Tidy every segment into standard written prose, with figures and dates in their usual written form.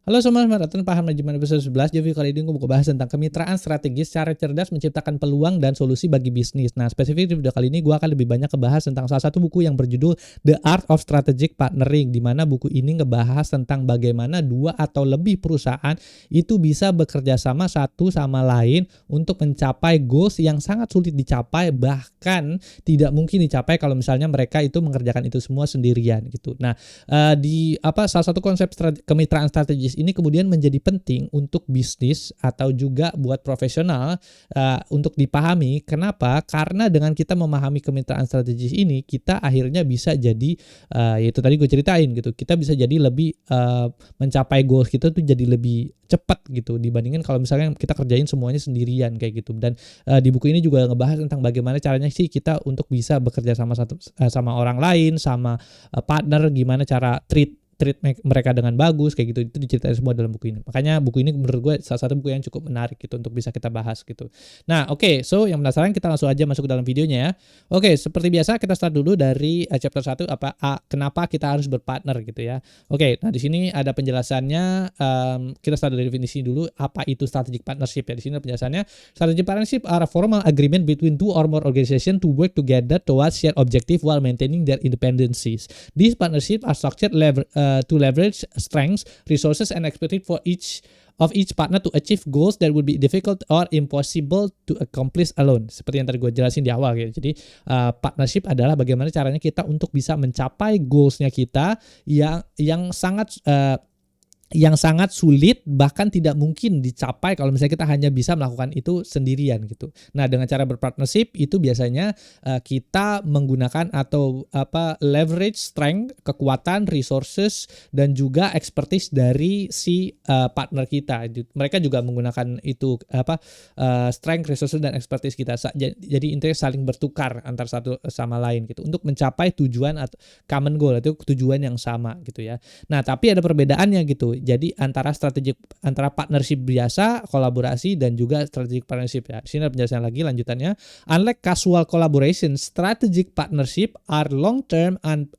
Halo semua, selamat datang Paham Manajemen episode 11. Jadi kali ini gue mau bahas tentang kemitraan strategis secara cerdas menciptakan peluang dan solusi bagi bisnis. Nah, spesifik di video kali ini gue akan lebih banyak ngebahas tentang salah satu buku yang berjudul The Art of Strategic Partnering, di mana buku ini ngebahas tentang bagaimana dua atau lebih perusahaan itu bisa bekerja sama satu sama lain untuk mencapai goals yang sangat sulit dicapai, bahkan tidak mungkin dicapai kalau misalnya mereka itu mengerjakan itu semua sendirian gitu. Nah, salah satu konsep kemitraan strategis ini kemudian menjadi penting untuk bisnis atau juga buat profesional untuk dipahami. Kenapa? Karena dengan kita memahami kemitraan strategis ini, kita akhirnya bisa jadi yaitu tadi gue ceritain gitu, kita bisa jadi lebih mencapai goals kita tuh jadi lebih cepat gitu dibandingin kalau misalnya kita kerjain semuanya sendirian kayak gitu. Dan di buku ini juga ngebahas tentang bagaimana caranya sih kita untuk bisa bekerja sama orang lain, sama partner, gimana cara treat mereka dengan bagus kayak gitu. Itu diceritain semua dalam buku ini. Makanya buku ini menurut gue salah satu buku yang cukup menarik gitu untuk bisa kita bahas gitu. Nah, oke, so yang penasaran kita langsung aja masuk ke dalam videonya ya. Oke, seperti biasa kita start dulu dari chapter 1 kenapa kita harus berpartner gitu ya. Oke, nah di sini ada penjelasannya. Kita start dari definisi dulu apa itu strategic partnership ya. Di sini ada penjelasannya. Strategic partnership are a formal agreement between two or more organizations to work together towards shared objective while maintaining their independencies. These partnerships are structured to leverage strengths, resources, and expertise for each partner to achieve goals that would be difficult or impossible to accomplish alone. Seperti yang tadi gue jelasin di awal gitu. Jadi partnership adalah bagaimana caranya kita untuk bisa mencapai goalsnya kita yang sangat sulit, bahkan tidak mungkin dicapai kalau misalnya kita hanya bisa melakukan itu sendirian gitu. Nah, dengan cara berpartnership itu biasanya kita menggunakan atau leverage strength, kekuatan, resources, dan juga expertise dari si partner kita. Mereka juga menggunakan itu strength, resources, dan expertise kita. Jadi intinya saling bertukar antara satu sama lain gitu untuk mencapai tujuan atau common goal, itu tujuan yang sama gitu ya. Nah, tapi ada perbedaannya gitu. Jadi antara partnership biasa, kolaborasi, dan juga strategic partnership ya. Di sini ada penjelasan lagi lanjutannya. Unlike casual collaboration, strategic partnership are long-term and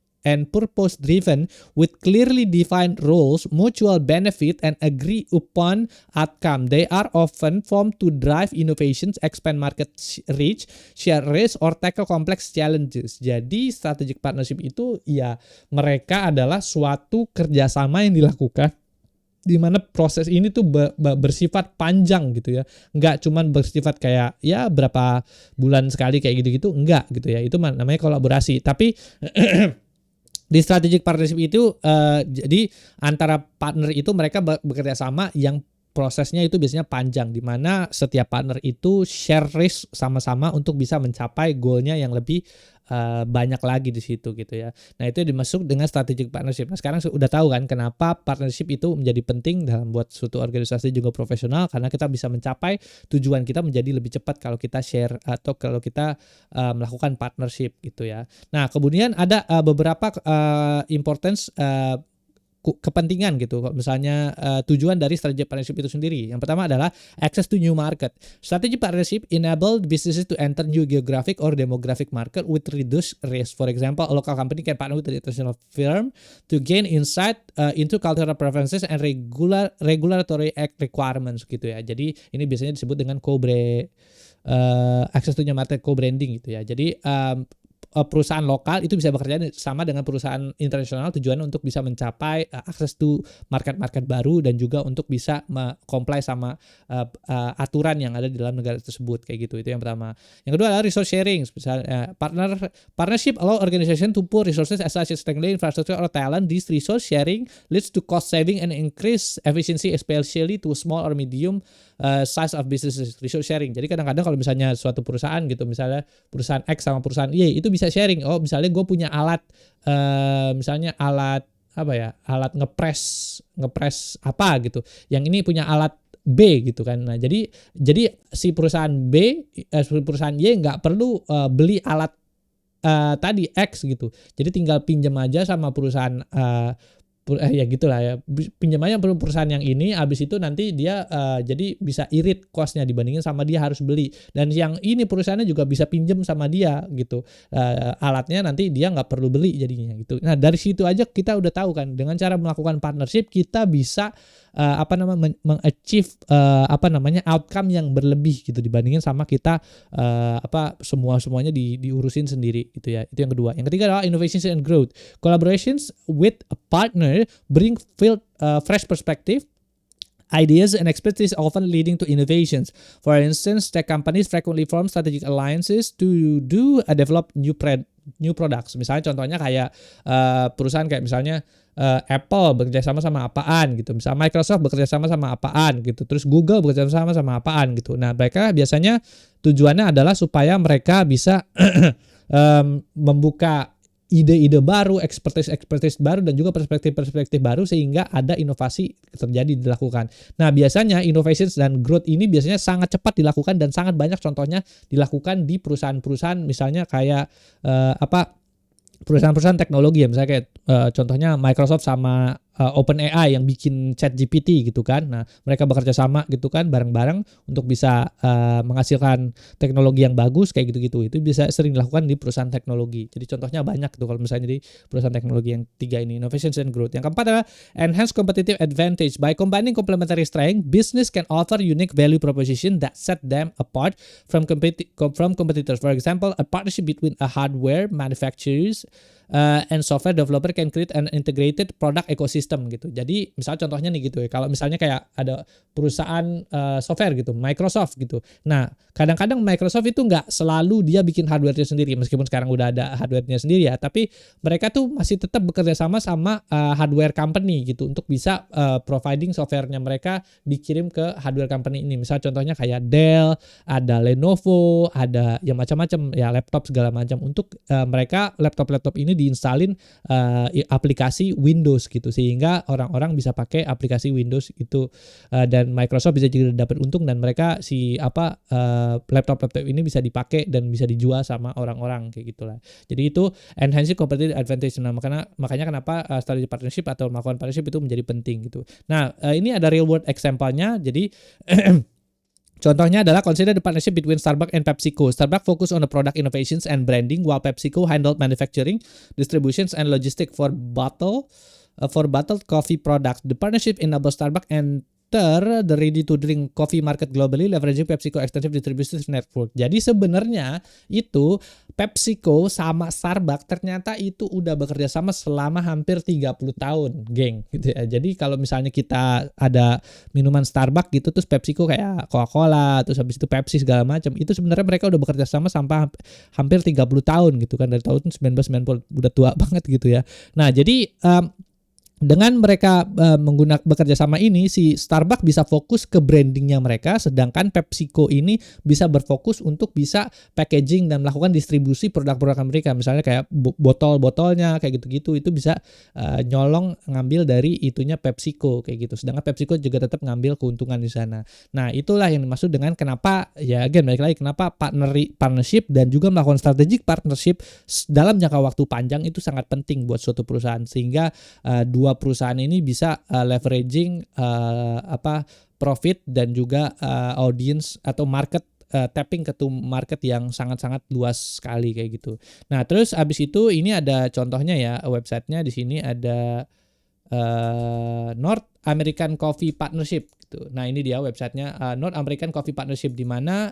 purpose driven with clearly defined roles, mutual benefit, and agree upon outcome. They are often formed to drive innovations, expand market reach, share risk, or tackle complex challenges. Jadi strategic partnership itu ya mereka adalah suatu kerjasama yang dilakukan di mana proses ini tuh bersifat panjang gitu ya, nggak cuman bersifat kayak ya berapa bulan sekali kayak gitu-gitu, enggak gitu ya. Itu namanya kolaborasi. Tapi di strategic partnership itu jadi antara partner itu mereka bekerja sama yang prosesnya itu biasanya panjang, di mana setiap partner itu share risk sama-sama untuk bisa mencapai goalnya yang lebih banyak lagi di situ gitu ya. Nah, itu dimasuk dengan strategic partnership. Nah, sekarang sudah tahu kan kenapa partnership itu menjadi penting dalam buat suatu organisasi juga profesional, karena kita bisa mencapai tujuan kita menjadi lebih cepat kalau kita share atau kalau kita melakukan partnership gitu ya. Nah, kemudian ada beberapa importance kepentingan gitu. Misalnya tujuan dari strategic partnership itu sendiri. Yang pertama adalah access to new market. Strategic partnership enable businesses to enter new geographic or demographic market with reduced risk. For example, a local company can partner with an international firm to gain insight into cultural preferences and regulatory requirements gitu ya. Jadi ini biasanya disebut dengan access to new market, co-branding gitu ya. Jadi perusahaan lokal itu bisa bekerja sama dengan perusahaan internasional, tujuannya untuk bisa mencapai akses to market baru dan juga untuk bisa comply sama aturan yang ada di dalam negara tersebut kayak gitu. Itu yang pertama. Yang kedua adalah resource sharing. Misalnya partnership allow organization to pool resources such as technology, infrastructure, or talent. This resource sharing leads to cost saving and increase efficiency, especially to small or medium size of businesses. Resource sharing. Jadi kadang-kadang kalau misalnya suatu perusahaan gitu, misalnya perusahaan X sama perusahaan Y itu bisa sharing. Oh, misalnya gue punya alat, misalnya alat ngepres apa gitu. Yang ini punya alat B gitu kan. Nah, jadi si perusahaan perusahaan Y nggak perlu beli alat tadi X gitu. Jadi tinggal pinjam aja sama perusahaan ya gitulah ya, pinjam aja perusahaan yang ini, habis itu nanti dia jadi bisa irit cost-nya dibandingin sama dia harus beli, dan yang ini perusahaannya juga bisa pinjam sama dia gitu, alatnya nanti dia nggak perlu beli jadinya gitu. Nah, dari situ aja kita udah tahu kan, dengan cara melakukan partnership kita bisa mengachieve outcome yang berlebih gitu dibandingin sama kita semuanya diurusin sendiri gitu ya. Itu yang kedua. Yang ketiga adalah innovations and growth. Collaborations with a partner bring fresh perspective, ideas and expertise, often leading to innovations. For instance, tech companies frequently form strategic alliances to develop new products. Misalnya contohnya kayak perusahaan kayak misalnya Apple bekerja sama apaan gitu. Misalnya Microsoft bekerja sama apaan gitu. Terus Google bekerja sama apaan gitu. Nah, mereka biasanya tujuannya adalah supaya mereka bisa membuka ide-ide baru, expertise baru dan juga perspektif baru sehingga ada inovasi terjadi dilakukan. Nah, biasanya innovations dan growth ini biasanya sangat cepat dilakukan dan sangat banyak contohnya dilakukan di perusahaan-perusahaan misalnya kayak perusahaan-perusahaan teknologi ya, misalnya kayak contohnya Microsoft sama OpenAI yang bikin ChatGPT gitu kan. Nah, mereka bekerja sama gitu kan bareng-bareng untuk bisa menghasilkan teknologi yang bagus kayak gitu-gitu. Itu bisa sering dilakukan di perusahaan teknologi. Jadi contohnya banyak tuh kalau misalnya di perusahaan teknologi yang tiga ini, innovations and growth. Yang keempat adalah enhance competitive advantage. By combining complementary strength, business can offer unique value proposition that set them apart from competitors. For example, a partnership between a hardware manufacturers and software developer can create an integrated product ecosystem gitu. Jadi misalnya contohnya nih gitu ya, kalau misalnya kayak ada perusahaan software gitu, Microsoft gitu. Nah, kadang-kadang Microsoft itu nggak selalu dia bikin hardware-nya sendiri, meskipun sekarang udah ada hardware-nya sendiri ya, tapi mereka tuh masih tetap bekerja sama hardware company gitu untuk bisa providing software-nya mereka dikirim ke hardware company ini. Misalnya contohnya kayak Dell, ada Lenovo, ada ya macam-macam ya laptop segala macam untuk mereka laptop ini diinstalin aplikasi Windows gitu sehingga orang-orang bisa pakai aplikasi Windows itu dan Microsoft bisa juga dapat untung dan mereka laptop ini bisa dipakai dan bisa dijual sama orang-orang kayak gitulah. Jadi itu enhancing competitive advantage. Nah, makanya kenapa strategi partnership atau melakukan partnership itu menjadi penting gitu. Nah, ini ada real world example-nya. Jadi contohnya adalah consider the partnership between Starbucks and PepsiCo. Starbucks focus on the product innovations and branding, while PepsiCo handled manufacturing, distributions, and logistics for bottled coffee products. The partnership enables Starbucks enter the ready-to-drink coffee market globally, leveraging PepsiCo extensive distribution network. Jadi sebenarnya itu PepsiCo sama Starbucks ternyata itu udah bekerja sama selama hampir 30 tahun, geng. Gitu ya. Jadi kalau misalnya kita ada minuman Starbucks gitu, terus PepsiCo kayak Coca-Cola, terus habis itu Pepsi segala macam, itu sebenarnya mereka udah bekerja sama sampai hampir 30 tahun gitu kan, dari tahun 1990, udah tua banget gitu ya. Nah, jadi dengan mereka bekerja sama ini, si Starbucks bisa fokus ke brandingnya mereka, sedangkan PepsiCo ini bisa berfokus untuk bisa packaging dan melakukan distribusi produk-produk mereka. Misalnya kayak botol-botolnya kayak gitu-gitu, itu bisa nyolong ngambil dari itunya PepsiCo kayak gitu. Sedangkan PepsiCo juga tetap ngambil keuntungan di sana. Nah, itulah yang dimaksud dengan kenapa ya balik lagi kenapa partnership dan juga melakukan strategic partnership dalam jangka waktu panjang itu sangat penting buat suatu perusahaan, sehingga dua perusahaan ini bisa leveraging profit dan juga audience atau market, tapping ke market yang sangat-sangat luas sekali kayak gitu. Nah, terus abis itu ini ada contohnya ya, websitenya di sini ada North American Coffee Partnership gitu. Nah, ini dia websitenya North American Coffee Partnership, di mana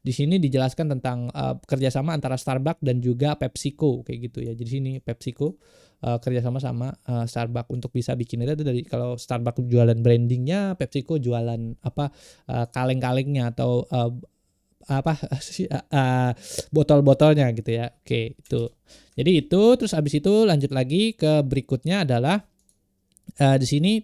di sini dijelaskan tentang kerjasama antara Starbucks dan juga PepsiCo kayak gitu ya. Jadi sini PepsiCo kerjasama sama Starbucks untuk bisa bikin itu dari, kalau Starbucks jualan brandingnya, PepsiCo jualan kaleng-kalengnya atau botol-botolnya gitu ya. Oke, itu. Jadi itu, terus abis itu lanjut lagi ke berikutnya adalah di sini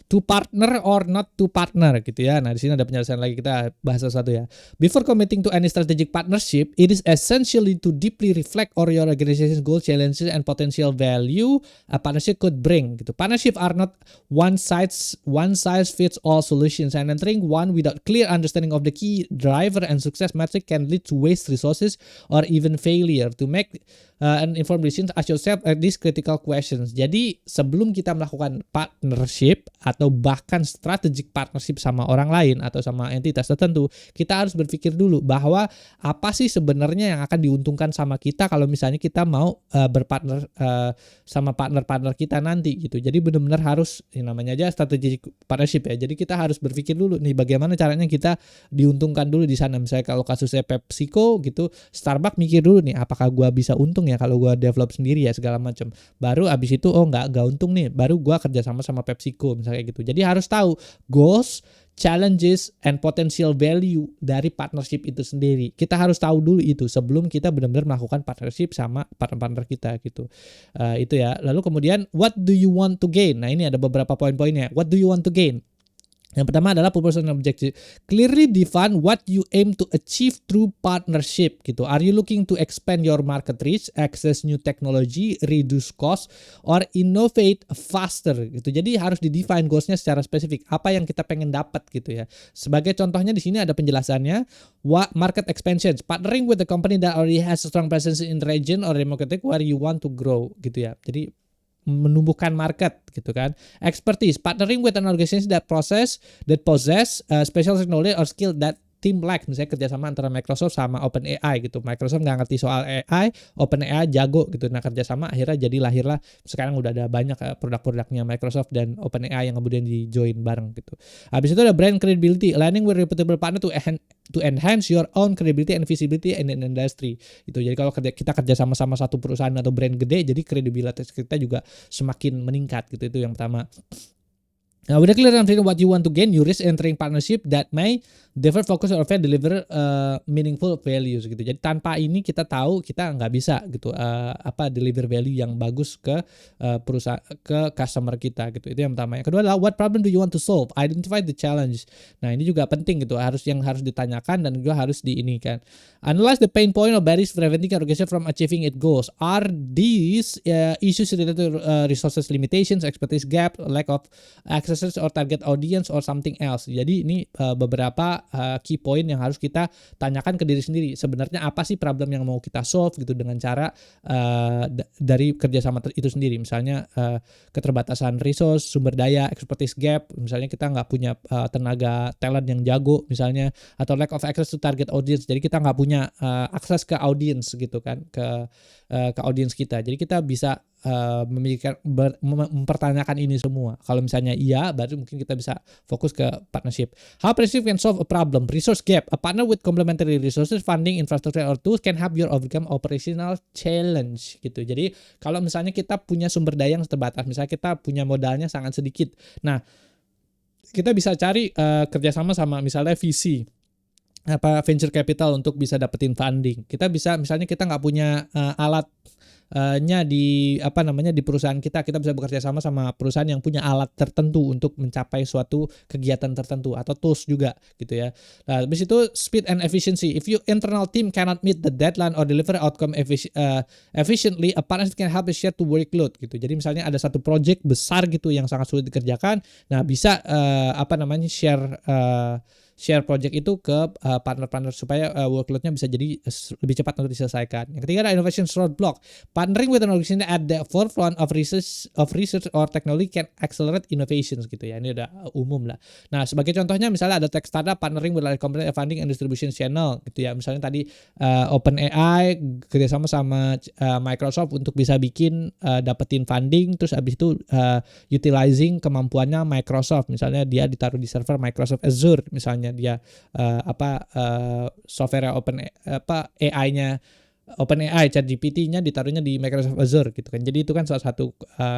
to partner or not to partner gitu ya. Nah, di sini ada penjelasan lagi, kita bahas satu ya. Before committing to any strategic partnership, it is essentially to deeply reflect on your organization's goals, challenges, and potential value a partnership could bring gitu. Partnership are not one size fits all solutions, and entering one without clear understanding of the key driver and success metric can lead to waste resources or even failure. To make an informed decision, ask yourself these critical questions. Jadi sebelum kita melakukan partnership atau bahkan strategic partnership sama orang lain atau sama entitas tertentu, kita harus berpikir dulu bahwa apa sih sebenarnya yang akan diuntungkan sama kita kalau misalnya kita mau berpartner sama partner-partner kita nanti gitu. Jadi benar-benar harus namanya aja strategic partnership ya. Jadi kita harus berpikir dulu nih bagaimana caranya kita diuntungkan dulu di sana. Misalnya kalau kasusnya PepsiCo gitu, Starbucks mikir dulu nih apakah gua bisa untung ya kalau gua develop sendiri ya segala macam. Baru abis itu nggak untung nih, baru gua kerja sama PepsiCo misalnya gitu. Jadi harus tahu goals, challenges, and potential value dari partnership itu sendiri. Kita harus tahu dulu itu sebelum kita benar-benar melakukan partnership sama partner-partner kita gitu. Itu ya. Lalu kemudian what do you want to gain? Nah ini ada beberapa poin-poinnya. What do you want to gain? Yang pertama adalah purpose and objective. Clearly define what you aim to achieve through partnership gitu. Are you looking to expand your market reach, access new technology, reduce cost, or innovate faster gitu. Jadi harus di-define goals-nya secara spesifik. Apa yang kita pengen dapat gitu ya. Sebagai contohnya di sini ada penjelasannya. Market expansion. Partnering with the company that already has a strong presence in the region or demographic where you want to grow gitu ya. Jadi menumbuhkan market gitu kan. Expertise, partnering with an organization that possess special knowledge or skill that team like, misalnya kerjasama antara Microsoft sama OpenAI gitu. Microsoft nggak ngerti soal AI, OpenAI jago gitu. Nah kerjasama akhirnya jadi lahirlah sekarang udah ada banyak produk-produknya Microsoft dan OpenAI yang kemudian di join bareng gitu. Habis itu ada brand credibility, aligning with reputable partner to enhance your own credibility and visibility in an industry gitu. Jadi kalau kita kerja sama satu perusahaan atau brand gede, jadi kredibilitas kita juga semakin meningkat gitu. Itu yang pertama. Now, with a clear understanding what you want to gain, you risk entering partnership that may divert focus or deliver meaningful values gitu. Jadi tanpa ini kita tahu kita nggak bisa gitu deliver value yang bagus ke perusahaan, ke customer kita gitu. Itu yang pertama. Yang kedua adalah what problem do you want to solve? Identify the challenge. Nah ini juga penting gitu. Harus ditanyakan dan juga harus diinikan. Analyze the pain point or barriers preventing an organization from achieving its goals. Are these issues related to resources limitations, expertise gap, lack of access or target audience or something else. Jadi ini beberapa key point yang harus kita tanyakan ke diri sendiri. Sebenarnya apa sih problem yang mau kita solve gitu dengan cara dari kerjasama itu sendiri. Misalnya keterbatasan resource, sumber daya, expertise gap. Misalnya kita nggak punya tenaga talent yang jago misalnya, atau lack of access to target audience. Jadi kita nggak punya akses ke audience gitu kan, ke audience kita. Jadi kita bisa mempertanyakan ini semua. Kalau misalnya iya, baru mungkin kita bisa fokus ke partnership. How partnership can solve a problem? Resource gap. A partner with complementary resources, funding, infrastructure, or tools can help you overcome operational challenge gitu. Jadi kalau misalnya kita punya sumber daya yang terbatas, misalnya kita punya modalnya sangat sedikit. Nah, kita bisa cari kerjasama sama misalnya VC, venture capital untuk bisa dapetin funding. Kita bisa misalnya kita nggak punya alat di perusahaan kita bisa bekerja sama perusahaan yang punya alat tertentu untuk mencapai suatu kegiatan tertentu atau tools juga gitu ya. Nah, habis itu speed and efficiency. If your internal team cannot meet the deadline or deliver outcome efficiently, a partnership can help share to workload gitu. Jadi misalnya ada satu project besar gitu yang sangat sulit dikerjakan, nah bisa share project itu ke partner-partner supaya workload-nya bisa jadi lebih cepat untuk diselesaikan. Yang ketiga ada innovation roadblock. Partnering with an organization at the forefront of research or technology can accelerate innovations gitu ya. Ini udah umum lah. Nah, sebagai contohnya misalnya ada tech startup partnering with a company funding and distribution channel gitu ya. Misalnya tadi OpenAI kerjasama sama Microsoft untuk bisa bikin dapetin funding, terus abis itu utilizing kemampuannya Microsoft. Misalnya dia ditaruh di server Microsoft Azure misalnya. Dia software AI-nya OpenAI, ChatGPT-nya ditaruhnya di Microsoft Azure gitu kan. Jadi itu kan salah satu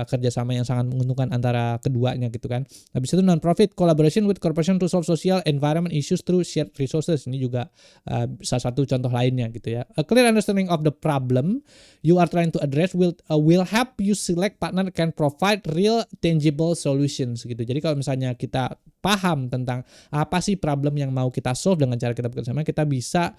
kerjasama yang sangat menguntungkan antara keduanya gitu kan. Habis itu non-profit collaboration with corporation to solve social environment issues through shared resources. Ini juga salah satu contoh lainnya gitu ya. A clear understanding of the problem you are trying to address will help you select partner can provide real tangible solutions gitu. Jadi kalau misalnya kita paham tentang apa sih problem yang mau kita solve dengan cara kita bekerjasama, kita bisa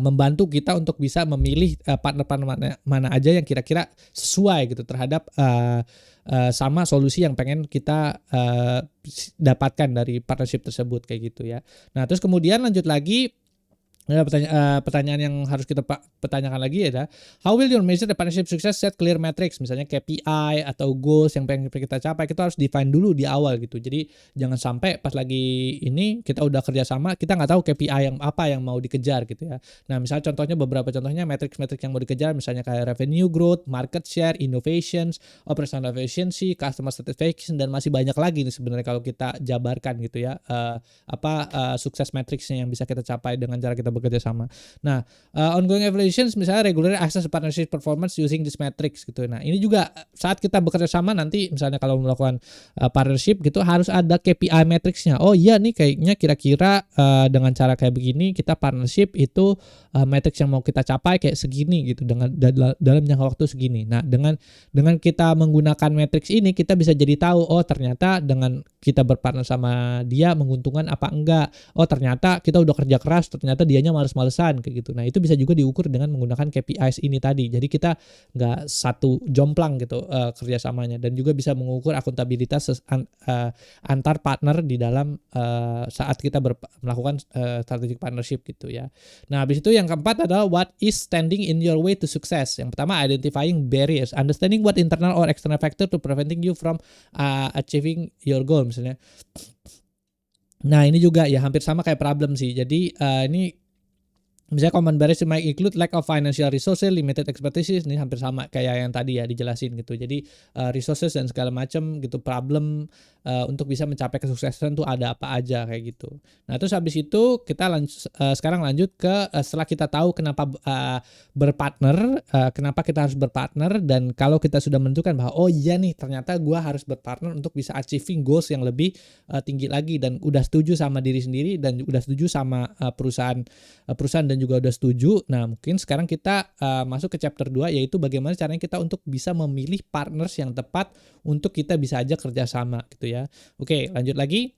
membantu kita untuk bisa memilih partner-partner mana aja yang kira-kira sesuai gitu terhadap sama solusi yang pengen kita dapatkan dari partnership tersebut kayak gitu ya. Nah terus kemudian lanjut lagi Nah, pertanyaan yang harus kita pertanyakan lagi adalah how will you measure the partnership success? Set clear metrics, misalnya KPI atau goals yang pengen kita capai, kita harus define dulu di awal gitu. Jadi jangan sampai pas lagi ini kita udah kerjasama kita nggak tahu KPI yang apa yang mau dikejar gitu ya. Nah misalnya beberapa contohnya metrics yang mau dikejar misalnya kayak revenue growth, market share, innovations, operational efficiency, customer satisfaction, dan masih banyak lagi nih sebenarnya kalau kita jabarkan gitu ya. Sukses matriksnya yang bisa kita capai dengan cara kita bekerja sama. Nah, ongoing evaluations misalnya regular access partnership performance using this matrix gitu. Nah, ini juga saat kita bekerja sama nanti misalnya kalau melakukan partnership gitu harus ada KPI matriksnya. Oh iya nih kayaknya kira-kira dengan cara kayak begini kita partnership itu matrix yang mau kita capai kayak segini gitu dengan dalam jangka waktu segini. Nah, dengan kita menggunakan matrix ini kita bisa jadi tahu oh ternyata dengan kita berpartner sama dia menguntungkan apa enggak. Oh ternyata kita udah kerja keras, ternyata dianya males-malesan kayak gitu. Nah itu bisa juga diukur dengan menggunakan KPIs ini tadi. Jadi kita nggak satu jomplang gitu kerjasamanya, dan juga bisa mengukur akuntabilitas antar partner di dalam saat kita melakukan strategic partnership gitu ya. Nah habis itu yang keempat adalah what is standing in your way to success. Yang pertama identifying barriers, understanding what internal or external factor to preventing you from achieving your goal misalnya. Nah ini juga ya hampir sama kayak problem sih. Jadi ini misalnya common barriers might include lack of financial resources, limited expertise. Ini hampir sama kayak yang tadi ya dijelasin gitu. Jadi resources dan segala macam gitu, problem untuk bisa mencapai kesuksesan tuh ada apa aja kayak gitu. Nah terus habis itu kita sekarang lanjut ke setelah kita tahu kenapa berpartner, kenapa kita harus berpartner, dan kalau kita sudah menentukan bahwa oh iya nih ternyata gue harus berpartner untuk bisa achieving goals yang lebih tinggi lagi, dan udah setuju sama diri sendiri dan udah setuju sama perusahaan dan juga udah setuju. Nah mungkin sekarang kita masuk ke chapter 2 yaitu bagaimana caranya kita untuk bisa memilih partners yang tepat untuk kita bisa aja kerjasama gitu ya. Oke lanjut lagi.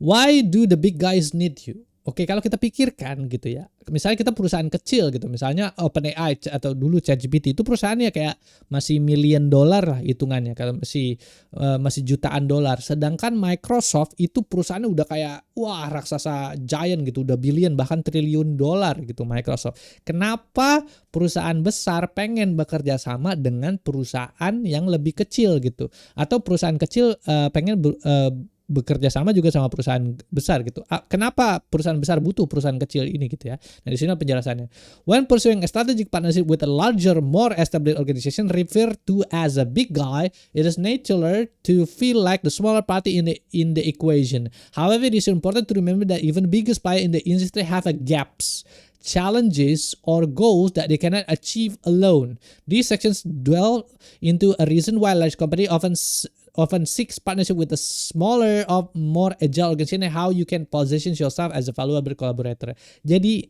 Why do the big guys need you? Oke, kalau kita pikirkan gitu ya, misalnya kita perusahaan kecil gitu, misalnya OpenAI atau dulu ChatGPT itu perusahaannya kayak masih $1 million lah hitungannya, kalau masih jutaan dolar. Sedangkan Microsoft itu perusahaannya udah kayak wah raksasa giant gitu, udah billion bahkan triliun dolar gitu Microsoft. Kenapa perusahaan besar pengen bekerja sama dengan perusahaan yang lebih kecil gitu? Atau perusahaan kecil pengen bekerja sama juga sama perusahaan besar gitu. Kenapa perusahaan besar butuh perusahaan kecil ini gitu ya. Nah di sini penjelasannya. When pursuing a strategic partnership with a larger, more established organization referred to as a big guy, it is natural to feel like the smaller party in the equation. However, it is important to remember that even biggest player in the industry have a gaps, challenges, or goals that they cannot achieve alone. These sections dwell into a reason why large company often seeks partnership with a smaller or more agile organization and how you can position yourself as a valuable collaborator. Jadi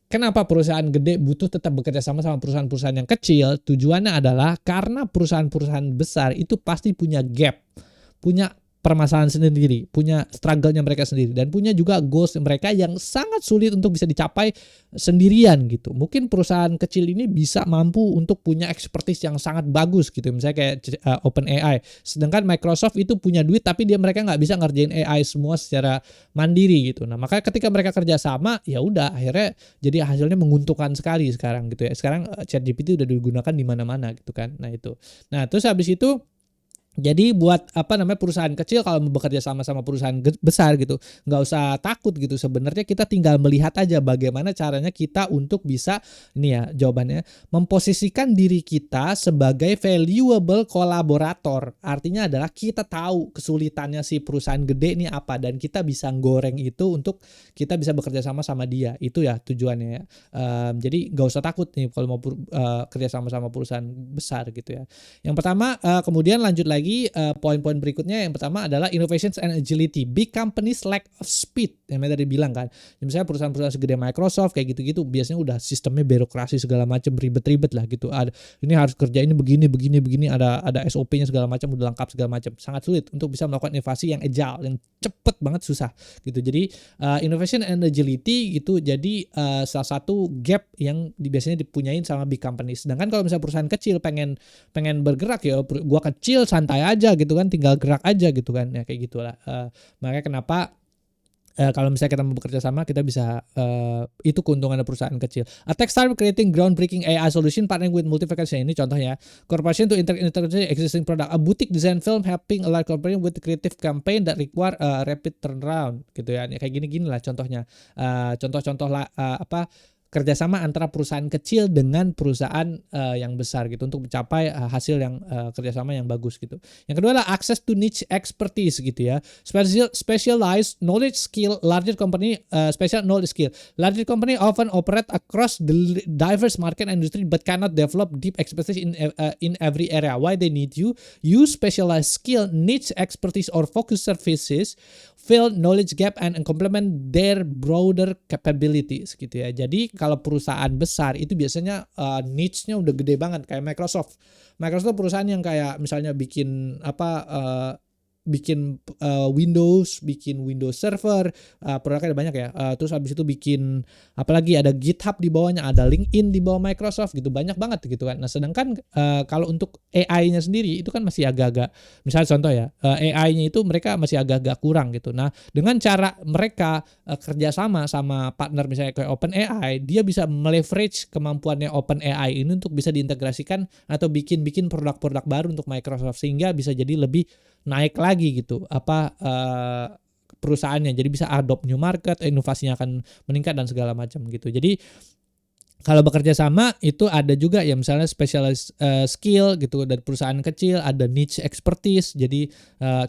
kenapa perusahaan gede butuh tetap bekerja sama perusahaan-perusahaan yang kecil? Tujuannya adalah karena perusahaan-perusahaan besar itu pasti punya gap, punya permasalahan sendiri, punya struggle-nya mereka sendiri, dan punya juga goals mereka yang sangat sulit untuk bisa dicapai sendirian gitu. Mungkin perusahaan kecil ini bisa mampu untuk punya expertise yang sangat bagus gitu, misalnya kayak OpenAI. Sedangkan Microsoft itu punya duit tapi mereka nggak bisa ngerjain AI semua secara mandiri gitu. Nah makanya ketika mereka kerja sama ya udah akhirnya jadi hasilnya menguntungkan sekali sekarang gitu ya. Sekarang ChatGPT udah digunakan di mana-mana gitu kan. Nah itu. Nah terus habis itu jadi buat perusahaan kecil kalau bekerja sama perusahaan besar gitu nggak usah takut gitu. Sebenarnya kita tinggal melihat aja bagaimana caranya kita untuk bisa ini ya jawabannya memposisikan diri kita sebagai valuable collaborator. Artinya adalah kita tahu kesulitannya si perusahaan gede ini apa dan kita bisa goreng itu untuk kita bisa bekerja sama dia. Itu ya tujuannya ya. Jadi nggak usah takut nih kalau mau kerja sama perusahaan besar gitu ya. Yang pertama kemudian lanjut lagi poin-poin berikutnya. Yang pertama adalah innovations and agility. Big companies lack of speed yang tadi bilang kan. Misalnya perusahaan-perusahaan segede Microsoft kayak gitu-gitu biasanya udah sistemnya birokrasi segala macam ribet-ribet lah gitu. Ini harus kerja ini begini ada SOP-nya segala macam udah lengkap segala macam. Sangat sulit untuk bisa melakukan inovasi yang agile, yang cepet banget susah gitu. Jadi innovation and agility gitu jadi salah satu gap yang biasanya dipunyain sama big company. Sedangkan kalau misalnya perusahaan kecil pengen bergerak ya gua kecil santai aja gitu kan, tinggal gerak aja gitu kan ya kayak gitulah. Makanya kenapa Kalau misalnya kita mau bekerja sama, kita bisa itu keuntungan perusahaan kecil. A tech startup creating groundbreaking AI solution partnering with multiplication. Ini contohnya. Corporation to integrate existing product. A boutique design film helping a large corporation with creative campaign that require a rapid turnaround gitu ya. Kayak gini-gini lah contohnya. Contoh-contoh lah kerjasama antara perusahaan kecil dengan perusahaan yang besar gitu untuk mencapai hasil yang kerjasama yang bagus gitu. Yang kedua adalah access to niche expertise gitu ya. Specialized knowledge skill, larger company special knowledge skill. Larger company often operate across the diverse market and industry but cannot develop deep expertise in every area. Why they need you? Use specialized skill, niche expertise or focus services, fill knowledge gap and complement their broader capabilities gitu ya. Jadi kalau perusahaan besar itu biasanya niche-nya udah gede banget kayak Microsoft. Microsoft perusahaan yang kayak misalnya bikin bikin Windows Server, produknya ada banyak ya. Terus habis itu bikin apalagi ada GitHub di bawahnya, ada LinkedIn di bawah Microsoft gitu, banyak banget gitu kan. Nah, sedangkan kalau untuk AI-nya sendiri itu kan masih agak-agak, misalnya contoh ya, AI-nya itu mereka masih agak-agak kurang gitu. Nah, dengan cara mereka kerjasama sama partner misalnya kayak OpenAI, dia bisa meleverage kemampuannya OpenAI ini untuk bisa diintegrasikan atau bikin produk-produk baru untuk Microsoft sehingga bisa jadi lebih naik lagi gitu perusahaannya, jadi bisa adopt new market, inovasinya akan meningkat dan segala macam gitu. Jadi kalau bekerja sama itu ada juga ya misalnya specialized skill gitu dari perusahaan kecil, ada niche expertise. Jadi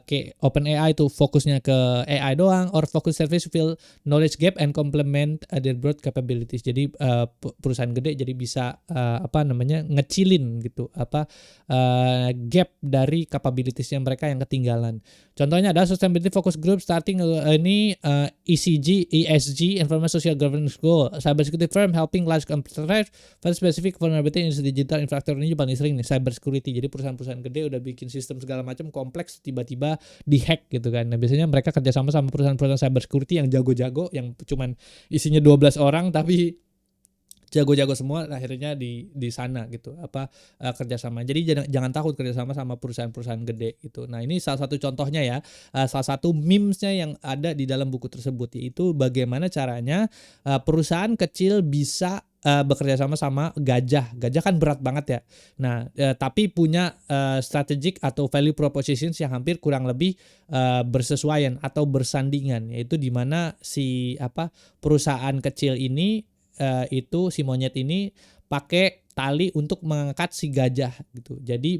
kayak OpenAI itu fokusnya ke AI doang, or focus service fill knowledge gap and complement their broad capabilities. Jadi perusahaan gede jadi bisa ngecilin gitu gap dari capabilitiesnya mereka yang ketinggalan. Contohnya ada sustainability focus group starting ini ESG, environment social governance goal, cybersecurity firm helping large very specific vulnerability in digital infrastructure. Ini paling sering nih, cyber security. Jadi perusahaan-perusahaan gede udah bikin sistem segala macam kompleks, tiba-tiba dihack gitu kan. Nah, biasanya mereka kerjasama sama perusahaan-perusahaan cyber security yang jago-jago, yang cuman isinya 12 orang tapi jago-jago semua, akhirnya di sana gitu kerjasama. Jadi jangan takut kerjasama sama perusahaan-perusahaan gede gitu. Nah, ini salah satu contohnya ya, salah satu memesnya yang ada di dalam buku tersebut, yaitu bagaimana caranya perusahaan kecil bisa bekerja sama gajah kan berat banget ya. Nah, tapi punya strategic atau value propositions yang hampir kurang lebih bersesuaian atau bersandingan, yaitu di mana si perusahaan kecil ini itu si monyet ini pakai tali untuk mengangkat si gajah gitu. Jadi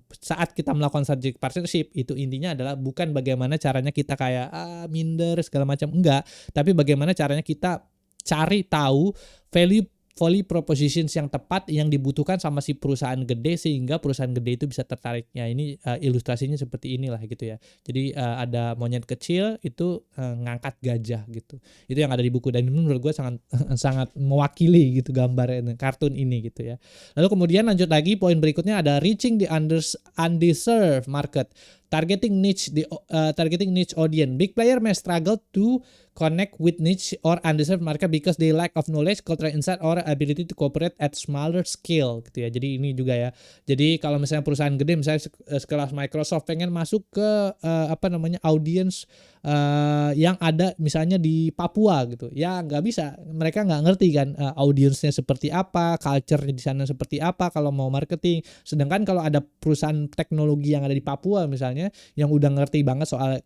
saat kita melakukan strategic partnership itu intinya adalah bukan bagaimana caranya kita kayak minder segala macam, enggak, tapi bagaimana caranya kita cari tahu value propositions yang tepat yang dibutuhkan sama si perusahaan gede sehingga perusahaan gede itu bisa tertariknya. Ini ilustrasinya seperti inilah gitu ya. Jadi ada monyet kecil itu ngangkat gajah gitu. Itu yang ada di buku dan menurut gue sangat sangat mewakili gitu gambar kartun ini gitu ya. Lalu kemudian lanjut lagi, poin berikutnya ada reaching the undeserved market. Targeting niche audience. Big player may struggle to connect with niche or undeserved market because they lack of knowledge, cultural insight, or ability to cooperate at smaller scale gitu ya. Jadi ini juga ya. Jadi kalau misalnya perusahaan gede, misalnya sekelas Microsoft pengen masuk ke audience yang ada misalnya di Papua gitu, ya nggak bisa. Mereka nggak ngerti kan audiensnya seperti apa, culture-nya di sana seperti apa kalau mau marketing. Sedangkan kalau ada perusahaan teknologi yang ada di Papua misalnya, yang udah ngerti banget soal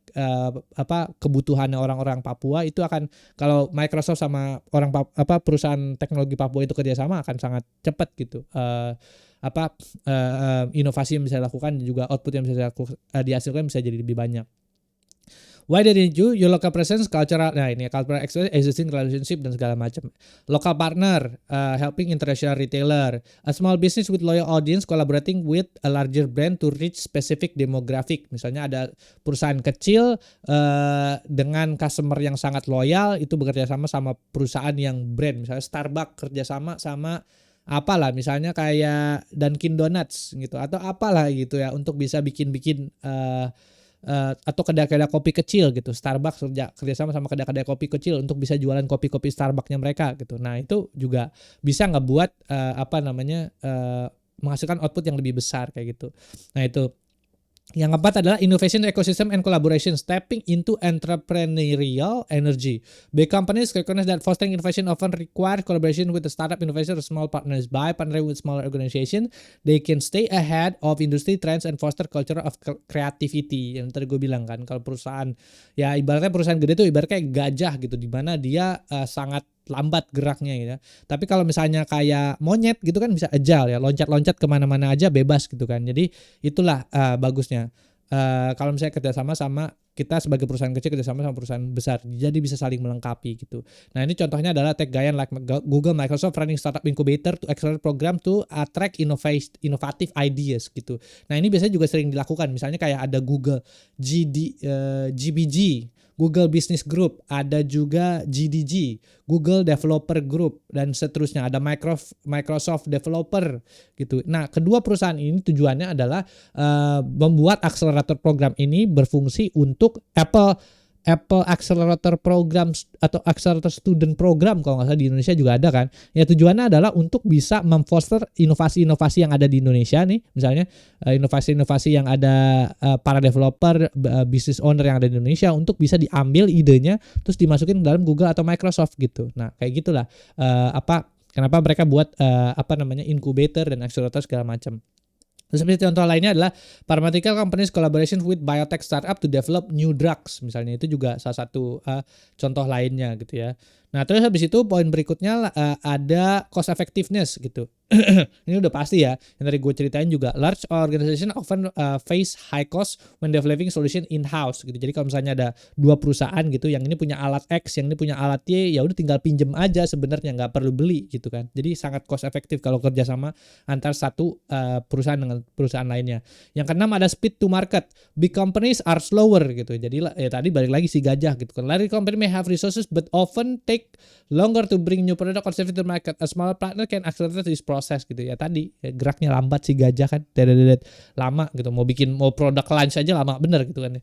kebutuhannya orang-orang Papua, itu akan, kalau Microsoft sama perusahaan teknologi Papua itu kerjasama akan sangat cepat gitu. Inovasi yang bisa dilakukan juga output yang bisa dihasilkan bisa jadi lebih banyak. Why they need you? Your local presence, cultural, nah ini cultural experience, existing relationship dan segala macam. Local partner, helping international retailer, a small business with loyal audience collaborating with a larger brand to reach specific demographic. Misalnya ada perusahaan kecil dengan customer yang sangat loyal, itu bekerja sama perusahaan yang brand, misalnya Starbucks kerjasama sama apalah misalnya kayak Dunkin Donuts gitu atau apalah gitu ya, untuk bisa bikin atau kedai-kedai kopi kecil gitu. Starbucks kerjasama sama kedai-kedai kopi kecil untuk bisa jualan kopi-kopi Starbucksnya mereka gitu. Nah, itu juga bisa ngebuat menghasilkan output yang lebih besar kayak gitu. Nah, itu Yang keempat adalah innovation ecosystem and collaboration, stepping into entrepreneurial energy. Big companies recognize that fostering innovation often requires collaboration with the startup innovators or small partners. By partnering with smaller organizations, they can stay ahead of industry trends and foster culture of creativity. Yang tadi gue bilang kan, kalau perusahaan, ya ibaratnya perusahaan gede tuh ibaratnya kayak gajah gitu, di mana dia sangat lambat geraknya gitu. Tapi kalau misalnya kayak monyet gitu kan bisa agile ya, loncat-loncat kemana-mana aja bebas gitu kan. Jadi itulah bagusnya. Kalau misalnya kerjasama sama kita sebagai perusahaan kecil kerjasama sama perusahaan besar, jadi bisa saling melengkapi gitu. Nah ini contohnya adalah tech giant like Google, Microsoft running startup incubator to accelerate program to attract innovative ideas gitu. Nah ini biasanya juga sering dilakukan, misalnya kayak ada Google GBG, Google Business Group, ada juga GDG, Google Developer Group, dan seterusnya. Ada Microsoft Developer gitu. Nah, kedua perusahaan ini tujuannya adalah membuat akselerator program ini berfungsi untuk Apple Accelerator Program atau Accelerator Student Program, kalau nggak salah di Indonesia juga ada kan. Ya tujuannya adalah untuk bisa memfoster inovasi-inovasi yang ada di Indonesia nih, misalnya inovasi-inovasi yang ada para developer, business owner yang ada di Indonesia, untuk bisa diambil idenya terus dimasukin dalam Google atau Microsoft gitu. Nah kayak gitulah kenapa mereka buat incubator dan accelerator segala macam. Terus seperti contoh lainnya adalah pharmaceutical companies collaboration with biotech startup to develop new drugs, misalnya itu juga salah satu contoh lainnya gitu ya. Nah terus habis itu poin berikutnya ada cost effectiveness gitu. Ini udah pasti ya, yang tadi gue ceritain juga, large organization often face high cost when developing solution in-house gitu. Jadi kalau misalnya ada dua perusahaan gitu, yang ini punya alat X, yang ini punya alat Y, ya udah tinggal pinjem aja sebenarnya, nggak perlu beli gitu kan. Jadi sangat cost efektif kalau kerjasama antar satu perusahaan dengan perusahaan lainnya. Yang keenam ada speed to market. Big companies are slower gitu. Jadi ya tadi balik lagi si gajah gitu kan. Large company may have resources but often take longer to bring new product or service to market. A smaller partner can accelerate this process gitu ya. Tadi ya, geraknya lambat si gajah kan. Lama gitu. Mau produk launch aja lama bener gitu kan.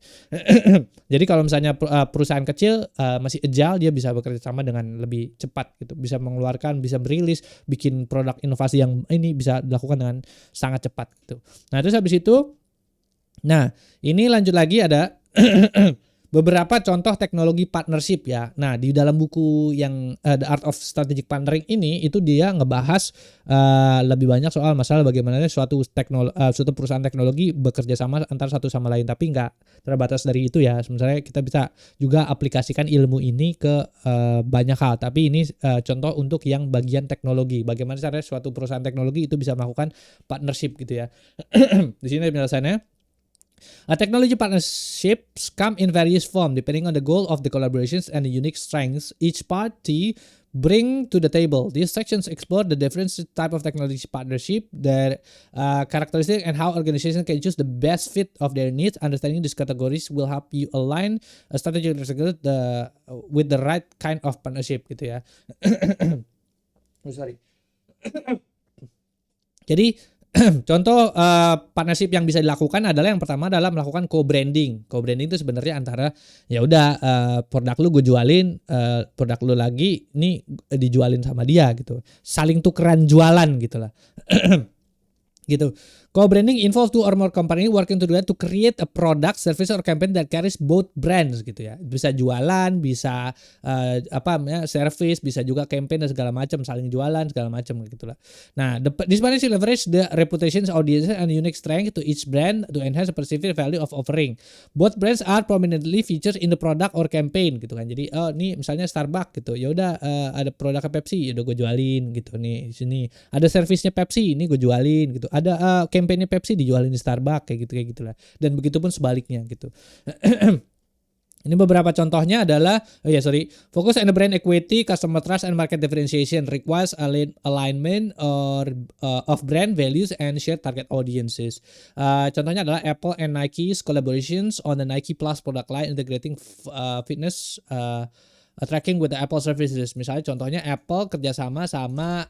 Jadi kalau misalnya perusahaan kecil masih agile, dia bisa bekerja sama dengan lebih cepat gitu. Bisa mengeluarkan, bisa merilis, bikin produk inovasi yang ini bisa dilakukan dengan sangat cepat gitu. Nah terus habis itu, nah ini lanjut lagi ada beberapa contoh teknologi partnership ya. Nah di dalam buku yang The Art of Strategic Partnering ini, itu dia ngebahas lebih banyak soal masalah bagaimana suatu perusahaan teknologi bekerja sama antara satu sama lain, tapi nggak terbatas dari itu ya. Sebenarnya kita bisa juga aplikasikan ilmu ini ke banyak hal, tapi ini contoh untuk yang bagian teknologi. Bagaimana caranya suatu perusahaan teknologi itu bisa melakukan partnership gitu ya. Di sini penjelasannya. Technology partnerships come in various forms depending on the goal of the collaborations and the unique strengths each party bring to the table. These sections explore the different type of technology partnership, their characteristics, and how organizations can choose the best fit of their needs. Understanding these categories will help you align a strategy with the right kind of partnership gitu ya. Sorry. Jadi contoh partnership yang bisa dilakukan adalah, yang pertama adalah melakukan co-branding. Co-branding itu sebenarnya antara ya udah produk lu gue jualin, produk lu lagi nih dijualin sama dia gitu. Saling tukeran jualan gitu lah. Gitu. Co-branding involve two or more company working together to create a product, service, or campaign that carries both brands gitu ya. Bisa jualan, bisa service, bisa juga campaign dan segala macam, saling jualan segala macam gitu lah. Nah, this partnership leverage the reputations, audience, and unique strength to each brand to enhance the perceived value of offering. Both brands are prominently featured in the product or campaign gitu kan. Jadi nih misalnya Starbucks gitu. Ya udah ada produknya Pepsi, ya udah gue jualin gitu nih. Di sini ada servisnya Pepsi, ini gue jualin gitu. Ada campaignnya Pepsi dijualin di Starbucks kayak gitulah. Dan begitupun sebaliknya gitu. Ini beberapa contohnya adalah focus on the brand equity, customer trust, and market differentiation requires alignment of brand values and shared target audiences. Contohnya adalah Apple and Nike's collaborations on the Nike Plus product line integrating fitness tracking with the Apple services. Misalnya contohnya Apple kerjasama sama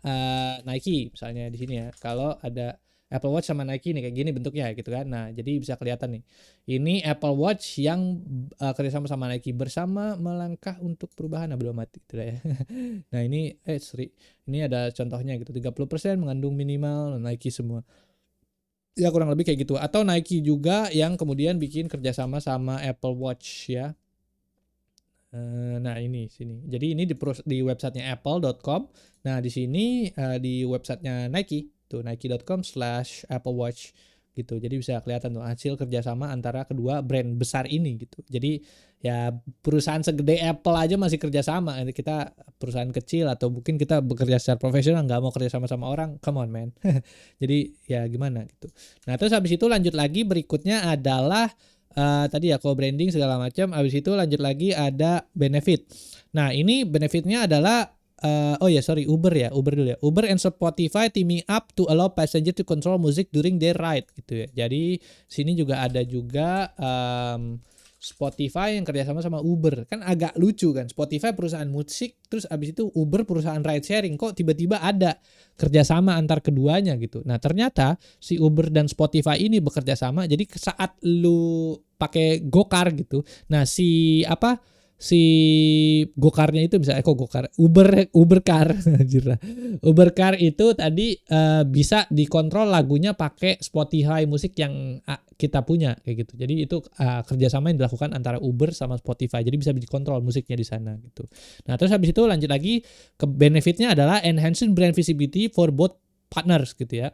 Nike misalnya di sini ya. Kalau ada Apple Watch sama Nike nih kayak gini bentuknya gitu kan. Nah jadi bisa kelihatan nih. Ini Apple Watch yang kerjasama sama Nike, bersama melangkah untuk perubahan. Nah belum mati gitu ya. Nah ini ini ada contohnya gitu. 30% mengandung minimal Nike semua. Ya kurang lebih kayak gitu. Atau Nike juga yang kemudian bikin kerjasama sama Apple Watch ya. Nah ini sini. Jadi ini di websitenya apple.com. Nah di sini di websitenya Nike tuh nike.com/Apple Watch gitu. Jadi bisa kelihatan tuh hasil kerjasama antara kedua brand besar ini gitu. Jadi ya perusahaan segede Apple aja masih kerjasama. Kita perusahaan kecil atau mungkin kita bekerja secara profesional nggak mau kerja sama orang. Come on man. Jadi ya gimana gitu. Nah terus habis itu lanjut lagi berikutnya adalah tadi ya co-branding segala macam. Habis itu lanjut lagi ada benefit. Nah ini benefitnya adalah Uber dulu ya. Uber and Spotify teaming up to allow passenger to control music during their ride gitu ya. Jadi sini juga ada juga Spotify yang kerjasama sama Uber. Kan agak lucu kan, Spotify perusahaan musik, terus abis itu Uber perusahaan ride sharing. Kok tiba-tiba ada kerjasama antar keduanya gitu. Nah ternyata si Uber dan Spotify ini bekerja sama. Jadi saat lu pakai Gokar gitu, nah si Gokarnya itu bisa Gokar Uber Car anjir lah. Uber Car itu tadi bisa dikontrol lagunya pakai Spotify musik yang kita punya kayak gitu. Jadi itu kerjasama yang dilakukan antara Uber sama Spotify. Jadi bisa dikontrol musiknya di sana gitu. Nah terus habis itu lanjut lagi ke benefitnya adalah enhancing brand visibility for both partners gitu ya.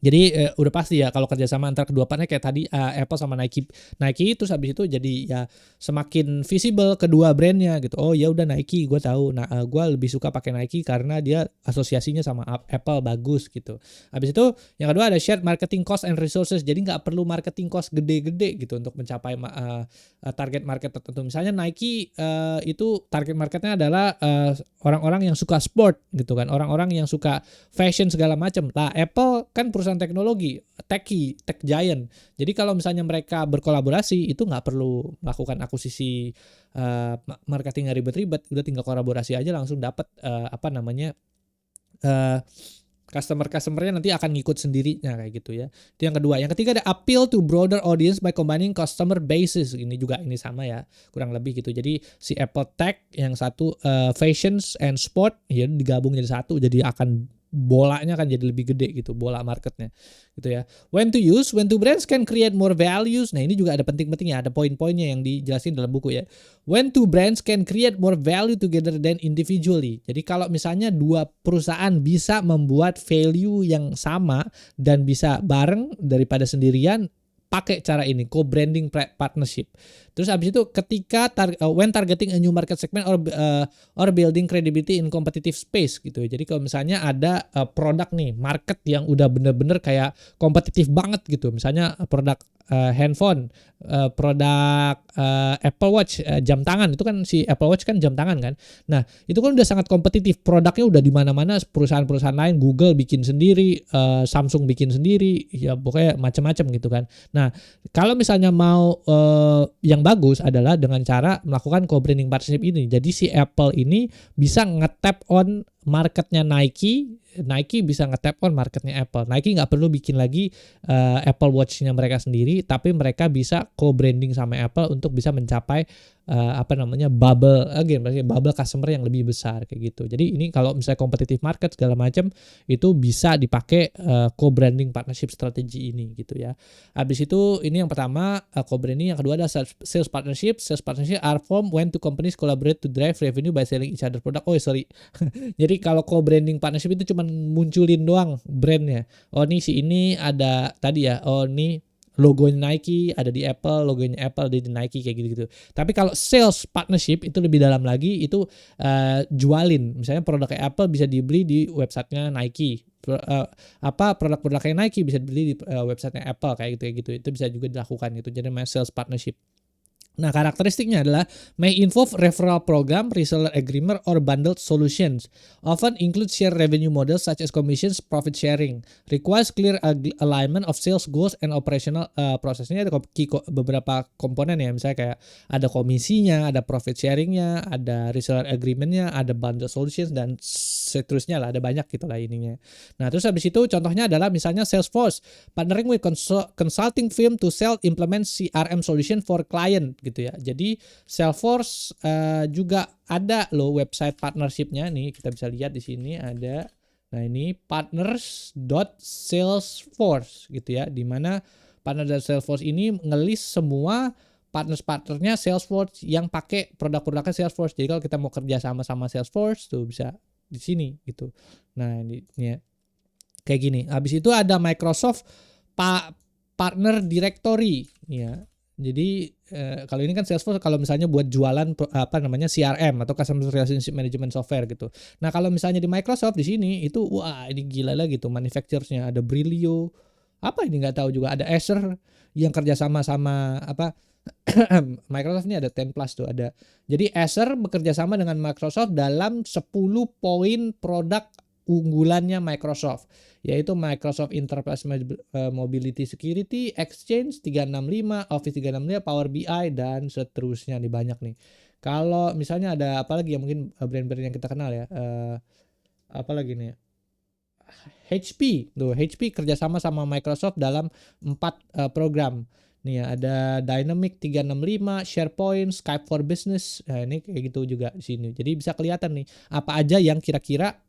Jadi udah pasti ya kalau kerjasama antar kedua partner kayak tadi Apple sama Nike terus habis itu jadi ya semakin visible kedua brandnya gitu. Oh ya udah Nike gue tahu. Nah gue lebih suka pakai Nike karena dia asosiasinya sama Apple bagus gitu. Habis itu yang kedua ada shared marketing cost and resources. Jadi nggak perlu marketing cost gede-gede gitu untuk mencapai target market tertentu. Misalnya Nike itu target marketnya adalah orang-orang yang suka sport gitu kan, orang-orang yang suka fashion segala macam. Lah Apple kan perusahaan teknologi, tech giant. Jadi kalau misalnya mereka berkolaborasi itu nggak perlu melakukan akuisisi marketing yang ribet-ribet, udah tinggal kolaborasi aja langsung dapat customer-customernya nanti akan ngikut sendirinya kayak gitu ya. Itu yang kedua. Yang ketiga ada appeal to broader audience by combining customer bases. Ini sama ya, kurang lebih gitu. Jadi si Apple Tech yang satu fashions and sport ya digabung jadi satu, jadi akan bolanya kan jadi lebih gede gitu, bola marketnya gitu ya. When to brands can create more values. Nah ini juga ada penting-pentingnya, ada poin-poinnya yang dijelasin dalam buku ya. When two brands can create more value together than individually. Jadi kalau misalnya dua perusahaan bisa membuat value yang sama dan bisa bareng daripada sendirian, pakai cara ini, co-branding partnership. Terus abis itu ketika when targeting a new market segment or building credibility in competitive space gitu. Jadi kalau misalnya ada produk nih, market yang udah bener-bener kayak kompetitif banget gitu. Misalnya produk handphone, produk Apple Watch, jam tangan. Itu kan si Apple Watch kan jam tangan kan. Nah, itu kan udah sangat kompetitif. Produknya udah di mana-mana, perusahaan-perusahaan lain, Google bikin sendiri, Samsung bikin sendiri, ya pokoknya macam-macam gitu kan. Nah, kalau misalnya mau yang bagus adalah dengan cara melakukan co-branding partnership ini. Jadi si Apple ini bisa nge-tap on marketnya Nike bisa nge-tap on marketnya Apple. Nike nggak perlu bikin lagi Apple Watch-nya mereka sendiri, tapi mereka bisa co-branding sama Apple untuk bisa mencapai bubble customer yang lebih besar kayak gitu. Jadi ini kalau misalnya competitive market segala macam itu bisa dipakai co-branding partnership strategi ini gitu ya. Habis itu ini yang pertama co-branding, yang kedua adalah sales partnership. Sales partnership are formed when two companies collaborate to drive revenue by selling each other product. Jadi kalau co-branding partnership itu cuma munculin doang brandnya. Oh nih si ini ada tadi ya. Oh nih logonya Nike ada di Apple, logonya Apple ada di Nike kayak gitu-gitu. Tapi kalau sales partnership itu lebih dalam lagi, itu jualin. Misalnya produk Apple bisa dibeli di websitenya Nike. Produk-produknya Nike bisa dibeli di websitenya Apple kayak gitu. Itu bisa juga dilakukan gitu. Jadi namanya sales partnership. Nah, karakteristiknya adalah may involve referral program, reseller agreement, or bundled solutions. Often include share revenue models such as commissions, profit sharing. Requires clear alignment of sales goals and operational process. Ini ada beberapa komponen ya, misalnya kayak ada komisinya, ada profit sharingnya, ada reseller agreementnya, ada bundled solutions, dan seterusnya lah, ada banyak gitu lah ininya. Nah, terus habis itu contohnya adalah misalnya Salesforce partnering with consulting firm to sell implement CRM solution for client gitu ya. Jadi Salesforce juga ada loh website partnershipnya nih, kita bisa lihat di sini ada Nah, ini partners.salesforce gitu ya, di mana partners.salesforce ini nge-list semua partners-partnernya Salesforce yang pakai produk-produknya Salesforce. Jadi kalau kita mau kerja sama Salesforce tuh bisa di sini gitu. Nah, ini ya. Kayak gini. Habis itu ada Microsoft Partner Directory ya. Jadi kalau ini kan Salesforce kalau misalnya buat jualan CRM atau Customer Relationship Management Software gitu. Nah, kalau misalnya di Microsoft di sini itu wah ini gila lagi tuh manufacturers-nya, ada Brilio. Apa ini nggak tahu juga, ada Acer yang kerjasama sama Microsoft ini ada 10 plus tuh ada. Jadi Acer bekerja sama dengan Microsoft dalam 10 poin produk unggulannya Microsoft, yaitu Microsoft Enterprise Mobility Security, Exchange 365, Office 365, Power BI dan seterusnya nih, banyak nih. Kalau misalnya ada apa lagi yang mungkin brand-brand yang kita kenal ya, apa lagi nih? HP tuh, HP kerjasama sama Microsoft dalam 4 program. Nih ya, ada Dynamic 365, SharePoint, Skype for Business. Nah, ini kayak gitu juga di sini. Jadi bisa kelihatan nih apa aja yang kira-kira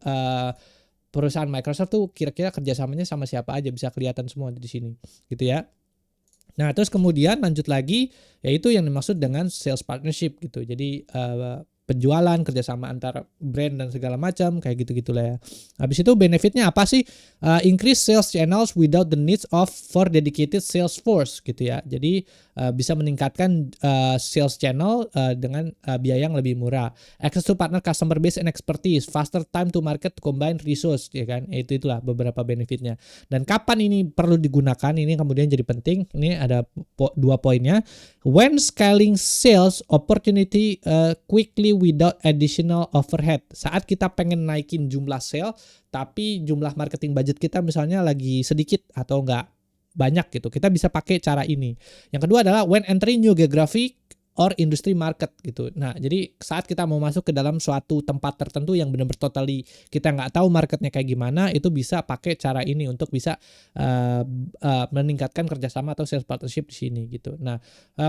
perusahaan Microsoft tuh kira-kira kerjasamanya sama siapa aja, bisa kelihatan semua di sini, gitu ya. Nah, terus kemudian lanjut lagi, yaitu yang dimaksud dengan sales partnership gitu. Jadi penjualan, kerjasama antara brand dan segala macam kayak gitu-gitulah ya. Habis itu benefitnya apa sih? Increase sales channels without the needs of for dedicated sales force gitu ya. Jadi bisa meningkatkan sales channel dengan biaya yang lebih murah. Access to partner customer base and expertise, faster time to market to combine resource ya kan. Itulah beberapa benefitnya. Dan kapan ini perlu digunakan? Ini kemudian jadi penting. Ini ada 2 poinnya. When scaling sales opportunity quickly without additional overhead. Saat kita pengen naikin jumlah sale tapi jumlah marketing budget kita misalnya lagi sedikit atau enggak banyak gitu, kita bisa pakai cara ini. Yang kedua adalah when entering new geographic or industry market gitu. Nah, jadi saat kita mau masuk ke dalam suatu tempat tertentu yang benar-benar totally kita nggak tahu marketnya kayak gimana, itu bisa pakai cara ini untuk bisa meningkatkan kerjasama atau sales partnership di sini gitu. Nah,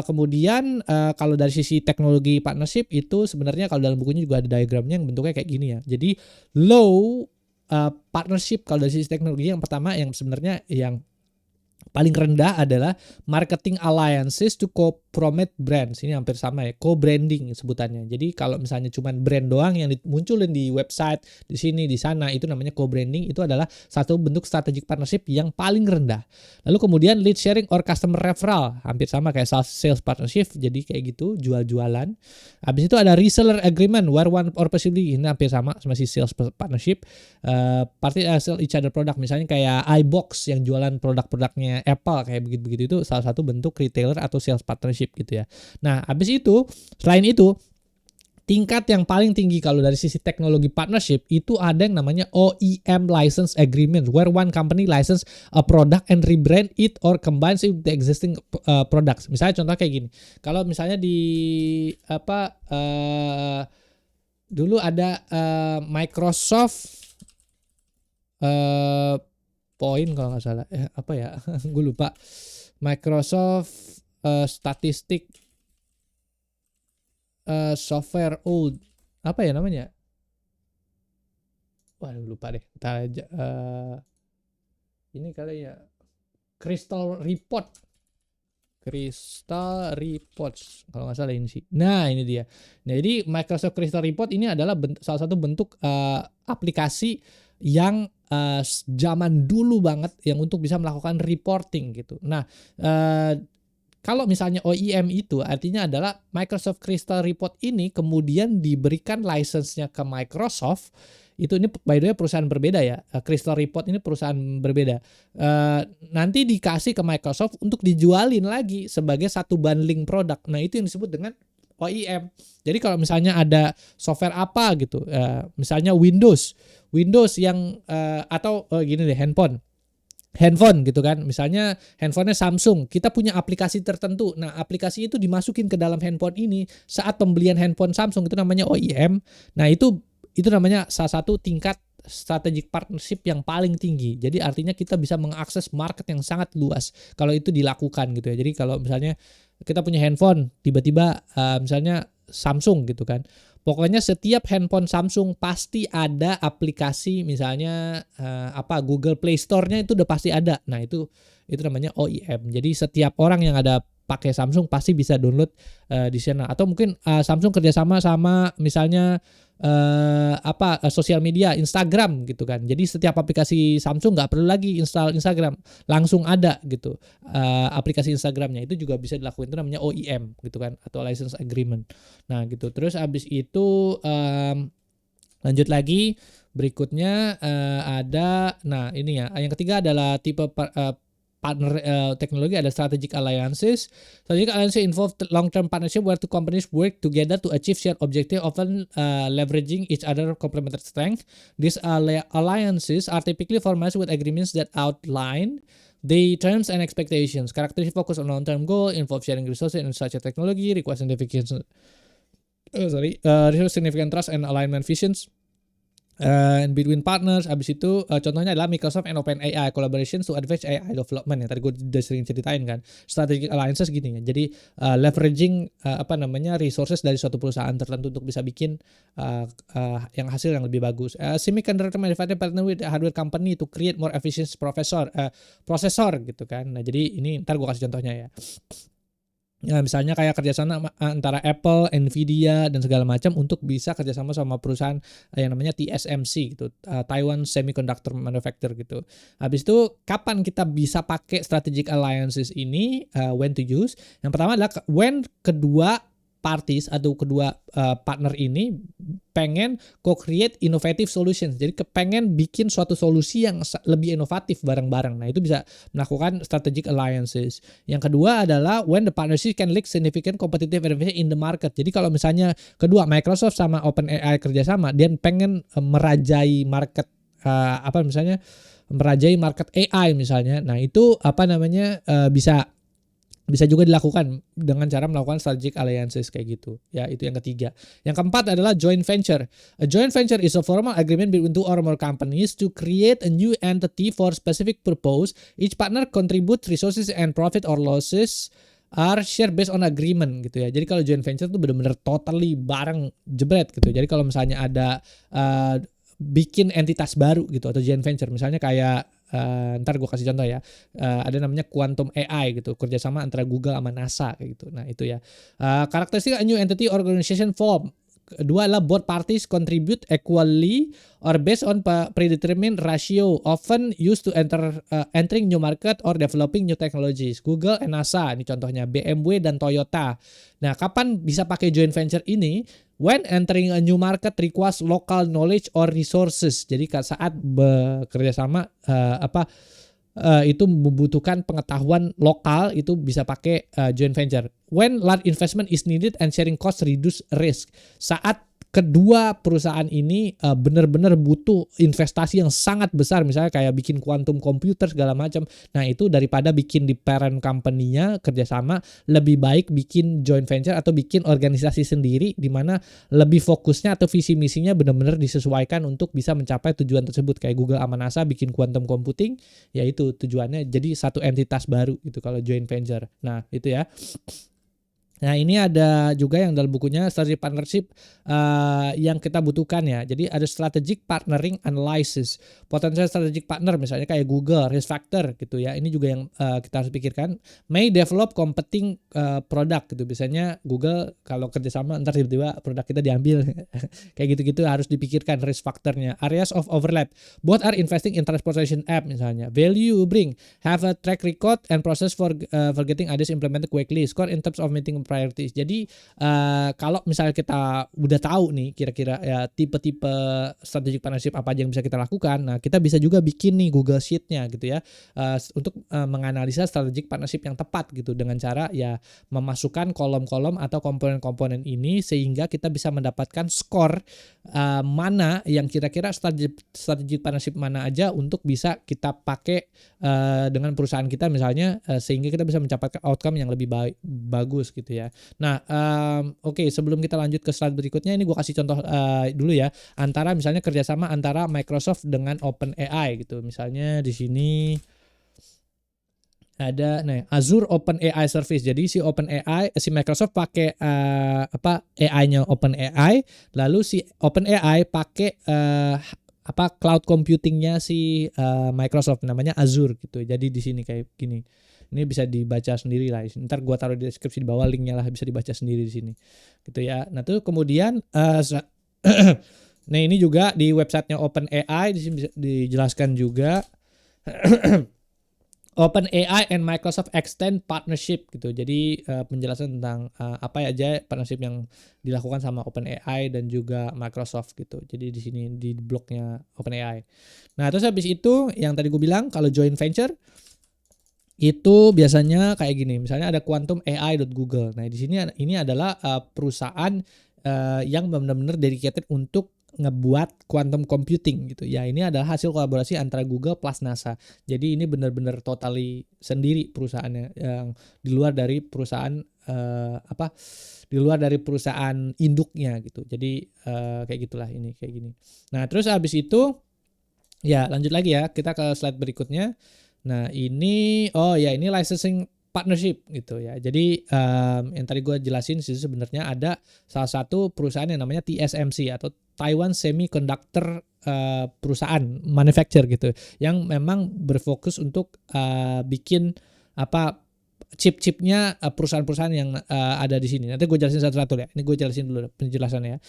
kemudian kalau dari sisi teknologi partnership itu sebenarnya kalau dalam bukunya juga ada diagramnya yang bentuknya kayak gini ya. Jadi low partnership kalau dari sisi teknologi yang pertama yang sebenarnya yang paling rendah adalah marketing alliances to co-promote brands. Ini hampir sama ya, co-branding sebutannya. Jadi kalau misalnya cuma brand doang yang dimunculin di website, di sini, di sana, itu namanya co-branding. Itu adalah satu bentuk strategic partnership yang paling rendah. Lalu kemudian lead sharing or customer referral. Hampir sama kayak sales partnership. Jadi kayak gitu, jual-jualan. Habis itu ada reseller agreement where one or possibly, ini hampir sama si sales partnership. Party sell each other product. Misalnya kayak iBox yang jualan produk-produknya Apple kayak begitu-begitu, itu salah satu bentuk retailer atau sales partnership gitu ya. Nah, habis itu selain itu tingkat yang paling tinggi kalau dari sisi teknologi partnership itu ada yang namanya OEM license agreement where one company license a product and rebrand it or combines it with the existing products. Misalnya contoh kayak gini. Kalau misalnya di dulu ada Microsoft Point kalau nggak salah apa ya gue lupa, Microsoft statistik software old apa ya namanya, waduh lupa deh, ntar aja ini kali ya, Crystal Reports kalau nggak salah ini sih. Nah ini dia. Nah, jadi Microsoft Crystal Report ini adalah salah satu bentuk aplikasi yang zaman dulu banget yang untuk bisa melakukan reporting gitu. Nah, kalau misalnya OEM itu artinya adalah Microsoft Crystal Report ini kemudian diberikan license-nya ke Microsoft. Itu ini by the way perusahaan berbeda ya. Crystal Report ini perusahaan berbeda. Nanti dikasih ke Microsoft untuk dijualin lagi sebagai satu bundling produk. Nah, itu yang disebut dengan OEM. Jadi kalau misalnya ada software apa gitu, misalnya Windows yang atau gini deh, handphone gitu kan, misalnya handphonenya Samsung, kita punya aplikasi tertentu. Nah, aplikasi itu dimasukin ke dalam handphone ini saat pembelian handphone Samsung, itu namanya OEM. Nah, itu namanya salah satu tingkat strategic partnership yang paling tinggi. Jadi artinya kita bisa mengakses market yang sangat luas kalau itu dilakukan gitu ya. Jadi kalau misalnya kita punya handphone tiba-tiba misalnya Samsung gitu kan, Pokoknya setiap handphone Samsung pasti ada aplikasi misalnya Google Play Store-nya itu udah pasti ada. Nah, itu namanya OEM. Jadi setiap orang yang ada pakai Samsung pasti bisa download di sana. Atau mungkin Samsung kerjasama sama misalnya sosial media Instagram gitu kan. Jadi setiap aplikasi Samsung nggak perlu lagi install Instagram, langsung ada gitu aplikasi Instagramnya. Itu juga bisa dilakukan, itu namanya OEM gitu kan, atau license agreement. Nah gitu. Terus abis itu lanjut lagi berikutnya ada, nah ini ya, yang ketiga adalah tipe partner teknologi, ada strategic alliances. Strategic alliances involve long-term partnership where two companies work together to achieve shared objective, often leveraging each other complementary strength. These alliances are typically formalized with agreements that outline the terms and expectations. Characteristics focus on long-term goal, involve sharing resources in such a technology, require significant resource significant trust and alignment visions and between partners. Abis itu contohnya adalah Microsoft and OpenAI collaboration to advance AI development, yang tadi gue udah sering ceritain kan. Strategic alliances gini ya, jadi leveraging resources dari suatu perusahaan tertentu untuk bisa bikin yang hasil yang lebih bagus. Semiconductor manufacturing partner with hardware company to create more efficient processor gitu kan. Nah jadi ini ntar gue kasih contohnya ya. Ya, misalnya kayak kerjasama antara Apple, Nvidia, dan segala macam untuk bisa kerjasama sama perusahaan yang namanya TSMC gitu, Taiwan Semiconductor Manufacturer gitu. Habis itu kapan kita bisa pakai strategic alliances ini, when to use? Yang pertama adalah when kedua parties atau kedua partner ini pengen co-create innovative solutions. Jadi kepengen bikin suatu solusi yang lebih inovatif bareng-bareng. Nah, itu bisa melakukan strategic alliances. Yang kedua adalah when the partnership can lead significant competitive advantage in the market. Jadi kalau misalnya kedua Microsoft sama OpenAI kerjasama, dia pengen merajai market merajai market AI misalnya. Nah, itu bisa juga dilakukan dengan cara melakukan strategic alliances kayak gitu. Ya, itu yang ketiga. Yang keempat adalah joint venture. A joint venture is a formal agreement between two or more companies to create a new entity for specific purpose. Each partner contributes resources and profit or losses are shared based on agreement gitu ya. Jadi kalau joint venture itu benar-benar totally bareng jebret gitu. Jadi kalau misalnya ada bikin entitas baru gitu atau joint venture, misalnya kayak ntar gue kasih contoh ya, ada namanya Quantum AI gitu, kerjasama antara Google sama NASA kayak gitu. Nah itu ya, karakteristik a new entity organization form. Kedua adalah both parties contribute equally or based on predetermined ratio, often used to entering new market or developing new technologies. Google and NASA ini contohnya, BMW dan Toyota. Nah, kapan bisa pakai joint venture ini? When entering a new market requires local knowledge or resources. Jadi saat bekerja sama itu membutuhkan pengetahuan lokal, itu bisa pakai joint venture. When large investment is needed and sharing cost reduce risk. Saat kedua perusahaan ini benar-benar butuh investasi yang sangat besar, misalnya kayak bikin quantum computer segala macam. Nah itu daripada bikin di parent company-nya kerjasama, lebih baik bikin joint venture atau bikin organisasi sendiri di mana lebih fokusnya atau visi misinya benar-benar disesuaikan untuk bisa mencapai tujuan tersebut. Kayak Google sama NASA bikin quantum computing, ya itu tujuannya jadi satu entitas baru gitu kalau joint venture. Nah itu ya. Nah ini ada juga yang dalam bukunya strategic partnership yang kita butuhkan ya. Jadi ada strategic partnering analysis. Potensial strategic partner misalnya kayak Google, risk factor gitu ya. Ini juga yang kita harus pikirkan. May develop competing product gitu. Biasanya Google kalau kerjasama ntar tiba-tiba produk kita diambil. Kayak gitu-gitu harus dipikirkan risk factornya. Areas of overlap. Both are investing in transportation app misalnya. Value you bring. Have a track record and process for getting others implemented quickly. Score in terms of meeting priorities. Jadi kalau misalnya kita udah tahu nih kira-kira ya tipe-tipe strategic partnership apa aja yang bisa kita lakukan, nah kita bisa juga bikin nih Google Sheet-nya gitu ya untuk menganalisa strategic partnership yang tepat gitu dengan cara ya memasukkan kolom-kolom atau komponen-komponen ini sehingga kita bisa mendapatkan skor mana yang kira-kira strategic partnership mana aja untuk bisa kita pakai dengan perusahaan kita misalnya sehingga kita bisa mencapai outcome yang lebih bagus gitu ya. Nah, oke, sebelum kita lanjut ke slide berikutnya, ini gue kasih contoh dulu ya, antara misalnya kerjasama antara Microsoft dengan OpenAI gitu. Misalnya di sini Ada nih Azure OpenAI Service. Jadi si Microsoft pakai AI-nya OpenAI, lalu si OpenAI pakai cloud computingnya si Microsoft namanya Azure gitu. Jadi di sini kayak gini. Ini bisa dibaca sendiri lah. Ntar gua taruh di deskripsi di bawah linknya lah, bisa dibaca sendiri di sini. Gitu ya. Nah, tuh kemudian nah ini juga di websitenya OpenAI di sini bisa dijelaskan juga OpenAI and Microsoft extend partnership gitu. Jadi penjelasan tentang apa aja partnership yang dilakukan sama OpenAI dan juga Microsoft gitu. Jadi di sini di blognya OpenAI. Nah, terus habis itu yang tadi gue bilang kalau joint venture itu biasanya kayak gini. Misalnya ada Quantum AI.Google. Nah, di sini ini adalah perusahaan yang benar-benar dedicated untuk ngebuat quantum computing gitu. Ya, ini adalah hasil kolaborasi antara Google plus NASA. Jadi ini benar-benar totally sendiri perusahaannya yang di luar dari perusahaan di luar dari perusahaan induknya gitu. Jadi kayak gitulah ini kayak gini. Nah, terus habis itu ya lanjut lagi ya, kita ke slide berikutnya. Nah, ini ini licensing partnership gitu ya. Jadi yang tadi gue jelasin sih sebenarnya ada salah satu perusahaan yang namanya TSMC atau Taiwan Semiconductor perusahaan manufacturer gitu, yang memang berfokus untuk bikin chip-chipnya perusahaan-perusahaan yang ada di sini. Nanti gue jelasin satu-satu ya. Ini gue jelasin dulu penjelasannya ya.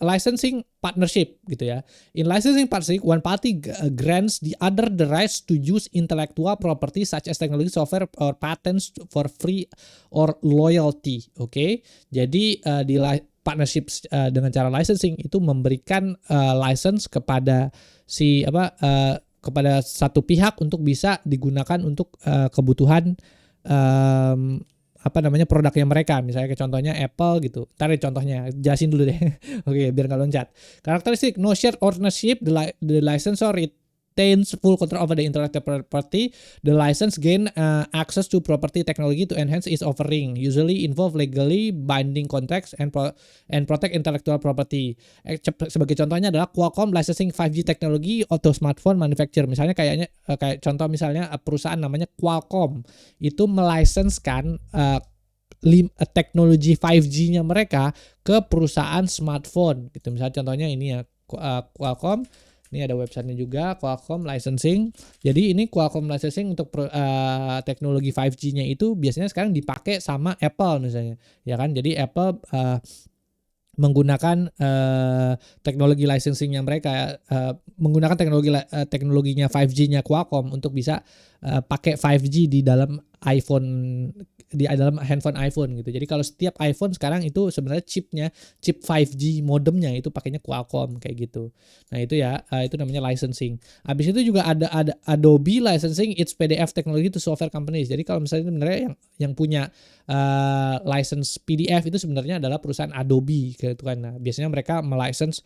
Licensing partnership gitu ya. In licensing partnership, one party grants the other the rights to use intellectual property such as technology, software, or patents for free or loyalty. Oke. Jadi di partnership dengan cara licensing itu memberikan license kepada kepada satu pihak untuk bisa digunakan untuk kebutuhan produknya mereka, misalnya kayak contohnya Apple gitu. Ntar contohnya jelasin dulu deh. Oke, biar nggak loncat. Karakteristik no shared ownership, the licensor retains full control over the intellectual property. The license gain access to property technology to enhance its offering, usually involve legally binding contracts and protect intellectual property. Sebagai contohnya adalah Qualcomm licensing 5G technology auto smartphone manufacturer. Misalnya kayak contoh misalnya perusahaan namanya Qualcomm itu melicenskan teknologi 5G-nya mereka ke perusahaan smartphone gitu. Misalnya contohnya ini ya Qualcomm. Ini ada websitenya juga, Qualcomm licensing. Jadi ini Qualcomm licensing untuk teknologi 5G-nya itu biasanya sekarang dipakai sama Apple misalnya, ya kan? Jadi Apple menggunakan teknologi licensingnya mereka, menggunakan teknologinya 5G-nya Qualcomm untuk bisa pakai 5G di dalam dalam handphone iPhone gitu. Jadi kalau setiap iPhone sekarang itu sebenarnya chip 5G modemnya itu pakainya Qualcomm kayak gitu. Nah, itu ya itu namanya licensing. Habis itu juga ada Adobe licensing its PDF technology to software companies. Jadi kalau misalnya sebenarnya yang punya license PDF itu sebenarnya adalah perusahaan Adobe gitu kan. Nah, biasanya mereka melicense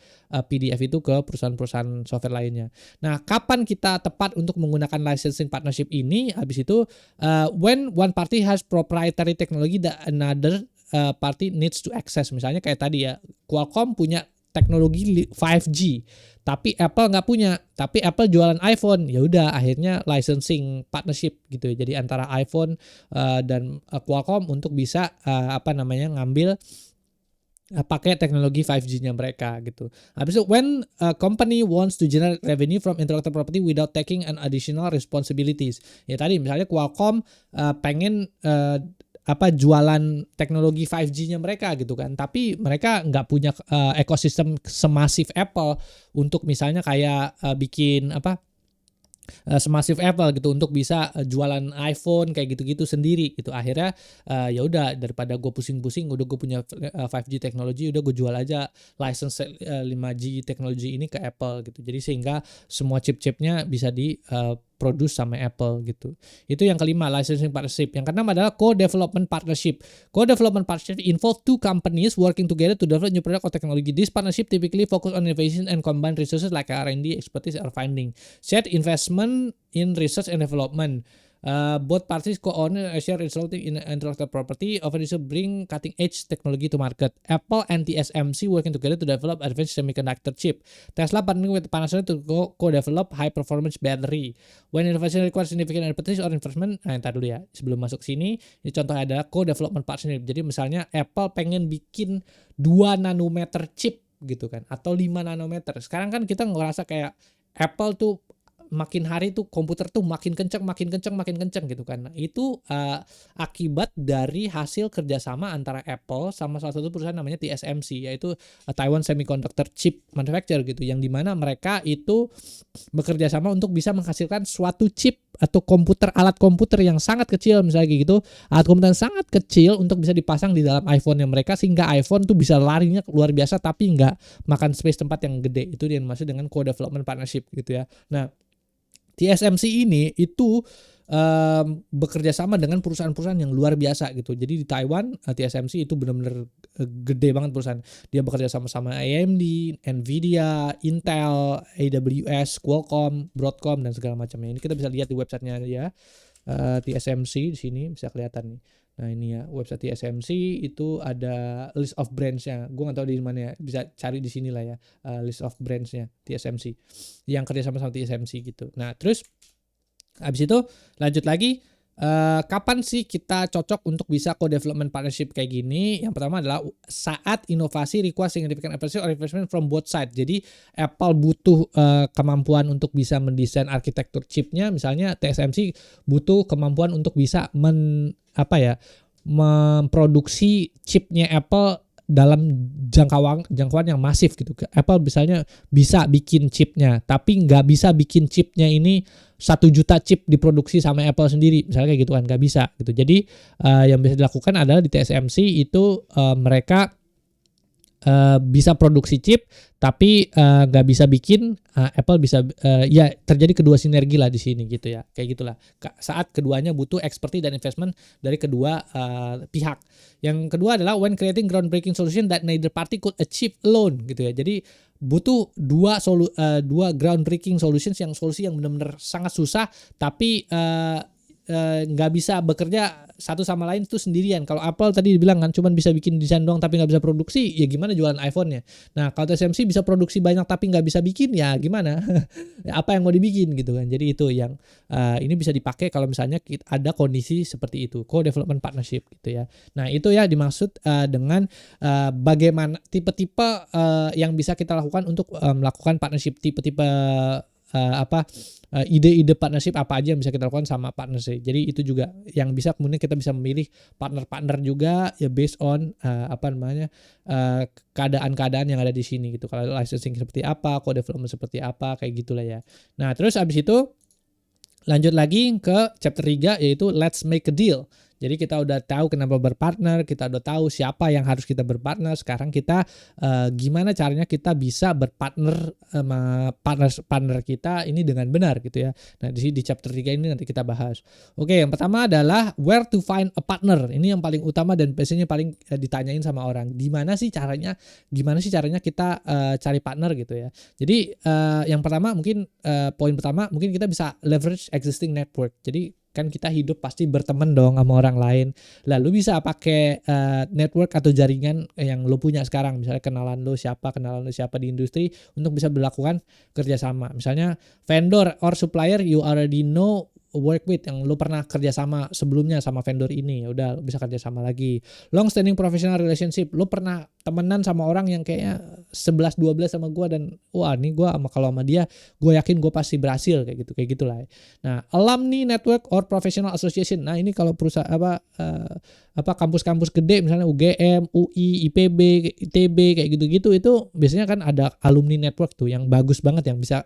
PDF itu ke perusahaan-perusahaan software lainnya. Nah, kapan kita tepat untuk menggunakan licensing partnership ini? Habis itu when one party has proprietary technology that another party needs to access. Misalnya kayak tadi ya, Qualcomm punya teknologi 5G, tapi Apple nggak punya. Tapi Apple jualan iPhone, ya udah akhirnya licensing partnership gitu. Jadi antara iPhone dan Qualcomm untuk bisa ngambil pakai teknologi 5G-nya mereka gitu. Habis itu when a company wants to generate revenue from intellectual property without taking an additional responsibilities. Ya tadi misalnya Qualcomm pengen jualan teknologi 5G-nya mereka gitu kan. Tapi mereka nggak punya ekosistem semasif Apple untuk misalnya kayak bikin semasif Apple gitu untuk bisa jualan iPhone kayak gitu-gitu sendiri gitu. Akhirnya ya udah daripada gue pusing-pusing, udah gue punya 5G teknologi, udah gue jual aja license 5G teknologi ini ke Apple gitu. Jadi sehingga semua chip-chipnya bisa produce sama Apple gitu. Itu yang kelima, licensing partnership. Yang keenam adalah co-development partnership. Co-development partnership involve two companies working together to develop new product or technology. This partnership typically focus on innovation and combine resources like R&D, expertise, or finding. Shared investment in research and development. Both parties co-own a share resulting in intellectual property. Often this bring cutting-edge technology to market. Apple and TSMC working together to develop advanced semiconductor chip. Tesla partnering with Panasonic to co-develop high-performance battery. When innovation requires significant expertise or investment, ntar dulu ya, sebelum masuk sini, ini contohnya adalah co-development partnership. Jadi misalnya Apple pengen bikin 2 nanometer chip gitu kan, atau 5 nanometer. Sekarang kan kita ngerasa kayak Apple tuh makin hari tuh komputer tuh makin kenceng gitu kan. Nah, itu akibat dari hasil kerjasama antara Apple sama salah satu perusahaan namanya TSMC, yaitu Taiwan Semiconductor Chip Manufacturer gitu, yang dimana mereka itu bekerja sama untuk bisa menghasilkan suatu chip atau alat komputer yang sangat kecil, misalnya kayak gitu, alat komputer yang sangat kecil untuk bisa dipasang di dalam iPhone-nya mereka, sehingga iPhone tuh bisa larinya luar biasa tapi nggak makan space tempat yang gede. Itu yang dimaksud dengan co-development partnership gitu ya. Nah, TSMC ini itu bekerja sama dengan perusahaan-perusahaan yang luar biasa gitu. Jadi di Taiwan TSMC itu benar-benar gede banget perusahaan. Dia bekerja sama-sama AMD, Nvidia, Intel, AWS, Qualcomm, Broadcom dan segala macamnya. Ini kita bisa lihat di websitenya ya. TSMC di sini bisa kelihatan nih. Nah ini ya website TSMC itu ada list of brands-nya. Gue nggak tahu di mana ya. Bisa cari di sini lah ya, list of brands-nya TSMC yang kerja sama TSMC gitu. Nah terus habis itu lanjut lagi. Kapan sih kita cocok untuk bisa co-development partnership kayak gini? Yang pertama adalah saat inovasi require significant effort or investment from both sides. Jadi Apple butuh kemampuan untuk bisa mendesain arsitektur chipnya, misalnya TSMC butuh kemampuan untuk bisa memproduksi chipnya Apple dalam jangkauan yang masif gitu. Apple misalnya bisa bikin chipnya, tapi nggak bisa bikin chipnya ini 1 juta chip diproduksi sama Apple sendiri, misalnya kayak gitu kan, nggak bisa gitu. Jadi yang bisa dilakukan adalah di TSMC itu mereka bisa produksi chip tapi nggak bisa bikin, Apple bisa ya terjadi kedua sinergi lah di sini gitu ya, kayak gitulah saat keduanya butuh expertise dan investment dari kedua pihak. Yang kedua adalah when creating groundbreaking solution that neither party could achieve alone gitu ya. Jadi butuh dua groundbreaking solutions, yang solusi yang benar-benar sangat susah tapi nggak bisa bekerja satu sama lain itu sendirian. Kalau Apple tadi dibilang kan cuman bisa bikin desain doang tapi nggak bisa produksi, ya gimana jualan iPhone-nya. Nah kalau TSMC bisa produksi banyak tapi nggak bisa bikin, ya gimana? Apa yang mau dibikin gitu kan. Jadi itu yang ini bisa dipakai kalau misalnya ada kondisi seperti itu, co-development partnership gitu ya. Nah itu ya dimaksud dengan bagaimana tipe-tipe yang bisa kita lakukan untuk melakukan partnership, tipe-tipe ide-ide partnership apa aja yang bisa kita lakukan sama partnership. Jadi itu juga yang bisa kemudian kita bisa memilih partner-partner juga ya based on keadaan-keadaan yang ada di sini gitu. Kalau licensing seperti apa, co-development seperti apa, kayak gitulah ya. Nah, terus abis itu lanjut lagi ke chapter 3 yaitu let's make a deal. Jadi kita udah tahu kenapa berpartner, kita udah tahu siapa yang harus kita berpartner. Sekarang kita gimana caranya kita bisa berpartner sama partner kita ini dengan benar gitu ya. Nah di chapter 3 ini nanti kita bahas. Oke, yang pertama adalah where to find a partner. Ini yang paling utama dan biasanya paling ditanyain sama orang. Gimana sih caranya kita cari partner gitu ya. Jadi yang pertama mungkin poin pertama mungkin kita bisa leverage existing network. Jadi kan kita hidup pasti berteman dong sama orang lain. Lalu bisa pakai network atau jaringan yang lo punya sekarang. Misalnya kenalan lo siapa di industri untuk bisa melakukan kerjasama. Misalnya vendor or supplier you already know work with, yang lo pernah kerjasama sebelumnya sama vendor ini, udah lo bisa kerjasama lagi. Long standing professional relationship, lo pernah temenan sama orang yang kayaknya 11-12 sama gue dan wah nih gue kalau sama dia gue yakin gue pasti berhasil kayak gitulah. Nah alumni network or professional association, nah ini kalau perusahaan kampus-kampus gede misalnya UGM, UI, IPB, ITB kayak gitu-gitu, itu biasanya kan ada alumni network tuh yang bagus banget yang bisa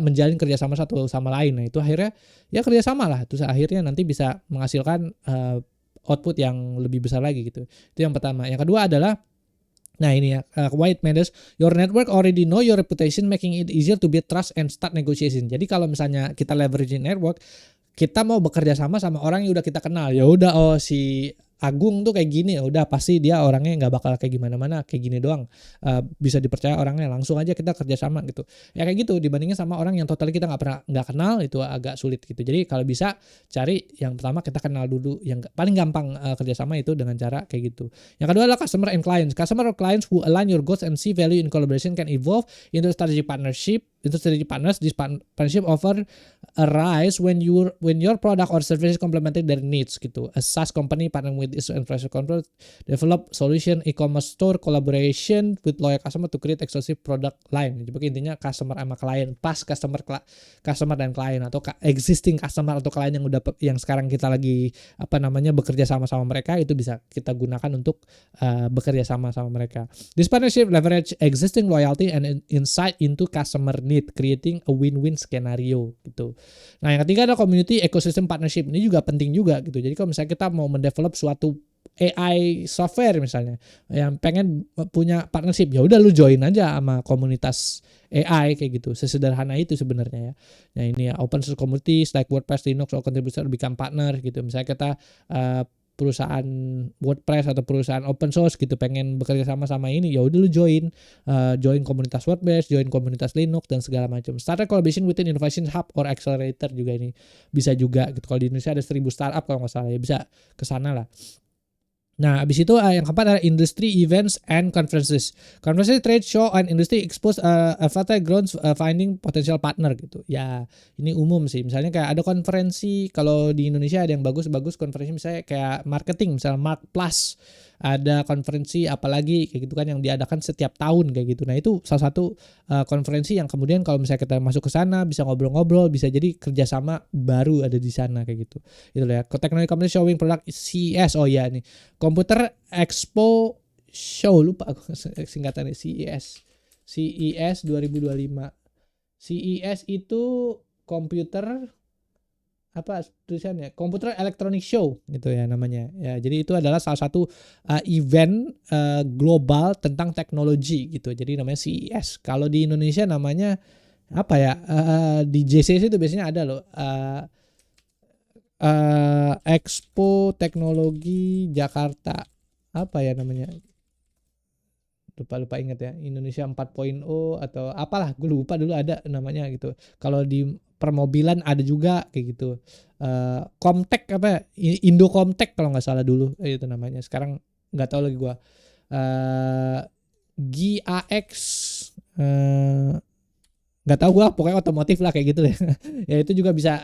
menjalin kerjasama satu sama lain. Nah itu akhirnya ya kerjasama lah, terus akhirnya nanti bisa menghasilkan output yang lebih besar lagi gitu. Itu yang pertama. Yang kedua adalah nah ini ya, why it matters, your network already know your reputation making it easier to build trust and start negotiation. Jadi kalau misalnya kita leveraging network, kita mau bekerja sama orang yang udah kita kenal, ya udah si Agung tuh kayak gini, ya udah pasti dia orangnya nggak bakal kayak gimana-mana, kayak gini doang, bisa dipercaya orangnya, langsung aja kita kerjasama gitu. Ya kayak gitu dibandingin sama orang yang totally kita nggak kenal, itu agak sulit gitu. Jadi kalau bisa cari yang pertama kita kenal dulu, yang paling gampang kerjasama itu dengan cara kayak gitu. Yang kedua adalah customer and clients. Customer or clients who align your goals and see value in collaboration can evolve into strategic partnership. Into strategic partners, this partnership offer arise when your product or service complementary their needs gitu. A SaaS company partner with its infrastructure control develop solution e-commerce store collaboration with loyal customer to create exclusive product line. Jadi intinya customer sama klien, pas customer dan klien, atau existing customer atau klien yang sekarang kita lagi bekerja sama mereka, itu bisa kita gunakan untuk bekerja sama mereka. This partnership leverage existing loyalty and insight into customer need, creating a win-win scenario gitu. Nah, yang ketiga adalah community ecosystem partnership. Ini juga penting juga gitu. Jadi kalau misalnya kita mau mendevelop suatu AI software misalnya yang pengen punya partnership, ya udah lu join aja sama komunitas AI kayak gitu. Sesederhana itu sebenarnya ya. Nah, ini ya open source communities like WordPress, Linux, or contributor become partner gitu. Misalnya kita perusahaan WordPress atau perusahaan open source gitu pengen bekerja sama ini, ya udah lu join komunitas WordPress, join komunitas Linux dan segala macam. Startup collaboration within innovation hub or accelerator juga ini bisa juga gitu. Kalau di Indonesia ada 1000 startup kalau nggak salah, ya bisa ke sana lah. Nah, abis itu yang keempat adalah industry events and conferences. Conferences, trade show, and industry expose fertile grounds finding potential partner gitu. Ya, ini umum sih. Misalnya kayak ada konferensi, kalau di Indonesia ada yang bagus-bagus konferensi, misalnya kayak marketing, misalnya Mark Plus. Ada konferensi apalagi kayak gitu kan yang diadakan setiap tahun kayak gitu. Nah, itu salah satu konferensi yang kemudian kalau misalnya kita masuk ke sana bisa ngobrol-ngobrol, bisa jadi kerjasama baru ada di sana kayak gitu. Itu ya. Technology company showing product CES. Oh ya nih. Computer Expo Show, lupa aku singkatannya CES 2025. CES itu komputer tulisannya Computer Electronic Show gitu ya namanya ya. Jadi itu adalah salah satu event global tentang teknologi gitu. Jadi namanya CES. Kalau di Indonesia namanya di JCC itu biasanya ada loh Expo Teknologi Jakarta, namanya, lupa ingat ya, Indonesia 4.0 atau apalah, gue lupa dulu ada namanya gitu. Kalau di permobilan ada juga kayak gitu. Comtek Indo Comtek kalau nggak salah dulu itu namanya. Sekarang nggak tahu lagi gue. GAX nggak tahu gue, pokoknya otomotif lah kayak gitu ya. Ya itu juga bisa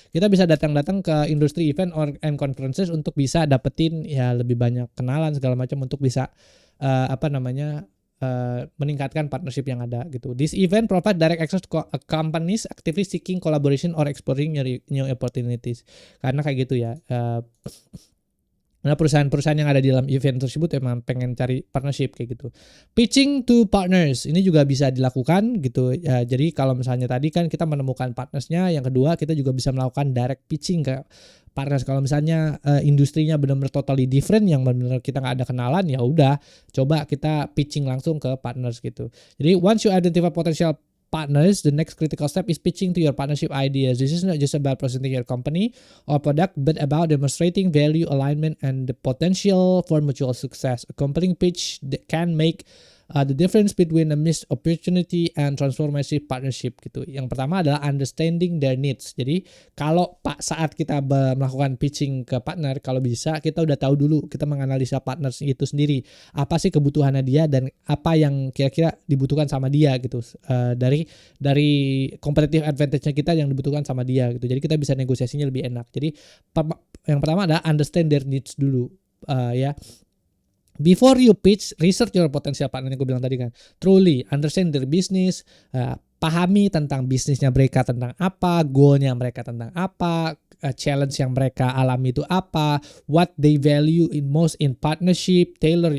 kita bisa datang ke industri event and conferences untuk bisa dapetin ya lebih banyak kenalan segala macam untuk bisa meningkatkan partnership yang ada gitu. This event provide direct access to companies actively seeking collaboration or exploring new opportunities. Karena kayak gitu ya. Nah, perusahaan-perusahaan yang ada di dalam event tersebut emang pengen cari partnership kayak gitu. Pitching to partners ini juga bisa dilakukan gitu. Ya, jadi kalau misalnya tadi kan kita menemukan partnersnya, yang kedua kita juga bisa melakukan direct pitching ke partners. Kalau misalnya industrinya benar-benar totally different, yang benar-benar kita nggak ada kenalan, ya udah coba kita pitching langsung ke partners gitu. Jadi once you identify potential partners, the next critical step is pitching to your partnership ideas. This is not just about presenting your company or product, but about demonstrating value alignment and the potential for mutual success. A compelling pitch that can make the difference between a missed opportunity and transformative partnership gitu. Yang pertama adalah understanding their needs. Jadi kalau saat kita melakukan pitching ke partner, kalau bisa kita udah tahu dulu, kita menganalisa partner itu sendiri. Apa sih kebutuhannya dia dan apa yang kira-kira dibutuhkan sama dia gitu. Dari competitive advantage-nya kita yang dibutuhkan sama dia gitu. Jadi kita bisa negosiasinya lebih enak. Jadi yang pertama adalah understand their needs dulu ya. Before you pitch, research your potential partner yang gue bilang tadi kan. Truly understand their business, pahami tentang bisnisnya mereka tentang apa, goalnya mereka tentang apa, challenge yang mereka alami itu apa, what they value most in partnership, tailor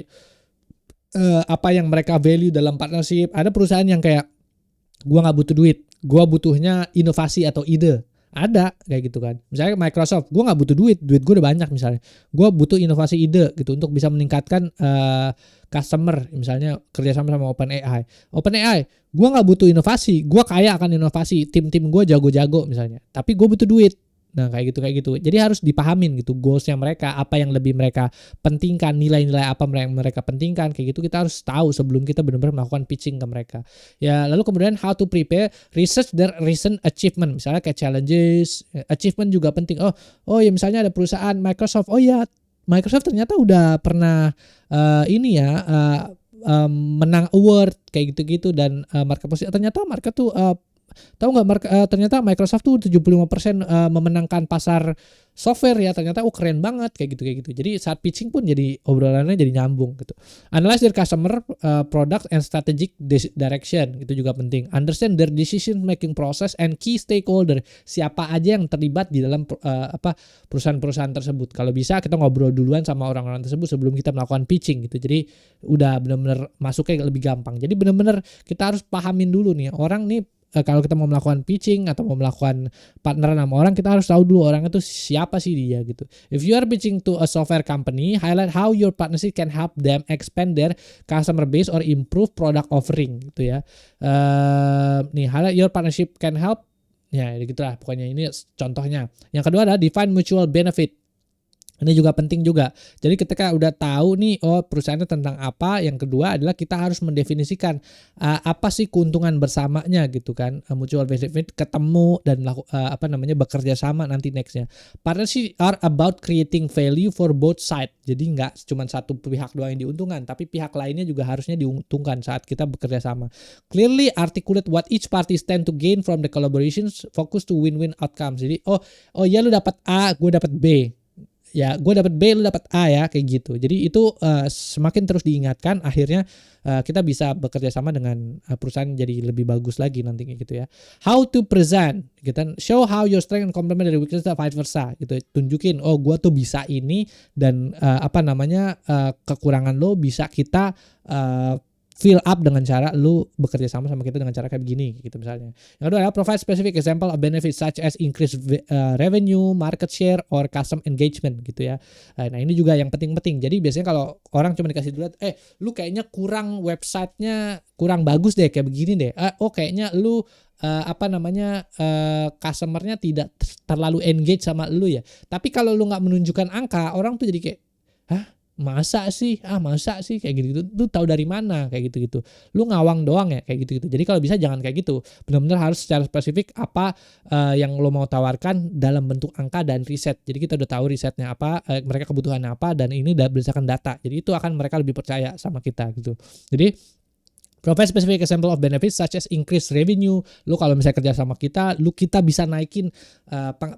apa yang mereka value dalam partnership. Ada perusahaan yang kayak, gue gak butuh duit, gue butuhnya inovasi atau ide. Ada kayak gitu kan. Misalnya Microsoft, gue gak butuh duit gue udah banyak misalnya. Gue butuh inovasi ide gitu untuk bisa meningkatkan customer, misalnya kerjasama sama OpenAI. Gue gak butuh inovasi, gue kaya akan inovasi, tim gue jago-jago misalnya. Tapi gue butuh duit. Nah kayak gitu. Jadi harus dipahamin gitu goalsnya mereka, apa yang lebih mereka pentingkan, nilai-nilai apa yang mereka pentingkan, kayak gitu kita harus tahu sebelum kita benar-benar melakukan pitching ke mereka. Ya lalu kemudian how to prepare, research their recent achievement, misalnya kayak challenges, achievement juga penting. Oh ya misalnya ada perusahaan Microsoft, oh ya Microsoft ternyata udah pernah menang award kayak gitu-gitu, dan market position ternyata market tuh tahu nggak ternyata Microsoft tuh 75% memenangkan pasar software ya, ternyata keren banget kayak gitu. Jadi saat pitching pun jadi obrolannya jadi nyambung gitu. Analyze their customer, product and strategic direction, itu juga penting. Understand their decision making process and key stakeholder, siapa aja yang terlibat di dalam perusahaan-perusahaan tersebut. Kalau bisa kita ngobrol duluan sama orang-orang tersebut sebelum kita melakukan pitching gitu. Jadi udah benar-benar masuknya lebih gampang. Jadi benar-benar kita harus pahamin dulu nih orang nih. Kalau kita mau melakukan pitching atau mau melakukan partneran sama orang, kita harus tahu dulu orang itu siapa sih dia gitu. If you are pitching to a software company, highlight how your partnership can help them expand their customer base or improve product offering gitu ya. Highlight your partnership can help. Ya gitulah pokoknya, ini contohnya. Yang kedua adalah define mutual benefit. Ini juga penting juga. Jadi ketika udah tahu nih perusahaannya tentang apa, yang kedua adalah kita harus mendefinisikan apa sih keuntungan bersamanya gitu kan. Mutual benefit ketemu dan bekerja sama nanti nextnya. Partnership are about creating value for both side. Jadi nggak cuma satu pihak doang yang diuntungkan, tapi pihak lainnya juga harusnya diuntungkan saat kita bekerja sama. Clearly articulate what each party stand to gain from the collaborations, focus to win-win outcomes. Jadi ya lu dapat A, gue dapat B. Ya gue dapat B, lu dapat A ya, kayak gitu. Jadi itu semakin terus diingatkan, akhirnya kita bisa bekerja sama dengan perusahaan jadi lebih bagus lagi nantinya gitu ya. How to present gitu, show how your strength and complement dari weakness, vice versa gitu. Tunjukin gue tuh bisa ini, dan kekurangan lo bisa kita fill up dengan cara lu bekerja sama kita dengan cara kayak begini gitu misalnya. Yang kedua adalah provide specific example of benefits such as increased revenue, market share, or custom engagement gitu ya. Nah ini juga yang penting-penting. Jadi biasanya kalau orang cuma dikasih dulu, lu kayaknya kurang, websitenya kurang bagus deh kayak begini deh. Kayaknya lu customernya tidak terlalu engage sama lu ya. Tapi kalau lu nggak menunjukkan angka, orang tuh jadi kayak, masa sih kayak gitu. Lu tahu dari mana kayak gitu. Lu ngawang doang ya kayak gitu. Jadi kalau bisa jangan kayak gitu. Benar-benar harus secara spesifik apa yang lo mau tawarkan dalam bentuk angka dan riset. Jadi kita udah tahu risetnya apa, mereka kebutuhannya apa, dan ini berdasarkan data. Jadi itu akan mereka lebih percaya sama kita gitu. Jadi provide specific example of benefits such as increased revenue. Lu kalau misalnya kerja sama kita bisa naikin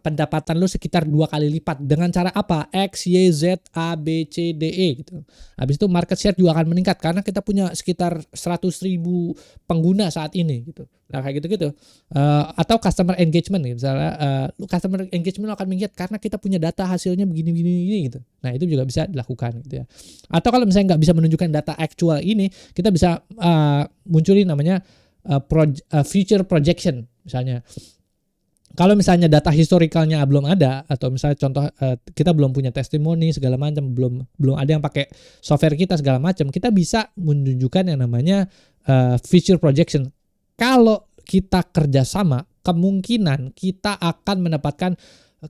pendapatan lu sekitar 2 kali lipat. Dengan cara apa? X, Y, Z, A, B, C, D, E gitu. Habis itu market share juga akan meningkat karena kita punya sekitar 100.000 pengguna saat ini gitu. Nah kayak gitu-gitu. Atau customer engagement gitu. Misalnya customer engagement akan meningkat karena kita punya data hasilnya begini gitu. Nah itu juga bisa dilakukan gitu ya. Atau kalau misalnya nggak bisa menunjukkan data actual ini, kita bisa munculin namanya future projection misalnya. Kalau misalnya data historicalnya belum ada, atau misalnya contoh kita belum punya testimoni segala macam, belum ada yang pakai software kita segala macam, kita bisa menunjukkan yang namanya future projection. Kalau kita kerjasama, kemungkinan kita akan mendapatkan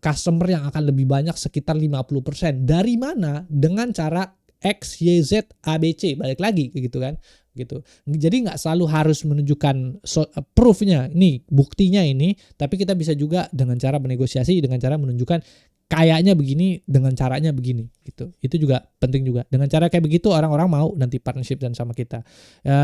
customer yang akan lebih banyak sekitar 50%. Dari mana? Dengan cara X, Y, Z, A, B, C. Balik lagi gitu kan. Gitu. Jadi nggak selalu harus menunjukkan proof-nya, ini buktinya ini, tapi kita bisa juga dengan cara bernegosiasi, dengan cara menunjukkan kayaknya begini dengan caranya begini gitu. Itu juga penting juga. Dengan cara kayak begitu orang-orang mau nanti partnership dan sama kita.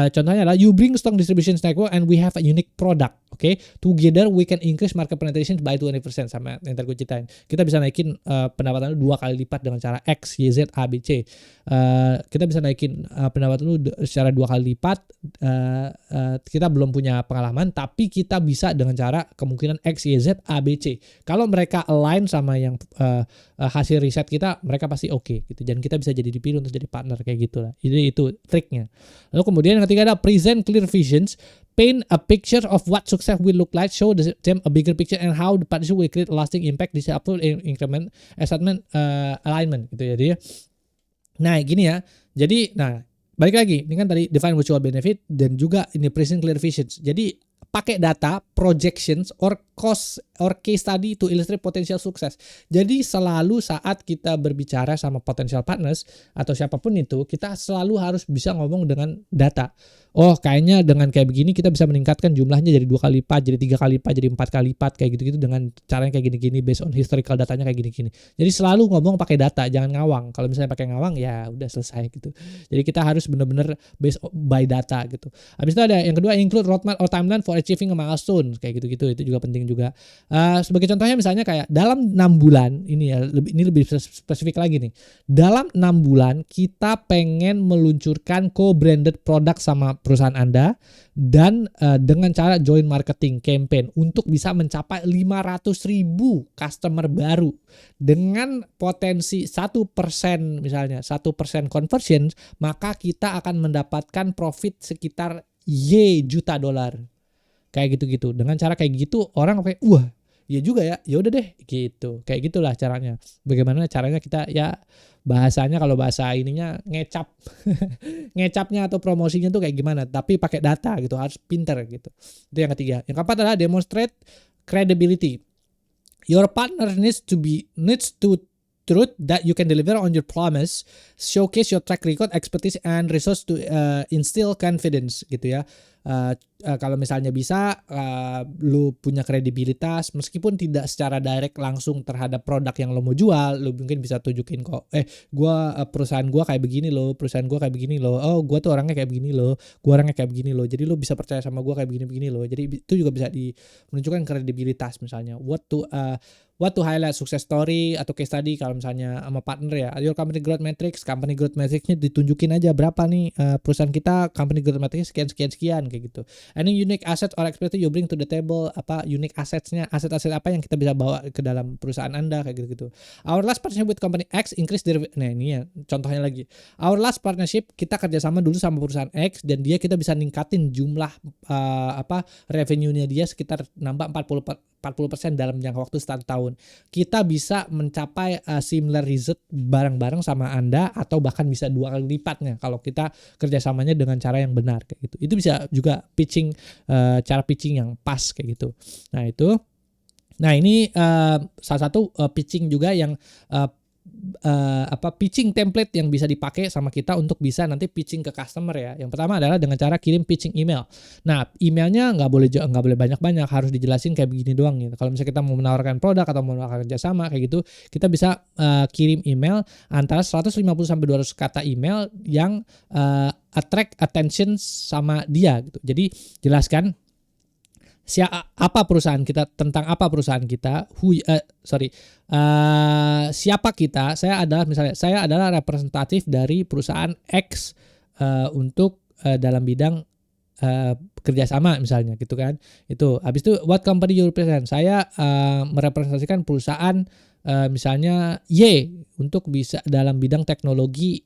Contohnya adalah you bring strong distribution network and we have a unique product. Okay? Together we can increase market penetration by 20%, sama yang tadi gue ceritain. Kita bisa naikin pendapatan lu 2 kali lipat dengan cara X, Y, Z, A, B, C. Kita bisa naikin pendapatan lu secara 2 kali lipat. Kita belum punya pengalaman, tapi kita bisa dengan cara kemungkinan X, Y, Z, A, B, C. Kalau mereka align sama yang hasil riset kita, mereka pasti oke gitu. Dan kita bisa jadi dipilih untuk jadi partner kayak gitulah. Jadi itu triknya. Lalu kemudian yang ketiga ada present clear visions. Paint a picture of what success will look like, show them a bigger picture and how the partnership will create a lasting impact, disciple, increment, excitement, alignment gitu ya dia. Nah gini ya. Jadi balik lagi, ini kan tadi define mutual benefit dan juga ini present clear visions. Jadi pakai data, projections, or cost or case study to illustrate potential success. Jadi selalu saat kita berbicara sama potential partners atau siapapun itu, kita selalu harus bisa ngomong dengan data. Oh, kayaknya dengan kayak begini kita bisa meningkatkan jumlahnya jadi 2 kali lipat, jadi 3 kali lipat, jadi 4 kali lipat, kayak gitu-gitu dengan caranya kayak gini-gini based on historical datanya kayak gini-gini. Jadi selalu ngomong pakai data, jangan ngawang. Kalau misalnya pakai ngawang ya udah selesai gitu. Jadi kita harus benar-benar based by data gitu. Habis itu ada yang kedua, include roadmap or timeline for achieving a milestone, kayak gitu-gitu. Itu juga penting juga. Sebagai contohnya misalnya kayak dalam 6 bulan ini ya, ini lebih spesifik lagi nih. Dalam 6 bulan kita pengen meluncurkan co-branded produk sama perusahaan Anda dan dengan cara joint marketing campaign untuk bisa mencapai 500.000 customer baru dengan potensi 1% misalnya 1% conversion, maka kita akan mendapatkan profit sekitar Y juta dolar. Kayak gitu-gitu. Dengan cara kayak gitu orang kayak wah, iya juga ya. Ya udah deh gitu. Kayak gitulah caranya. Bagaimana caranya kita ya bahasanya kalau bahasa ininya ngecap. Ngecapnya atau promosinya tuh kayak gimana, tapi pakai data gitu, harus pinter gitu. Itu yang ketiga. Yang keempat adalah demonstrate credibility. Your partner needs to truth that you can deliver on your promise, showcase your track record, expertise, and resource to instill confidence gitu ya. Kalau misalnya bisa lu punya kredibilitas meskipun tidak secara direct langsung terhadap produk yang lo mau jual, lu mungkin bisa tunjukin kok perusahaan gua kayak begini loh, perusahaan gua kayak begini loh, oh gua tuh orangnya kayak begini loh, gua orangnya kayak begini loh, jadi lu bisa percaya sama gua kayak begini-begini loh. Jadi itu juga bisa menunjukkan kredibilitas. Misalnya what to highlight success story atau case study kalau misalnya sama partner ya. Your company growth metricsnya ditunjukin aja berapa nih perusahaan kita company growth metrics sekian kayak gitu. Any unique assets or expertise you bring to the table, apa unique assetsnya, aset-aset apa yang kita bisa bawa ke dalam perusahaan Anda kayak gitu. Our last partnership with company X increase their, nah ini ya contohnya lagi. Our last partnership kita kerjasama dulu sama perusahaan X dan kita bisa ningkatin jumlah revenue-nya dia sekitar nambah 40% dalam jangka waktu 1 tahun. Kita bisa mencapai similar result bareng-bareng sama Anda atau bahkan bisa 2 kali lipatnya kalau kita kerjasamanya dengan cara yang benar kayak gitu. Itu bisa juga pitching, cara pitching yang pas kayak gitu. Nah ini salah satu pitching juga yang pitching template yang bisa dipakai sama kita untuk bisa nanti pitching ke customer ya. Yang pertama adalah dengan cara kirim pitching email. Nah, emailnya nggak boleh banyak-banyak, harus dijelasin kayak begini doang gitu. Kalau misalnya kita mau menawarkan produk atau mau menawarkan kerjasama kayak gitu, kita bisa kirim email antara 150 sampai 200 kata email yang attract attention sama dia gitu. Jadi jelaskan apa perusahaan kita, tentang apa perusahaan kita, siapa kita. Saya adalah representatif dari perusahaan X untuk dalam bidang kerjasama misalnya gitu kan. Itu habis itu what company you represent, saya merepresentasikan perusahaan misalnya Y untuk bisa dalam bidang teknologi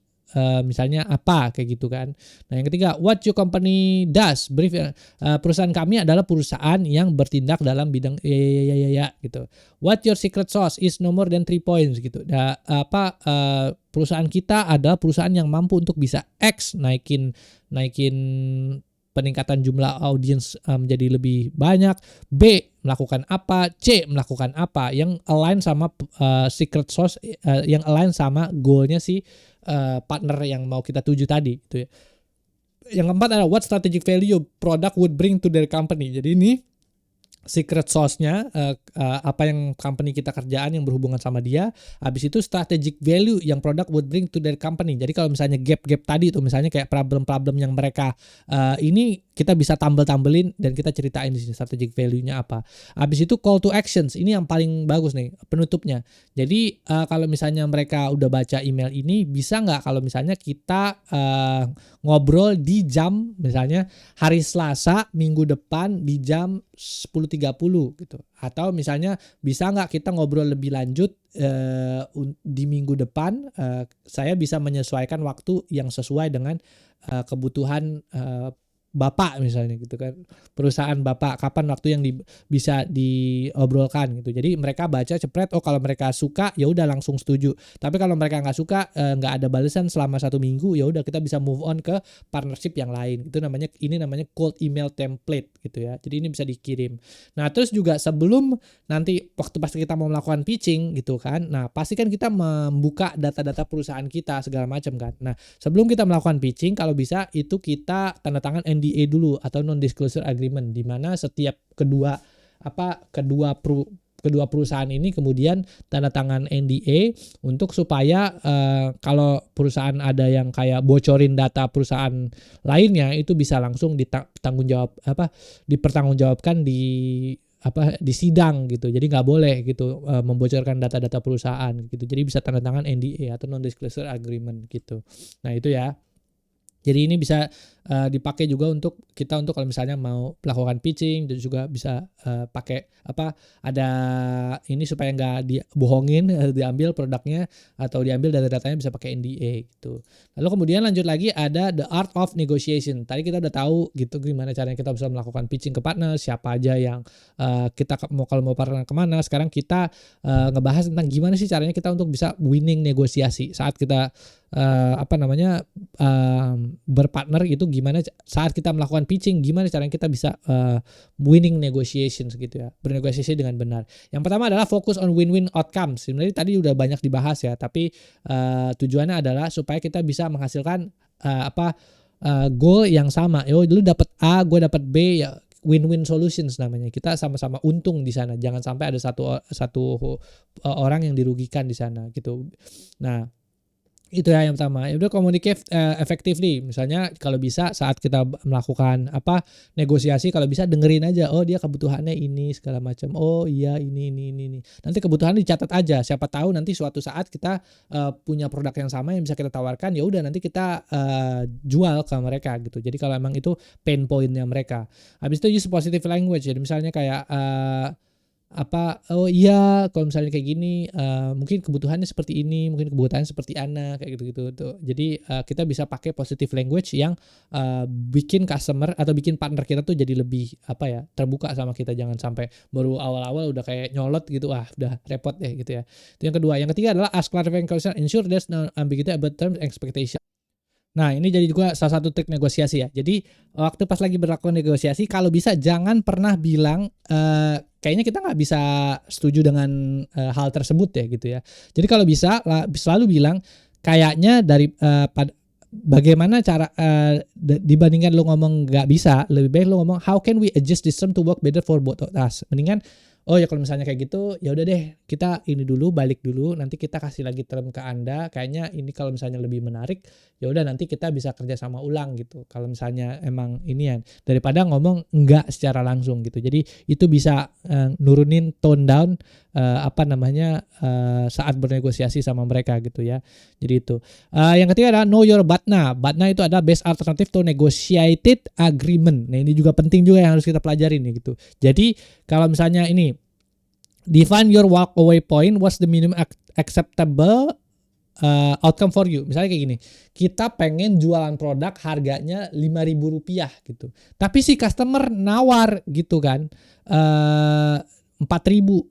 misalnya apa kayak gitu kan. Nah yang ketiga, what your company does, brief, perusahaan kami adalah perusahaan yang bertindak dalam bidang ya gitu. What your secret sauce is no more than 3 points gitu. Perusahaan kita adalah perusahaan yang mampu untuk bisa X naikin peningkatan jumlah audiens menjadi lebih banyak, B melakukan apa, C melakukan apa yang align sama secret sauce, yang align sama goalnya si partner yang mau kita tuju tadi gitu ya. Yang keempat adalah what strategic value product would bring to their company. Jadi ini secret sauce-nya, apa yang company kita kerjaan yang berhubungan sama dia. Habis itu strategic value yang product would bring to their company. Jadi kalau misalnya gap-gap tadi tuh, misalnya kayak problem-problem yang mereka ini kita bisa tambel-tambelin dan kita ceritain di sini strategic value-nya apa. Habis itu call to actions, ini yang paling bagus nih penutupnya. Jadi kalau misalnya mereka udah baca email ini, bisa nggak kalau misalnya kita ngobrol di jam misalnya hari Selasa minggu depan di jam 10.30 gitu. Atau misalnya bisa nggak kita ngobrol lebih lanjut di minggu depan, saya bisa menyesuaikan waktu yang sesuai dengan kebutuhan bapak misalnya gitu kan, perusahaan bapak kapan waktu yang bisa diobrolkan gitu. Jadi mereka baca cepret, oh kalau mereka suka ya udah langsung setuju. Tapi kalau mereka nggak suka, nggak ada balasan selama 1 minggu, ya udah kita bisa move on ke partnership yang lain. Itu namanya cold email template gitu ya. Jadi ini bisa dikirim. Nah terus juga sebelum nanti waktu pas kita mau melakukan pitching gitu kan, nah pasti kan kita membuka data-data perusahaan kita segala macam kan. Nah sebelum kita melakukan pitching, kalau bisa itu kita tanda tangan NDA dulu atau non disclosure agreement, di mana setiap kedua perusahaan ini kemudian tanda tangan NDA untuk supaya kalau perusahaan ada yang kayak bocorin data perusahaan lainnya itu bisa langsung dipertanggungjawabkan di sidang gitu. Jadi nggak boleh gitu membocorkan data-data perusahaan gitu. Jadi bisa tanda tangan NDA atau non disclosure agreement gitu. Nah itu ya. Jadi ini bisa dipakai juga untuk kalau misalnya mau melakukan pitching, dan juga bisa pakai ada ini supaya nggak dibohongin, diambil produknya atau diambil data-datanya, bisa pakai NDA gitu. Lalu kemudian lanjut lagi ada the art of negotiation. Tadi kita udah tahu gitu gimana caranya kita bisa melakukan pitching ke partner, siapa aja yang kalau mau partner kemana. Sekarang kita ngebahas tentang gimana sih caranya kita untuk bisa winning negosiasi saat kita berpartner itu, gimana saat kita melakukan pitching, gimana caranya kita bisa winning negotiations gitu ya, bernegosiasi dengan benar. Yang pertama adalah fokus on win-win outcomes. Sebenarnya tadi udah banyak dibahas ya, tapi tujuannya adalah supaya kita bisa menghasilkan goal yang sama. Lu dapat A, gue dapat B, ya win-win solutions namanya. Kita sama-sama untung di sana. Jangan sampai ada satu orang yang dirugikan di sana gitu. Nah, itu ya yang pertama. Ya udah, communicate effectively. Misalnya kalau bisa saat kita melakukan negosiasi, kalau bisa dengerin aja, oh dia kebutuhannya ini segala macam. Oh iya ini. Nanti kebutuhannya dicatat aja. Siapa tahu nanti suatu saat kita punya produk yang sama yang bisa kita tawarkan, ya udah nanti kita jual ke mereka gitu. Jadi kalau emang itu pain point-nya mereka. Habis itu use positive language. Jadi misalnya kayak oh iya kalau misalnya kayak gini, mungkin kebutuhannya seperti ini, mungkin kebutuhannya seperti Ana, kayak gitu tuh. Jadi kita bisa pakai positive language yang bikin customer atau bikin partner kita tuh jadi lebih terbuka sama kita. Jangan sampai baru awal-awal udah kayak nyolot gitu, udah repot deh gitu ya. Itu yang kedua. Yang ketiga adalah ask clarifying question, ensure there's no ambiguity about terms and expectation. Nah ini jadi juga salah satu trik negosiasi ya. Jadi waktu pas lagi berlaku negosiasi, kalau bisa jangan pernah bilang kayaknya kita nggak bisa setuju dengan hal tersebut ya gitu ya. Jadi kalau bisa selalu bilang kayaknya bagaimana cara dibandingkan lu ngomong nggak bisa, lebih baik lu ngomong how can we adjust this term to work better for both of us. Mendingan oh ya kalau misalnya kayak gitu, ya udah deh kita ini dulu, balik dulu, nanti kita kasih lagi term ke Anda. Kayaknya ini kalau misalnya lebih menarik, ya udah nanti kita bisa kerja sama ulang gitu. Kalau misalnya emang ini ya, daripada ngomong enggak secara langsung gitu. Jadi itu bisa nurunin tone down saat bernegosiasi sama mereka gitu ya. Jadi itu. Yang ketiga adalah know your BATNA. BATNA itu adalah best alternative to negotiated agreement. Nah ini juga penting juga yang harus kita pelajarin ya gitu. Jadi kalau misalnya ini, define your walk away point, what's the minimum acceptable outcome for you. Misalnya kayak gini, kita pengen jualan produk harganya Rp5.000 gitu, tapi si customer nawar gitu kan 4.000.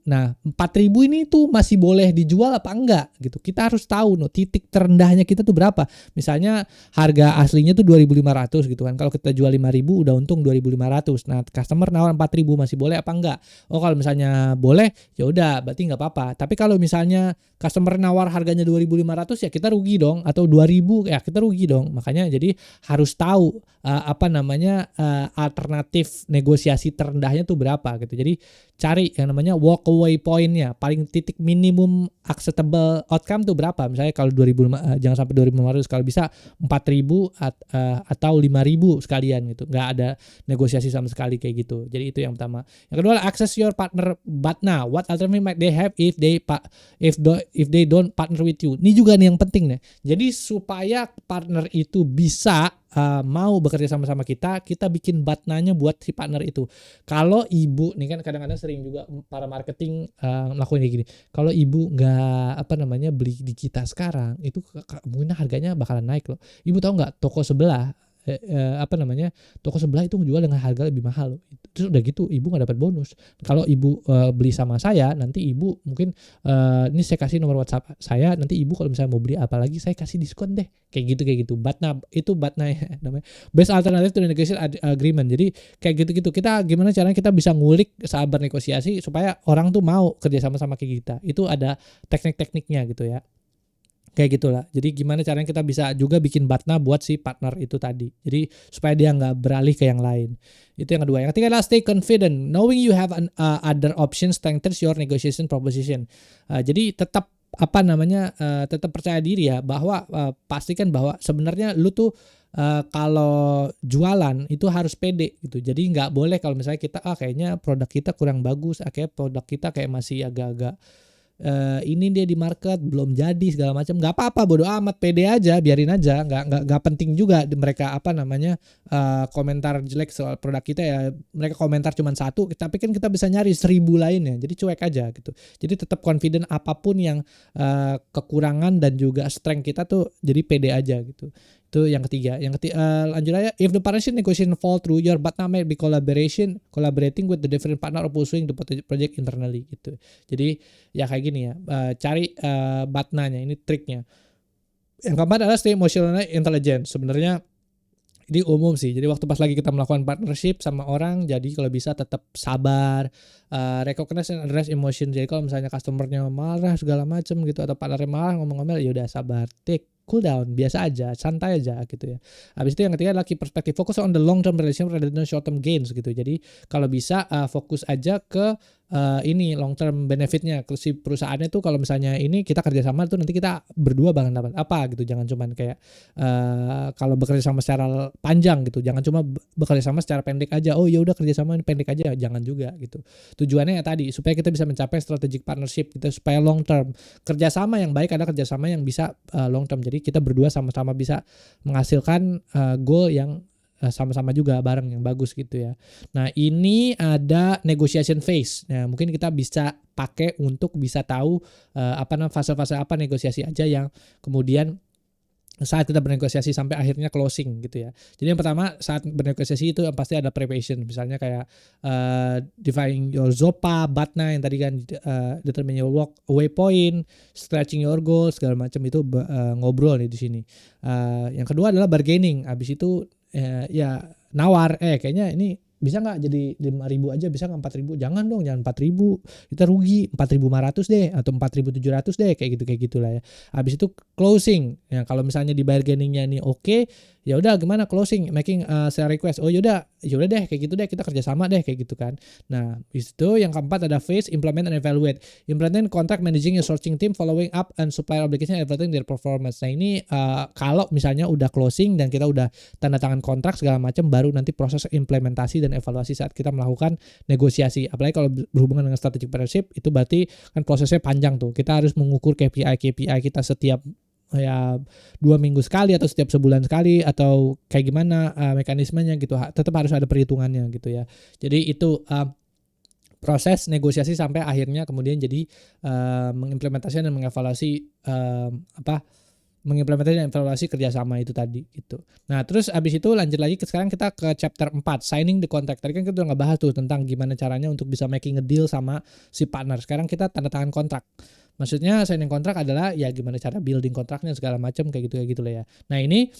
Nah 4.000 ini tuh masih boleh dijual apa enggak gitu. Kita harus tahu titik terendahnya kita tuh berapa. Misalnya harga aslinya tuh 2.500 gitu kan. Kalau kita jual 5.000 udah untung 2.500. Nah customer nawar 4.000, masih boleh apa enggak? Oh kalau misalnya boleh ya udah berarti nggak apa-apa. Tapi kalau misalnya customer nawar harganya 2.500 ya kita rugi dong, atau 2.000 ya kita rugi dong. Makanya jadi harus tahu alternatif negosiasi terendahnya tuh berapa gitu. Jadi cari yang namanya walk away point-nya, paling titik minimum acceptable outcome tuh berapa. Misalnya kalau 2.000 jangan sampai 2.500, kalau bisa 4.000 atau 5.000 sekalian gitu. Nggak ada negosiasi sama sekali kayak gitu. Jadi itu yang pertama. Yang kedua, access your partner BATNA. What alternative might they have if they don't partner with you. Ini juga nih yang penting nih. Jadi supaya partner itu bisa mau bekerja sama-sama kita bikin BATNA-nya buat si partner itu. Kalau ibu nih kan kadang-kadang sering juga para marketing melakukan kayak gini. Kalau ibu nggak beli di kita sekarang, itu mungkin harganya bakalan naik loh. Ibu tahu nggak, toko sebelah toko sebelah itu jual dengan harga lebih mahal. Terus udah gitu ibu nggak dapat bonus. Kalau ibu beli sama saya, nanti ibu mungkin ini saya kasih nomor WhatsApp saya, nanti ibu kalau misalnya mau beli apalagi saya kasih diskon deh. Kayak gitu. Batna itu Batna ya namanya. Best alternative to negotiation agreement. Jadi kayak gitu-gitu. Kita gimana caranya kita bisa ngulik saat bernegosiasi supaya orang tuh mau kerja sama kayak kita. Itu ada teknik-tekniknya gitu ya. Kayak gitulah. Jadi gimana caranya kita bisa juga bikin batna buat si partner itu tadi. Jadi supaya dia nggak beralih ke yang lain. Itu yang kedua. Yang ketiga adalah stay confident. Knowing you have other options strengthens your negotiation proposition. Jadi tetap tetap percaya diri ya bahwa pastikan bahwa sebenarnya lu tuh kalau jualan itu harus pede gitu. Jadi nggak boleh kalau misalnya kita kayaknya produk kita kurang bagus, kayak produk kita kayak masih agak-agak ini dia di market belum jadi segala macam, nggak apa-apa, bodo amat, pede aja, biarin aja, nggak penting juga mereka komentar jelek soal produk kita ya, mereka komentar cuma satu, tapi kan kita bisa nyari 1000 lainnya, jadi cuek aja gitu. Jadi tetap confident apapun yang kekurangan dan juga strength kita tuh, jadi pede aja gitu. Itu yang ketiga. Lanjut aja. If the partnership negotiation fall through, your partner may be collaborating with the different partner or pursuing the project internally gitu. Jadi ya kayak gini ya. Cari batnanya, ini triknya. Yang keempat adalah stay emotionally intelligent. Sebenarnya ini umum sih. Jadi waktu pas lagi kita melakukan partnership sama orang, jadi kalau bisa tetap sabar, recognize and address emotion. Jadi kalau misalnya customernya marah segala macam gitu atau partnernya marah ngomong-ngomel, ya udah sabar, cool down, biasa aja, santai aja gitu ya. Habis itu yang ketiga adalah key perspective, focus on the long term relationship rather than short term gains gitu. Jadi kalau bisa fokus aja ke ini long term benefitnya ke si perusahaannya tuh. Kalau misalnya ini kita kerjasama tuh nanti kita berdua bakal dapat apa gitu. Jangan cuman kayak kalau bekerja sama secara panjang gitu, jangan cuma bekerja sama secara pendek aja. Oh ya udah kerjasama pendek aja, jangan juga gitu. Tujuannya ya tadi supaya kita bisa mencapai strategic partnership gitu, supaya long term. Kerjasama yang baik adalah kerjasama yang bisa long term. Jadi kita berdua sama-sama bisa menghasilkan goal yang sama-sama juga bareng yang bagus gitu ya. Nah ini ada negotiation phase. Nah mungkin kita bisa pakai untuk bisa tahu fase-fase apa negosiasi aja yang kemudian saat kita bernegosiasi sampai akhirnya closing gitu ya. Jadi yang pertama saat bernegosiasi itu pasti ada preparation, misalnya kayak defining your ZOPA, BATNA yang tadi kan, determine your walk away point, stretching your goals segala macam itu ngobrol nih di sini. Yang kedua adalah bargaining. Habis itu ya nawar, kayaknya ini bisa nggak jadi 5.000 aja, bisa nggak 4.000? Jangan dong, jangan 4.000, kita rugi 4.500 deh atau 4.700 deh, kayak gitulah ya. Habis itu closing ya, kalau misalnya di bargainingnya ini oke, ya udah gimana closing, making sale request. Oh yaudah deh kayak gitu deh, kita kerjasama deh kayak gitu kan. Nah itu yang keempat ada phase implement and evaluate. Implement contract, managing your sourcing team, following up and supplier obligation, evaluating their performance. Nah ini kalau misalnya udah closing dan kita udah tanda tangan kontrak segala macam, baru nanti proses implementasi dan evaluasi saat kita melakukan negosiasi. Apalagi kalau berhubungan dengan strategic partnership, itu berarti kan prosesnya panjang tuh. Kita harus mengukur KPI kita setiap 2 minggu sekali atau setiap sebulan sekali atau kayak gimana mekanismenya gitu. Tetap harus ada perhitungannya gitu ya. Jadi itu proses negosiasi sampai akhirnya kemudian jadi mengimplementasikan dan mengevaluasi mengimplementasi dan evaluasi kerjasama itu tadi gitu. Nah terus abis itu lanjut lagi sekarang kita ke chapter 4, signing the contract. Tadi kan kita udah ngebahas tuh tentang gimana caranya untuk bisa making a deal sama si partner. Sekarang kita tanda tangan kontrak. Maksudnya signing kontrak adalah ya gimana cara building kontraknya segala macam kayak gitu lah ya. Nah ini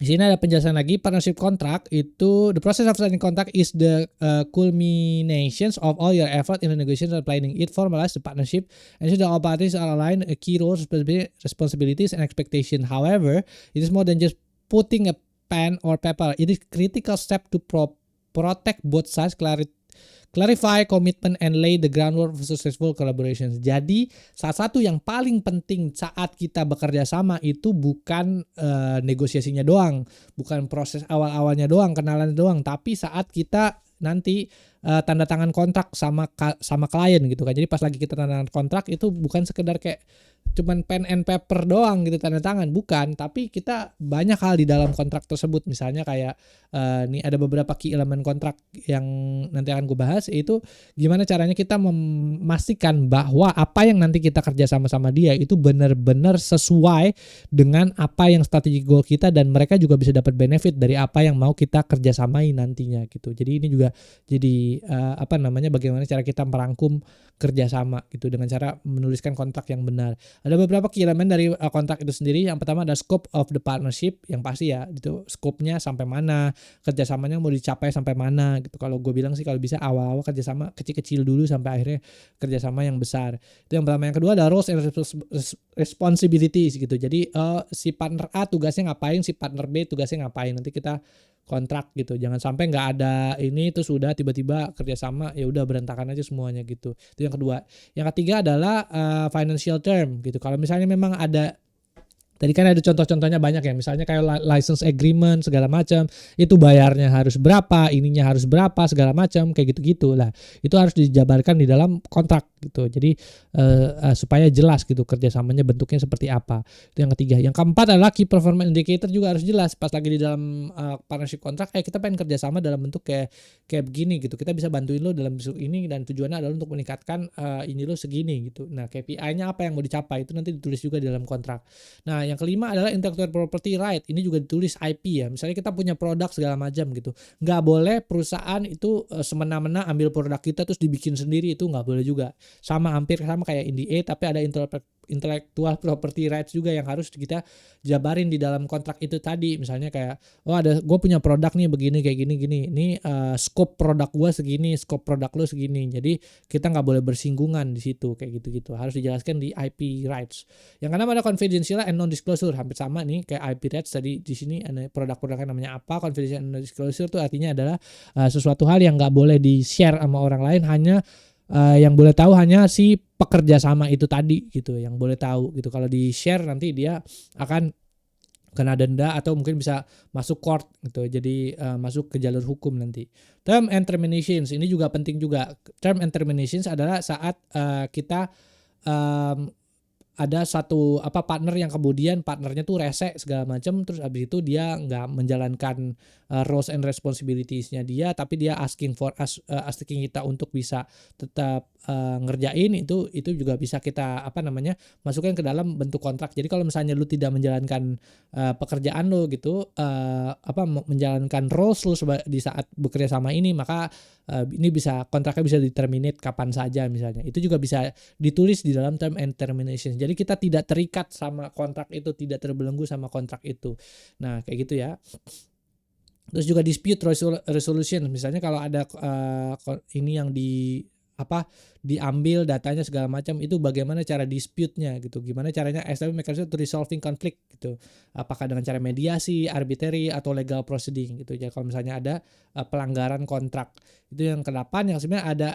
di sini ada penjelasan lagi. Partnership contract itu, the process of signing contract is the culminations of all your effort in the negotiation and planning. It formalizes the partnership and so that all parties are aligned key roles, responsibilities and expectation. However, it is more than just putting a pen or paper. It is critical step to protect both sides, clarify commitment and lay the groundwork for successful collaborations. Jadi salah satu yang paling penting saat kita bekerja sama itu bukan negosiasinya doang, bukan proses awal-awalnya doang, kenalan doang, tapi saat kita nanti tanda tangan kontrak sama klien gitu kan. Jadi pas lagi kita tanda tangan kontrak itu bukan sekedar kayak cuman pen and paper doang gitu tanda tangan, bukan, tapi kita banyak hal di dalam kontrak tersebut. Misalnya kayak nih ada beberapa key elemen kontrak yang nanti akan gue bahas, yaitu gimana caranya kita memastikan bahwa apa yang nanti kita kerja sama dia itu benar-benar sesuai dengan apa yang strategi goal kita, dan mereka juga bisa dapat benefit dari apa yang mau kita kerjasamain nantinya gitu. Jadi ini juga jadi bagaimana cara kita merangkum kerjasama gitu dengan cara menuliskan kontrak yang benar. Ada beberapa key elemen dari kontrak itu sendiri. Yang pertama ada scope of the partnership, yang pasti ya itu scope-nya sampai mana, kerjasamanya mau dicapai sampai mana gitu. Kalau gue bilang sih kalau bisa awal-awal kerjasama kecil-kecil dulu sampai akhirnya kerjasama yang besar. Itu yang pertama. Yang kedua ada roles and responsibilities gitu. Jadi si partner A tugasnya ngapain, si partner B tugasnya ngapain. Nanti kita kontrak gitu. Jangan sampai nggak ada ini terus sudah tiba-tiba kerjasama ya udah berantakan aja semuanya gitu. Itu yang kedua. Yang ketiga adalah financial term gitu. Kalau misalnya memang ada, tadi kan ada contoh-contohnya banyak ya, misalnya kayak license agreement segala macam, itu bayarnya harus berapa, ininya harus berapa segala macam kayak gitu-gitu lah. Itu harus dijabarkan di dalam kontrak gitu. Jadi supaya jelas gitu kerjasamanya bentuknya seperti apa. Itu yang ketiga. Yang keempat adalah key performance indicator, juga harus jelas pas lagi di dalam partnership kontrak. Kita pengen kerjasama dalam bentuk kayak begini gitu. Kita bisa bantuin lo dalam bentuk ini dan tujuannya adalah untuk meningkatkan ini lo segini gitu. Nah KPI-nya apa yang mau dicapai itu nanti ditulis juga di dalam kontrak. Nah yang kelima adalah intellectual property right. Ini juga ditulis IP ya. Misalnya kita punya produk segala macam gitu. Nggak boleh perusahaan itu semena-mena ambil produk kita terus dibikin sendiri, itu nggak boleh juga. Hampir sama kayak NDA, tapi ada intellectual property rights juga yang harus kita jabarin di dalam kontrak itu tadi. Misalnya kayak gue punya produk nih begini kayak gini. Ini scope produk gue segini, scope produk lo segini. Jadi kita nggak boleh bersinggungan di situ kayak gitu. Harus dijelaskan di IP rights. Yang keenam ada confidential and non-disclosure. Hampir sama nih kayak IP rights tadi. Di sini ada produk-produknya namanya apa. Confidential and non-disclosure itu artinya adalah sesuatu hal yang nggak boleh di-share sama orang lain, hanya yang boleh tahu hanya si pekerja sama itu tadi gitu, yang boleh tahu gitu. Kalau di-share nanti dia akan kena denda atau mungkin bisa masuk court gitu. Jadi masuk ke jalur hukum nanti. Term and terminations ini juga penting juga. Term and terminations adalah saat kita ada satu partner yang kemudian partnernya tuh rese segala macam, terus abis itu dia nggak menjalankan roles and responsibilities-nya dia, tapi dia asking kita untuk bisa tetap ngerjain itu juga bisa kita masukkan ke dalam bentuk kontrak. Jadi kalau misalnya lu tidak menjalankan pekerjaan lu gitu, menjalankan roles lu di saat bekerja sama ini, maka ini kontraknya bisa di-terminate kapan saja misalnya. Itu juga bisa ditulis di dalam term and termination. Jadi kita tidak terikat sama kontrak itu, tidak terbelenggu sama kontrak itu. Nah, kayak gitu ya. Terus juga dispute resolution. Misalnya kalau ada ini yang diambil datanya segala macam, itu bagaimana cara dispute-nya gitu. Gimana caranya establish mechanism to resolving conflict gitu. Apakah dengan cara mediasi, arbitrary atau legal proceeding gitu. Jadi kalau misalnya ada pelanggaran kontrak. Itu yang ke-8. Yang sebenarnya ada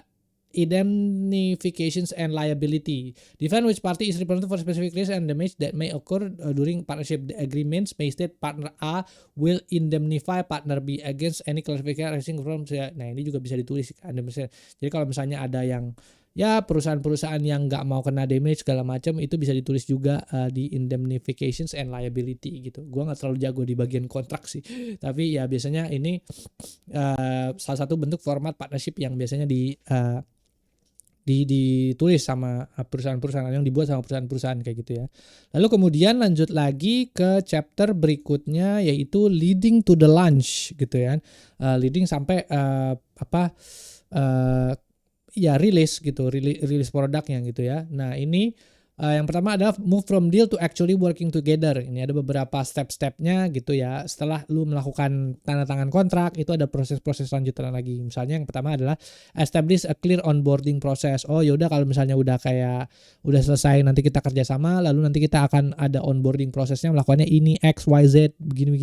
indemnifications and liability. Define which party is responsible for specific risk and damage that may occur during partnership. The agreements may state partner A will indemnify partner B against any classification arising from. Nah ini juga bisa ditulis. Jadi kalau misalnya ada yang perusahaan-perusahaan yang nggak mau kena damage segala macam, itu bisa ditulis juga di indemnifications and liability gitu. Gue nggak terlalu jago di bagian kontrak sih, tapi ya biasanya ini salah satu bentuk format partnership yang biasanya ditulis sama perusahaan-perusahaan, yang dibuat sama perusahaan-perusahaan kayak gitu ya. Lalu kemudian lanjut lagi ke chapter berikutnya, yaitu leading to the launch gitu ya. Leading sampai rilis gitu, rilis produknya gitu ya. Nah ini yang pertama adalah move from deal to actually working together. Ini ada beberapa step-stepnya gitu ya. Setelah lu melakukan tanda tangan kontrak, itu ada proses-proses lanjutan lagi. Misalnya yang pertama adalah establish a clear onboarding process. Oh yaudah, kalau misalnya udah selesai nanti kita kerjasama, lalu nanti kita akan ada onboarding prosesnya, melakukannya ini X, Y, Z, begini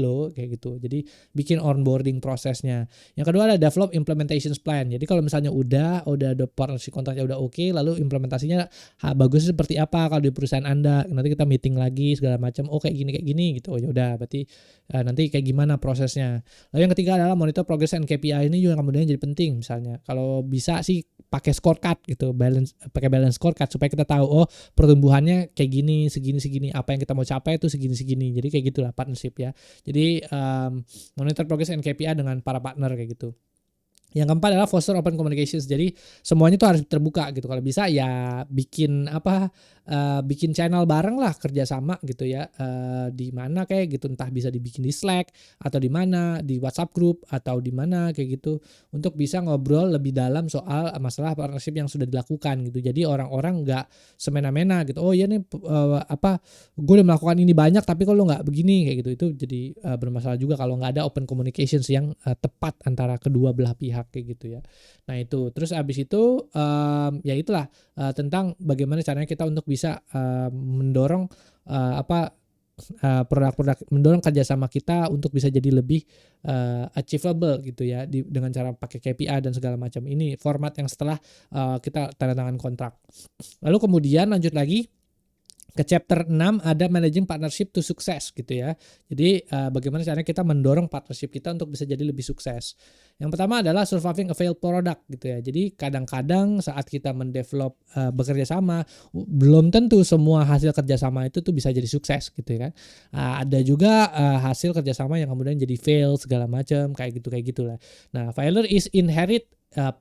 loh kayak gitu. Jadi bikin onboarding prosesnya. Yang kedua ada develop implementation plan. Jadi kalau misalnya udah ada partnership kontraknya udah oke, lalu implementasinya bagus prosesnya seperti apa kalau di perusahaan Anda. Nanti kita meeting lagi segala macam. Oh kayak gini gitu. Oh ya udah berarti nanti kayak gimana prosesnya. Lalu yang ketiga adalah monitor progress and KPI. Ini juga kemudian jadi penting. Misalnya kalau bisa sih pakai scorecard gitu, pakai balance scorecard supaya kita tahu oh pertumbuhannya kayak gini, segini, apa yang kita mau capai itu segini. Jadi kayak gitulah partnership ya. Jadi monitor progress and KPI dengan para partner kayak gitu. Yang keempat adalah foster open communications. Jadi semuanya tuh harus terbuka gitu. Kalau bisa ya bikin channel bareng lah kerjasama gitu ya. Di mana kayak gitu, entah bisa dibikin di Slack atau di mana di WhatsApp group atau di mana kayak gitu untuk bisa ngobrol lebih dalam soal masalah partnership yang sudah dilakukan gitu. Jadi orang-orang nggak semena-mena gitu. Oh iya nih gue udah melakukan ini banyak tapi kalau nggak begini kayak gitu. Itu jadi bermasalah juga kalau nggak ada open communications yang tepat antara kedua belah pihak kayak gitu ya. Nah itu terus abis itu ya itulah tentang bagaimana caranya kita untuk bisa mendorong produk-produk, mendorong kerjasama kita untuk bisa jadi lebih achievable gitu ya dengan cara pakai KPI dan segala macam. Ini format yang setelah kita tanda tangan kontrak. Lalu kemudian lanjut lagi ke chapter 6 ada managing partnership to success gitu ya. Jadi bagaimana caranya kita mendorong partnership kita untuk bisa jadi lebih sukses. Yang pertama adalah surviving a failed product gitu ya. Jadi kadang-kadang saat kita mendevelop bekerja sama belum tentu semua hasil kerjasama itu tuh bisa jadi sukses gitu ya kan. Ada juga hasil kerjasama yang kemudian jadi fail segala macam kayak gitulah. Nah, failure is inherent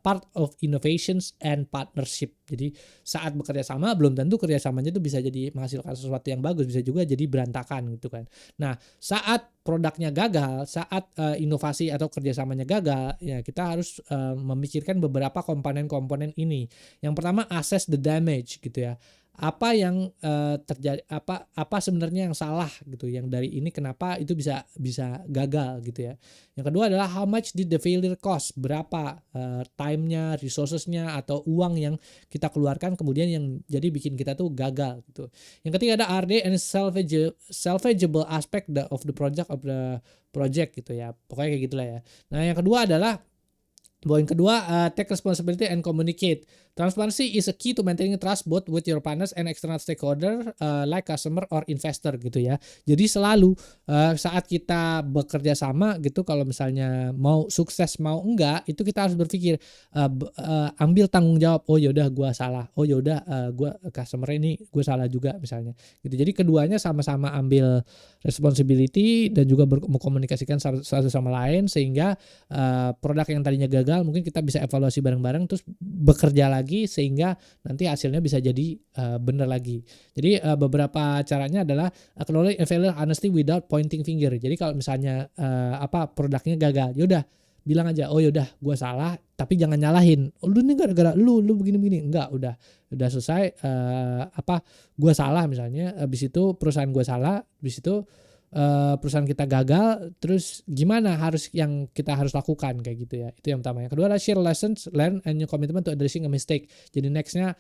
part of innovations and partnership. Jadi saat bekerja sama belum tentu kerjasamanya itu bisa jadi menghasilkan sesuatu yang bagus, bisa juga jadi berantakan gitu kan. Nah saat produknya gagal, saat inovasi atau kerjasamanya gagal, ya kita harus memikirkan beberapa komponen-komponen ini. Yang pertama assess the damage gitu ya. Apa yang terjadi, apa sebenarnya yang salah gitu, yang dari ini kenapa itu bisa gagal gitu ya. Yang kedua adalah how much did the failure cost, berapa time-nya, resources-nya atau uang yang kita keluarkan kemudian yang jadi bikin kita tuh gagal gitu. Yang ketiga ada are there any salvageable aspect of the project gitu ya. Pokoknya kayak gitulah ya. Nah, yang kedua adalah poin kedua, take responsibility and communicate. Transparency is a key to maintaining trust both with your partners and external stakeholder like customer or investor gitu ya. Jadi selalu saat kita bekerja sama gitu, kalau misalnya mau sukses mau enggak, itu kita harus berpikir ambil tanggung jawab. Oh yaudah gue salah. Oh yaudah gue customer ini gue salah juga misalnya. Gitu. Jadi keduanya sama-sama ambil responsibility dan juga mengkomunikasikan satu sama lain sehingga produk yang tadinya gagal mungkin kita bisa evaluasi bareng-bareng terus bekerja lagi sehingga nanti hasilnya bisa jadi benar lagi. Jadi beberapa caranya adalah acknowledge and failure honesty without pointing finger. Jadi kalau misalnya produknya gagal, yaudah bilang aja, oh yaudah gue salah, tapi jangan nyalahin. Oh, lu ini gara-gara lu begini-begini. Enggak, udah selesai. Gue salah misalnya, habis itu perusahaan gue salah, habis itu perusahaan kita gagal, terus gimana yang kita harus lakukan kayak gitu ya. Itu yang pertama. Yang kedua adalah share lessons learn and your commitment to addressing a mistake. Jadi nextnya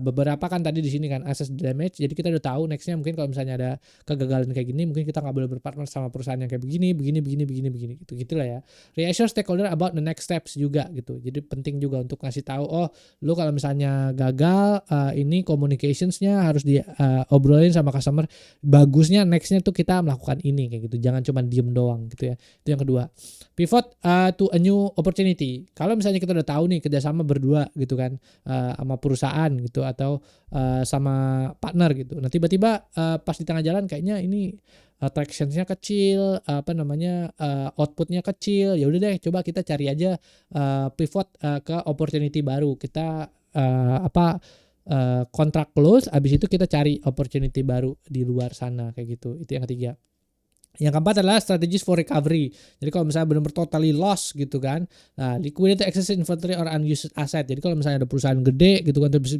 beberapa kan tadi di sini kan assess the damage. Jadi kita udah tahu nextnya mungkin kalau misalnya ada kegagalan kayak gini, mungkin kita nggak boleh berpartner sama perusahaan yang kayak begini gitu gitulah ya. Reassure stakeholder about the next steps juga gitu. Jadi penting juga untuk ngasih tahu, oh lu kalau misalnya gagal ini communicationsnya harus diobrolin sama customer. Bagusnya nextnya tuh kita melakukan ini kayak gitu, jangan cuma diem doang gitu ya. Itu yang kedua. Pivot to a new opportunity. Kalau misalnya kita udah tahu nih kerjasama berdua gitu kan sama perusahaan gitu atau sama partner gitu. Nah tiba-tiba pas di tengah jalan kayaknya ini tractionnya kecil, outputnya kecil. Ya udah deh, coba kita cari aja pivot ke opportunity baru. Kita kontrak close, abis itu kita cari opportunity baru di luar sana kayak gitu. Itu yang ketiga. Yang keempat adalah strategies for recovery. Jadi kalau misalnya benar-benar totally loss gitu kan, nah liquidate excess inventory or unused asset. Jadi kalau misalnya ada perusahaan gede gitu kan, terus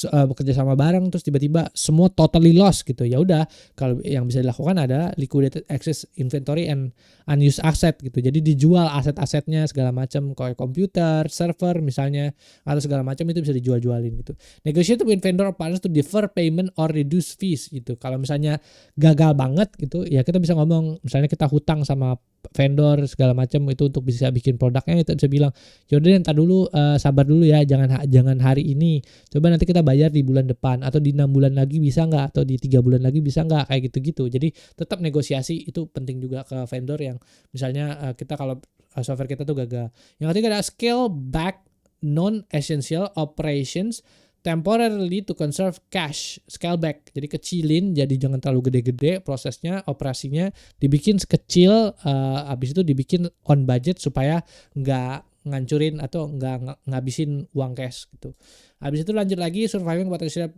bekerja sama bareng, terus tiba-tiba semua totally loss gitu, ya udah kalau yang bisa dilakukan ada liquidate excess inventory and unused asset gitu. Jadi dijual aset-asetnya segala macam, kayak komputer, server misalnya atau segala macam itu bisa dijual-jualin gitu. Negotiate with vendor or partners to defer payment or reduce fees gitu. Kalau misalnya gagal banget gitu, ya kita bisa ngomong misalnya kita hutang sama vendor segala macam itu untuk bisa bikin produknya, kita bisa bilang yaudah ntar dulu, sabar dulu ya, jangan hari ini, coba nanti kita bayar di bulan depan atau di 6 bulan lagi bisa nggak, atau di 3 bulan lagi bisa nggak, kayak gitu-gitu. Jadi tetap negosiasi itu penting juga ke vendor yang misalnya kita kalau software kita tuh gagal. Yang ketiga adalah scale back non-essential operations temporarily to conserve cash. Scale back, jadi kecilin, jadi jangan terlalu gede-gede prosesnya, operasinya dibikin sekecil, habis itu dibikin on budget supaya nggak ngancurin atau nggak ngabisin uang cash gitu. Habis itu lanjut lagi surviving potential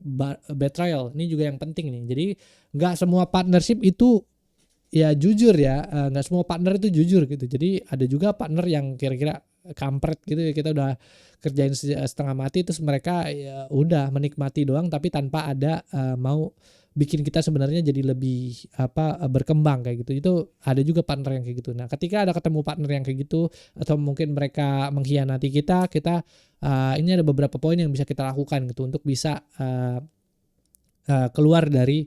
betrayal. Ini juga yang penting nih. Jadi nggak semua partnership itu ya jujur ya, nggak semua partner itu jujur gitu. Jadi ada juga partner yang kira-kira kampret gitu ya, kita udah kerjain setengah mati terus mereka ya udah menikmati doang tapi tanpa ada mau bikin kita sebenarnya jadi lebih berkembang kayak gitu. Itu ada juga partner yang kayak gitu. Nah, ketika ada ketemu partner yang kayak gitu atau mungkin mereka mengkhianati kita ini ada beberapa poin yang bisa kita lakukan gitu untuk bisa keluar dari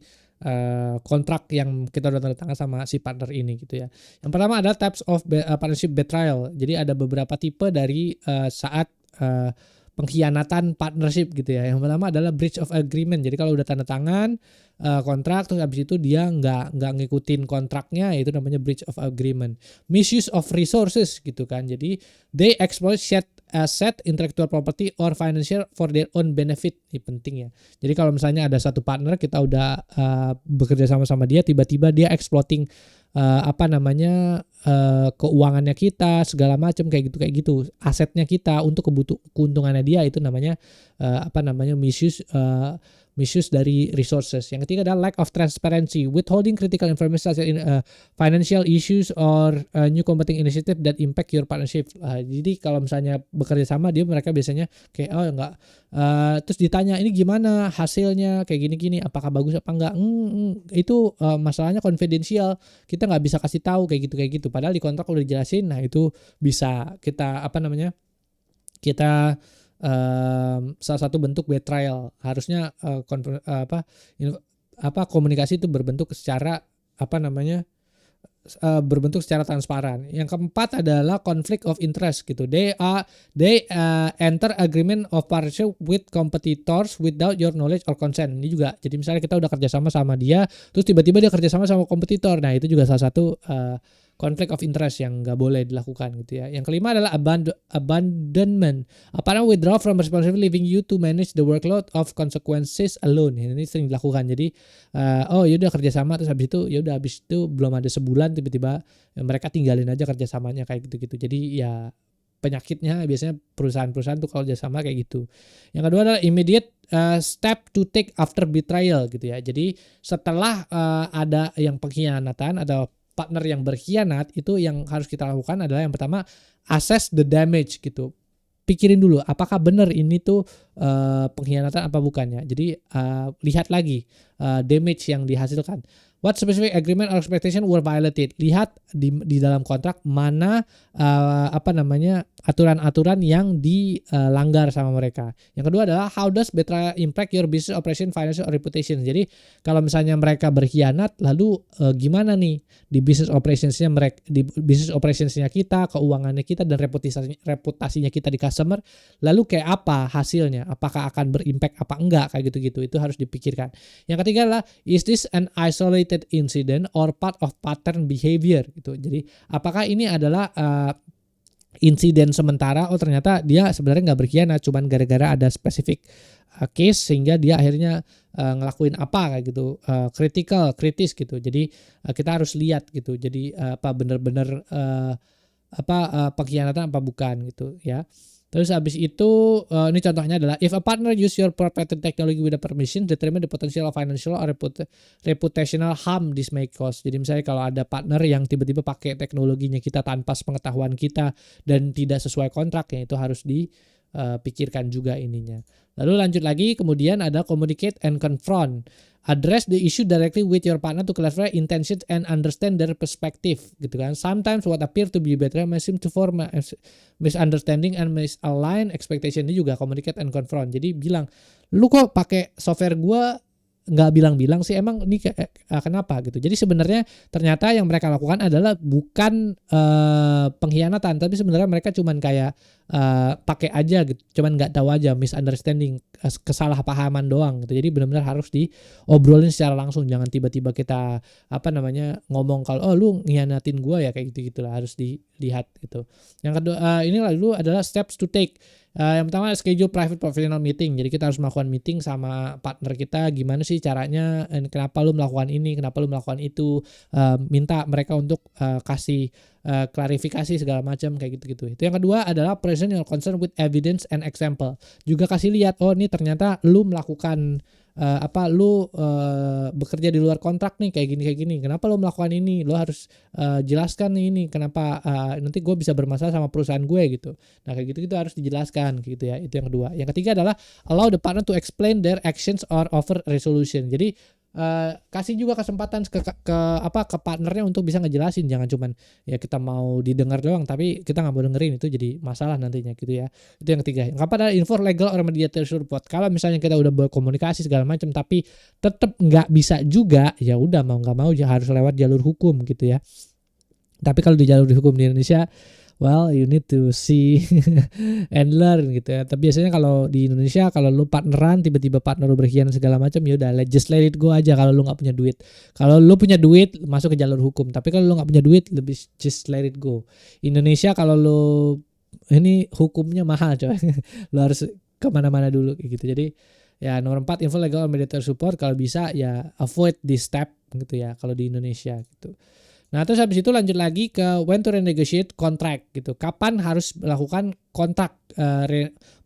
kontrak yang kita udah tanda tangan sama si partner ini gitu ya. Yang pertama adalah types of partnership betrayal. Jadi ada beberapa tipe dari saat pengkhianatan partnership gitu ya. Yang pertama adalah breach of agreement. Jadi kalau udah tanda tangan kontrak terus habis itu dia nggak ngikutin kontraknya, itu namanya breach of agreement. Misuse of resources gitu kan. Jadi they exploit shared asset, intellectual property or financial for their own benefit. Ini penting ya. Jadi kalau misalnya ada satu partner kita udah bekerja sama dia, tiba-tiba dia exploiting keuangannya kita segala macam kayak gitu asetnya kita untuk keuntungannya dia, itu namanya misuse dari resources. Yang ketiga adalah lack of transparency, withholding critical information such as financial issues or new competing initiative that impact your partnership. Jadi kalau misalnya bekerja sama mereka biasanya kayak enggak, terus ditanya ini gimana hasilnya kayak gini-gini, apakah bagus apa enggak, itu masalahnya konfidensial, kita nggak bisa kasih tahu kayak gitu. Padahal di kontrak udah dijelasin. Nah itu bisa kita salah satu bentuk betrayal. Harusnya komunikasi itu berbentuk secara berbentuk secara transparan. Yang keempat adalah conflict of interest gitu. They enter agreement of partnership with competitors without your knowledge or consent. Ini juga. Jadi misalnya kita udah kerjasama sama dia, terus tiba-tiba dia kerjasama sama kompetitor. Nah itu juga salah satu conflict of interest yang nggak boleh dilakukan gitu ya. Yang kelima adalah abandonment. Withdraw from responsibility, leaving you to manage the workload of consequences alone. Ini sering dilakukan. Jadi yaudah kerjasama terus habis itu belum ada sebulan tiba-tiba mereka tinggalin aja kerjasamanya kayak gitu. Jadi ya penyakitnya biasanya perusahaan-perusahaan tuh kalau kerjasama kayak gitu. Yang kedua adalah immediate step to take after betrayal gitu ya. Jadi setelah ada yang pengkhianatan atau partner yang berkhianat, itu yang harus kita lakukan adalah yang pertama assess the damage gitu. Pikirin dulu apakah benar ini tuh pengkhianatan apa bukannya. Jadi lihat lagi damage yang dihasilkan. What specific agreement or expectation were violated? Lihat di dalam kontrak mana aturan-aturan yang dilanggar sama mereka. Yang kedua adalah how does betrayal impact your business operation, financial or reputation? Jadi kalau misalnya mereka berkhianat, lalu gimana nih di business operationsnya kita, keuangannya kita dan reputasinya kita di customer, lalu kayak apa hasilnya? Apakah akan berimpact apa enggak kayak gitu-gitu? Itu harus dipikirkan. Yang ketiga adalah is this an isolated incident or part of pattern behavior gitu. Jadi apakah ini adalah insiden sementara, ternyata dia sebenarnya nggak berkhianat, cuman gara-gara ada spesifik case sehingga dia akhirnya ngelakuin apa kayak gitu, kritis gitu. Jadi kita harus lihat gitu. Jadi benar-benar pengkhianatan apa bukan gitu ya. Terus habis itu ini contohnya adalah if a partner use your proprietary technology without permission, determine the potential of financial or reputational harm this may cause. Jadi misalnya kalau ada partner yang tiba-tiba pakai teknologinya kita tanpa sepengetahuan kita dan tidak sesuai kontraknya, itu harus dipikirkan juga ininya. Lalu lanjut lagi, kemudian ada communicate and confront. Address the issue directly with your partner to clarify intentions and understand their perspective gitu kan. Sometimes what appear to be betrayal may seem to form misunderstanding and misaligned expectation. Ini juga communicate and confront. Jadi bilang, lu kok pakai software gua nggak bilang-bilang sih emang ini kenapa gitu. Jadi sebenarnya ternyata yang mereka lakukan adalah bukan pengkhianatan, tapi sebenarnya mereka cuman kayak pakai aja gitu, cuman nggak tahu aja, misunderstanding, kesalahpahaman doang gitu. Jadi benar-benar harus diobrolin secara langsung, jangan tiba-tiba kita ngomong kalau oh lu ngianatin gua ya, kayak gitu-gitulah, harus dilihat gitu. Yang kedua ini lalu adalah steps to take. Yang pertama schedule private professional meeting. Jadi kita harus melakukan meeting sama partner kita, gimana sih caranya, kenapa lu melakukan ini, kenapa lu melakukan itu, minta mereka untuk kasih klarifikasi segala macam kayak gitu-gitu. Itu yang kedua adalah present your concern with evidence and example. Juga kasih lihat, oh ini ternyata lu melakukan bekerja di luar kontrak nih kayak gini, kenapa lo melakukan ini, lo harus jelaskan nih ini kenapa, nanti gue bisa bermasalah sama perusahaan gue gitu. Nah kayak gitu harus dijelaskan gitu ya. Itu yang kedua. Yang ketiga adalah allow the partner to explain their actions or offer resolution. Jadi kasih juga kesempatan ke partnernya untuk bisa ngejelasin, jangan cuman ya kita mau didengar doang tapi kita nggak mau dengerin, itu jadi masalah nantinya gitu ya. Itu yang ketiga. Yang keempat adalah inform legal or mediator support. Kalau misalnya kita udah berkomunikasi segala macam tapi tetap nggak bisa juga, ya udah mau nggak mau harus lewat jalur hukum gitu ya. Tapi kalau di jalur hukum di Indonesia, well, you need to see and learn gitu ya. Tapi biasanya kalau di Indonesia, kalau lu partneran, tiba-tiba partner lu berkhianat segala macam, ya udah just let it go aja kalau lu nggak punya duit. Kalau lu punya duit, masuk ke jalur hukum. Tapi kalau lu nggak punya duit, lebih just let it go. Indonesia kalau lu ini hukumnya mahal coy. Lu harus kemana-mana dulu gitu. Jadi ya nomor 4, info legal mediator support. Kalau bisa ya avoid this step gitu ya kalau di Indonesia gitu. Nah terus habis itu lanjut lagi ke when to renegotiate contract gitu. Kapan harus melakukan kontrak,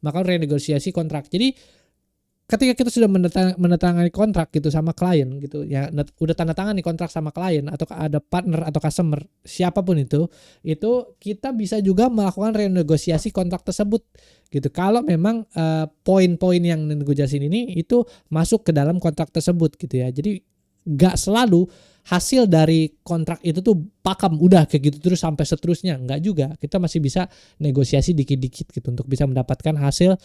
melakukan renegosiasi kontrak. Jadi ketika kita sudah menandatangani kontrak gitu sama klien gitu ya, udah tanda tangan nih kontrak sama klien atau ada partner atau customer siapapun itu kita bisa juga melakukan renegosiasi kontrak tersebut gitu. Kalau memang poin-poin yang negosiasi ini itu masuk ke dalam kontrak tersebut gitu ya. Jadi gak selalu hasil dari kontrak itu tuh pakem udah kayak gitu terus sampai seterusnya, enggak juga. Kita masih bisa negosiasi dikit-dikit gitu untuk bisa mendapatkan hasil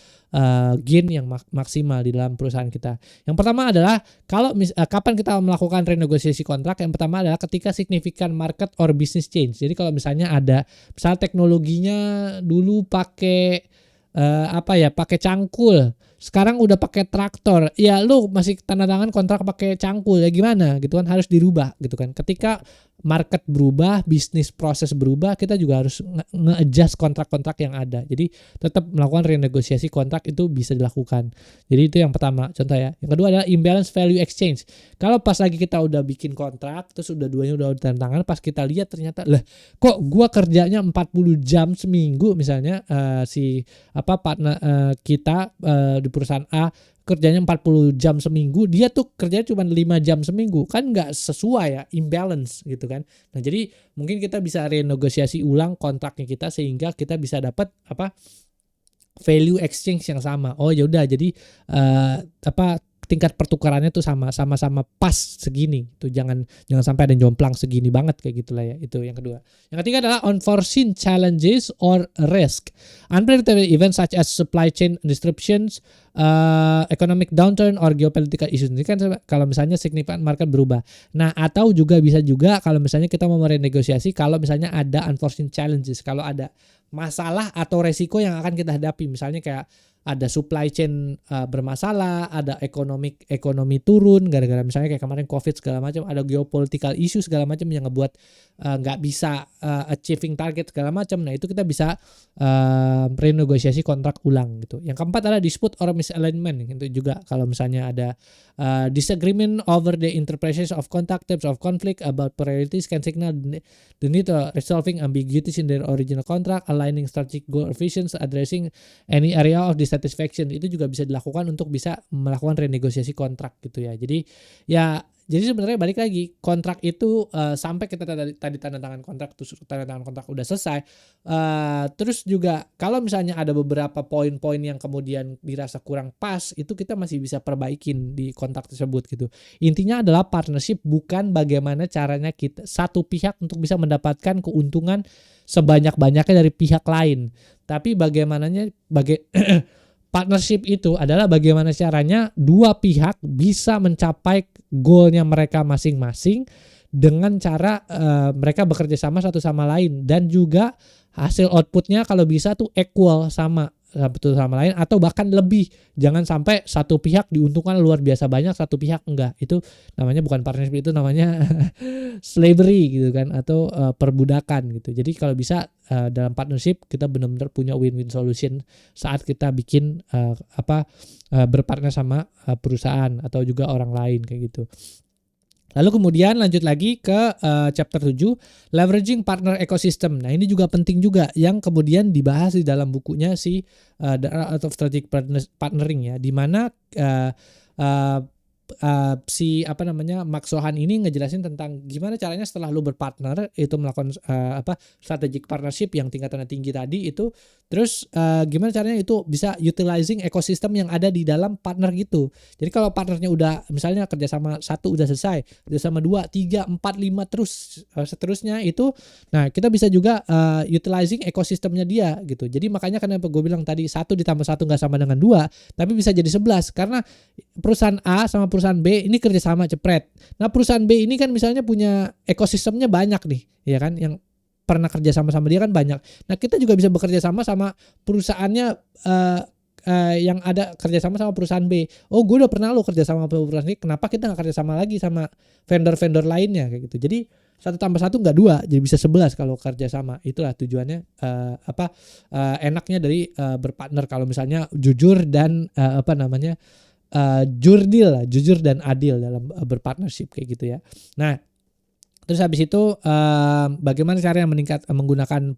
gain yang maksimal di dalam perusahaan kita. Yang pertama adalah kalau kapan kita melakukan renegosiasi kontrak, yang pertama adalah ketika significant market or business change. Jadi kalau misalnya ada teknologinya dulu pakai pakai cangkul, sekarang udah pakai traktor, ya lu masih tanda tangan kontrak pakai cangkul ya gimana gitu kan, harus dirubah gitu kan. Ketika market berubah, bisnis proses berubah, kita juga harus nge-adjust kontrak-kontrak yang ada. Jadi tetap melakukan renegosiasi kontrak itu bisa dilakukan. Jadi itu yang pertama contoh ya. Yang kedua adalah imbalance value exchange. Kalau pas lagi kita udah bikin kontrak, terus udah duanya udah tanda tangan, pas kita lihat ternyata lah kok gua kerjanya 40 jam seminggu misalnya, partner kita di perusahaan A kerjanya 40 jam seminggu, dia tuh kerjanya cuma 5 jam seminggu, kan nggak sesuai ya, imbalance gitu kan. Nah jadi mungkin kita bisa renegosiasi ulang kontraknya kita sehingga kita bisa dapat value exchange yang sama. Oh ya udah, jadi tingkat pertukarannya tuh sama-sama pas segini tuh, jangan sampai ada jomplang segini banget kayak gitulah ya. Itu yang kedua. Yang ketiga adalah unforeseen challenges or risk. Unpredictable events such as supply chain disruptions, economic downturn or geopolitical issues. Ini kan kalau misalnya signifikan market berubah. Nah, atau juga bisa juga kalau misalnya kita mau renegosiasi kalau misalnya ada unforeseen challenges, kalau ada masalah atau resiko yang akan kita hadapi, misalnya kayak ada supply chain bermasalah, ada ekonomi turun gara-gara misalnya kayak kemarin COVID segala macam, ada geopolitical issue segala macam yang ngebuat nggak bisa achieving target segala macam. Nah itu kita bisa renegosiasi kontrak ulang gitu. Yang keempat adalah dispute or misalignment. Itu juga kalau misalnya ada disagreement over the interpretations of contract types of conflict about priorities can signal the need of resolving ambiguities in their original contract, aligning strategic goal or visions, addressing any area of dissatisfaction. Itu juga bisa dilakukan untuk bisa melakukan renegosiasi kontrak gitu ya. Jadi sebenarnya balik lagi, kontrak itu sampai kita tadi tanda tangan kontrak, terus tanda tangan kontrak udah selesai, terus juga kalau misalnya ada beberapa poin-poin yang kemudian dirasa kurang pas, itu kita masih bisa perbaikin di kontrak tersebut gitu. Intinya adalah partnership bukan bagaimana caranya kita satu pihak untuk bisa mendapatkan keuntungan sebanyak-banyaknya dari pihak lain, tapi partnership itu adalah bagaimana caranya dua pihak bisa mencapai goalnya mereka masing-masing dengan cara mereka bekerja sama satu sama lain, dan juga hasil outputnya kalau bisa tuh equal, sama satu sama lain atau bahkan lebih. Jangan sampai satu pihak diuntungkan luar biasa banyak, satu pihak enggak. Itu namanya bukan partnership, itu namanya slavery gitu kan, atau perbudakan gitu. Jadi kalau bisa dalam partnership kita benar-benar punya win-win solution saat kita bikin berpartner sama perusahaan atau juga orang lain kayak gitu. Lalu kemudian lanjut lagi ke chapter 7, leveraging partner ecosystem. Nah, ini juga penting juga yang kemudian dibahas di dalam bukunya si The Art of Strategic Partnering ya, di mana si Mark Sohan ini ngejelasin tentang gimana caranya setelah lu berpartner itu melakukan strategic partnership yang tingkatannya tinggi tadi itu, terus gimana caranya itu bisa utilizing ekosistem yang ada di dalam partner gitu. Jadi kalau partnernya udah misalnya kerjasama 1 udah selesai, kerjasama 2, 3, 4, 5 terus seterusnya itu, nah kita bisa juga utilizing ekosistemnya dia gitu. Jadi makanya kenapa gue bilang tadi 1 ditambah 1 nggak sama dengan 2, tapi bisa jadi 11 karena perusahaan A sama perusahaan B ini kerjasama cepret. Nah perusahaan B ini kan misalnya punya ekosistemnya banyak nih, ya kan, yang pernah kerja sama dia kan banyak. Nah kita juga bisa bekerja sama perusahaannya yang ada kerjasama sama perusahaan B. Oh gue udah pernah lo kerjasama sama perusahaan B, kenapa kita nggak kerjasama lagi sama vendor-vendor lainnya kayak gitu. Jadi 1 tambah 1 nggak 2, jadi bisa 11 kalau kerjasama. Itulah tujuannya enaknya dari berpartner kalau misalnya jujur dan jujur dan adil dalam berpartnership kayak gitu ya. Nah, terus habis itu bagaimana cara yang menggunakan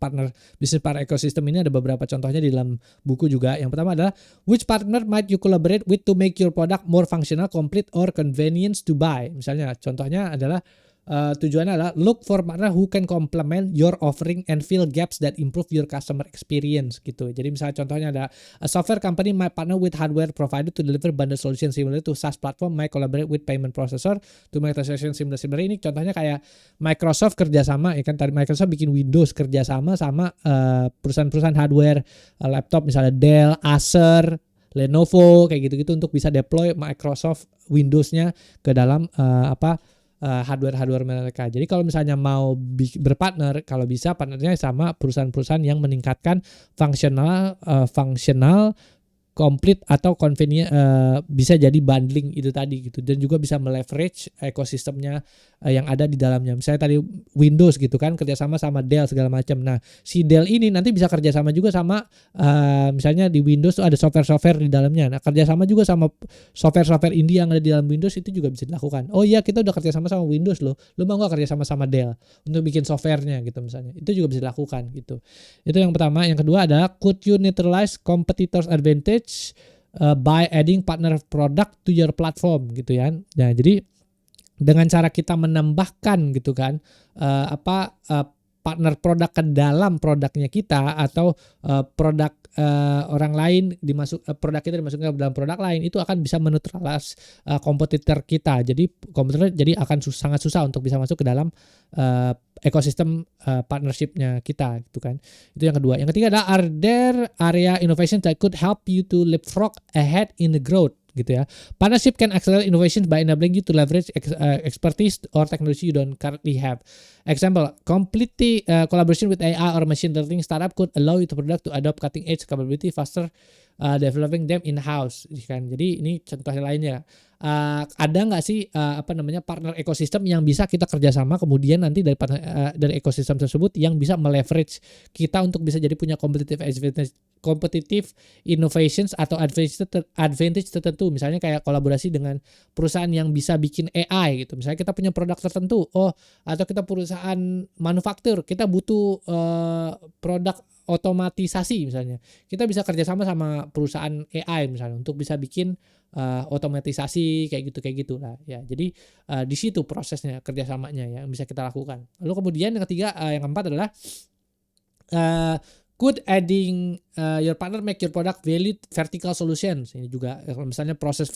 bisnis partner ecosystem ini, ada beberapa contohnya di dalam buku juga. Yang pertama adalah which partner might you collaborate with to make your product more functional, complete, or convenience to buy. Misalnya contohnya adalah tujuannya adalah look for partner who can complement your offering and fill gaps that improve your customer experience gitu. Jadi misalnya contohnya ada a software company might partner with hardware provider to deliver bundle solution similar to SaaS platform, might collaborate with payment processor to make transaction similar. Ini contohnya kayak Microsoft kerjasama, ya kan, tadi Microsoft bikin Windows kerjasama sama perusahaan-perusahaan hardware laptop misalnya Dell, Acer, Lenovo kayak gitu-gitu untuk bisa deploy Microsoft Windows-nya ke dalam hardware mereka. Jadi kalau misalnya mau berpartner, kalau bisa partnernya sama perusahaan-perusahaan yang meningkatkan fungsional, complete atau convenient, bisa jadi bundling itu tadi gitu, dan juga bisa meleverage ekosistemnya yang ada di dalamnya. Misalnya tadi Windows gitu kan kerjasama sama Dell segala macam. Nah si Dell ini nanti bisa kerjasama juga sama misalnya di Windows tuh ada software di dalamnya. Nah kerjasama juga sama software indie yang ada di dalam Windows itu juga bisa dilakukan. Oh iya kita udah kerjasama sama Windows loh, lo mau nggak kerjasama sama Dell untuk bikin softwarenya gitu misalnya, itu juga bisa dilakukan gitu. Itu yang pertama. Yang kedua adalah could you neutralize competitors advantage by adding partner product to your platform gitu ya. Nah jadi dengan cara kita menambahkan gitu kan partner produk ke dalam produknya kita, atau produk orang lain produk kita dimasukkan ke dalam produk lain, itu akan bisa menetralize kompetitor kita. Jadi kompetitor jadi akan sangat susah untuk bisa masuk ke dalam ekosistem partnershipnya kita gitu kan. Itu yang kedua. Yang ketiga adalah are there area innovation that could help you to leapfrog ahead in the growth gitu ya. Partnership can accelerate innovation by enabling you to leverage expertise or technology you don't currently have. Example, completely collaboration with AI or machine learning startup could allow you to product to adopt cutting edge capability faster, developing them in-house kan. Jadi ini contoh lainnya. Ada nggak sih partner ekosistem yang bisa kita kerjasama, kemudian nanti dari ekosistem tersebut yang bisa meleverage kita untuk bisa jadi punya competitive innovations atau advantage tertentu. Misalnya kayak kolaborasi dengan perusahaan yang bisa bikin AI gitu. Misalnya kita punya produk tertentu, atau kita perusahaan manufaktur, kita butuh produk otomatisasi misalnya. Kita bisa kerjasama sama perusahaan AI misalnya untuk bisa bikin otomatisasi kayak gitu lah ya. Jadi di situ prosesnya kerjasamanya yang bisa kita lakukan. Lalu kemudian yang ketiga, yang keempat adalah Could adding your partner make your product value vertical solutions. Ini juga misalnya proses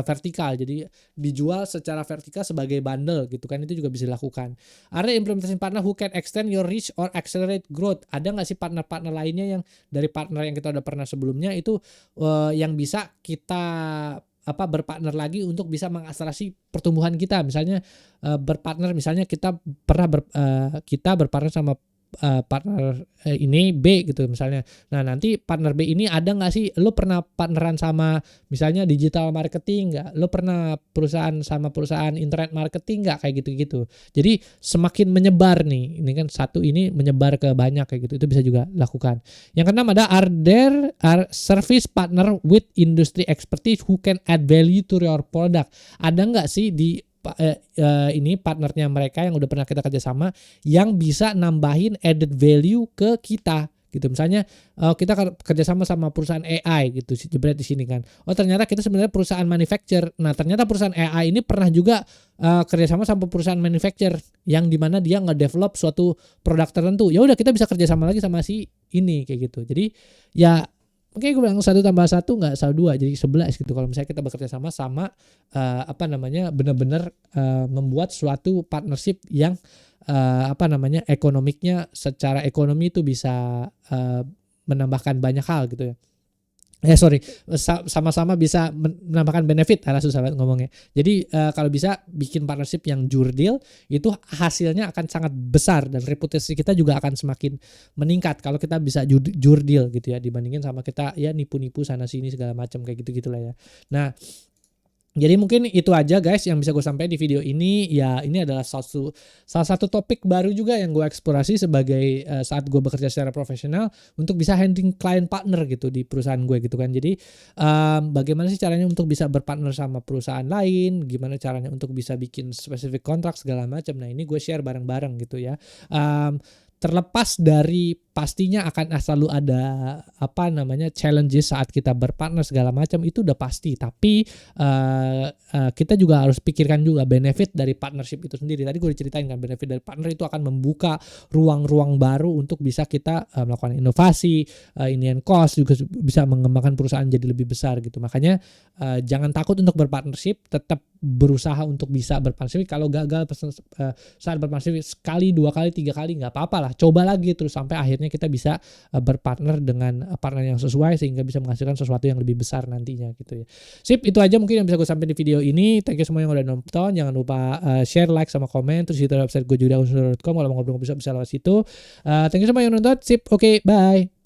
vertikal, jadi dijual secara vertikal sebagai bundle gitu kan, itu juga bisa dilakukan. Are there implementation partner who can extend your reach or accelerate growth? Ada nggak sih partner-partner lainnya yang dari partner yang kita udah pernah sebelumnya itu yang bisa kita berpartner lagi untuk bisa mengakselerasi pertumbuhan kita. Misalnya berpartner, misalnya kita pernah kita berpartner sama partner ini B gitu misalnya. Nah nanti partner B ini ada nggak sih lo pernah partneran sama misalnya digital marketing nggak? Lo pernah perusahaan sama perusahaan internet marketing nggak? Kayak gitu-gitu. Jadi semakin menyebar nih. Ini kan satu ini menyebar ke banyak kayak gitu. Itu bisa juga lakukan. Yang keenam ada are service partner with industry expertise who can add value to your product. Ada nggak sih di ini partnernya mereka yang udah pernah kita kerjasama yang bisa nambahin added value ke kita gitu. Misalnya kita kerjasama sama perusahaan AI gitu, jebret di sini kan. Oh ternyata kita sebenarnya perusahaan manufacturer. Nah ternyata perusahaan AI ini pernah juga kerjasama sama perusahaan manufacturer yang dimana dia nge-develop suatu produk tertentu. Ya udah kita bisa kerjasama lagi sama si ini kayak gitu. Jadi ya makanya gue bilang 1 tambah 1 nggak salah 2 jadi 11 gitu. Kalau misalnya kita bekerja sama benar-benar membuat suatu partnership yang ekonomiknya secara ekonomi itu bisa menambahkan banyak hal gitu ya. Sama-sama bisa menambahkan benefit, susah banget ngomongnya. Jadi kalau bisa bikin partnership yang jurdil itu hasilnya akan sangat besar dan reputasi kita juga akan semakin meningkat kalau kita bisa jurdil gitu ya, dibandingin sama kita ya nipu-nipu sana sini segala macam kayak gitu-gitulah ya. Nah jadi mungkin itu aja guys yang bisa gue sampaikan di video ini. Ya ini adalah salah satu topik baru juga yang gue eksplorasi sebagai saat gue bekerja secara profesional untuk bisa handling client partner gitu di perusahaan gue gitu kan. Jadi bagaimana sih caranya untuk bisa berpartner sama perusahaan lain, gimana caranya untuk bisa bikin spesifik kontrak segala macam. Nah ini gue share bareng-bareng gitu ya. Terlepas dari pastinya akan selalu ada challenges saat kita berpartner segala macam, itu udah pasti. Tapi kita juga harus pikirkan juga benefit dari partnership itu sendiri. Tadi gue ceritain kan, benefit dari partner itu akan membuka ruang-ruang baru untuk bisa kita melakukan inovasi, cost juga bisa mengembangkan perusahaan jadi lebih besar gitu. Makanya jangan takut untuk berpartnership, tetap berusaha untuk bisa berpartnership. Kalau gagal saat berpartnership sekali, 2 kali, 3 kali nggak apa-apa lah, coba lagi terus sampai akhirnya kita bisa berpartner dengan partner yang sesuai sehingga bisa menghasilkan sesuatu yang lebih besar nantinya gitu ya. Sip, itu aja mungkin yang bisa gue sampaikan di video ini. Thank you semua yang udah nonton. Jangan lupa share, like, sama komen. Terus di website gojudaunsurur.com kalau mau ngobrol bisa lewat situ. Thank you semua yang nonton. Sip, oke, bye.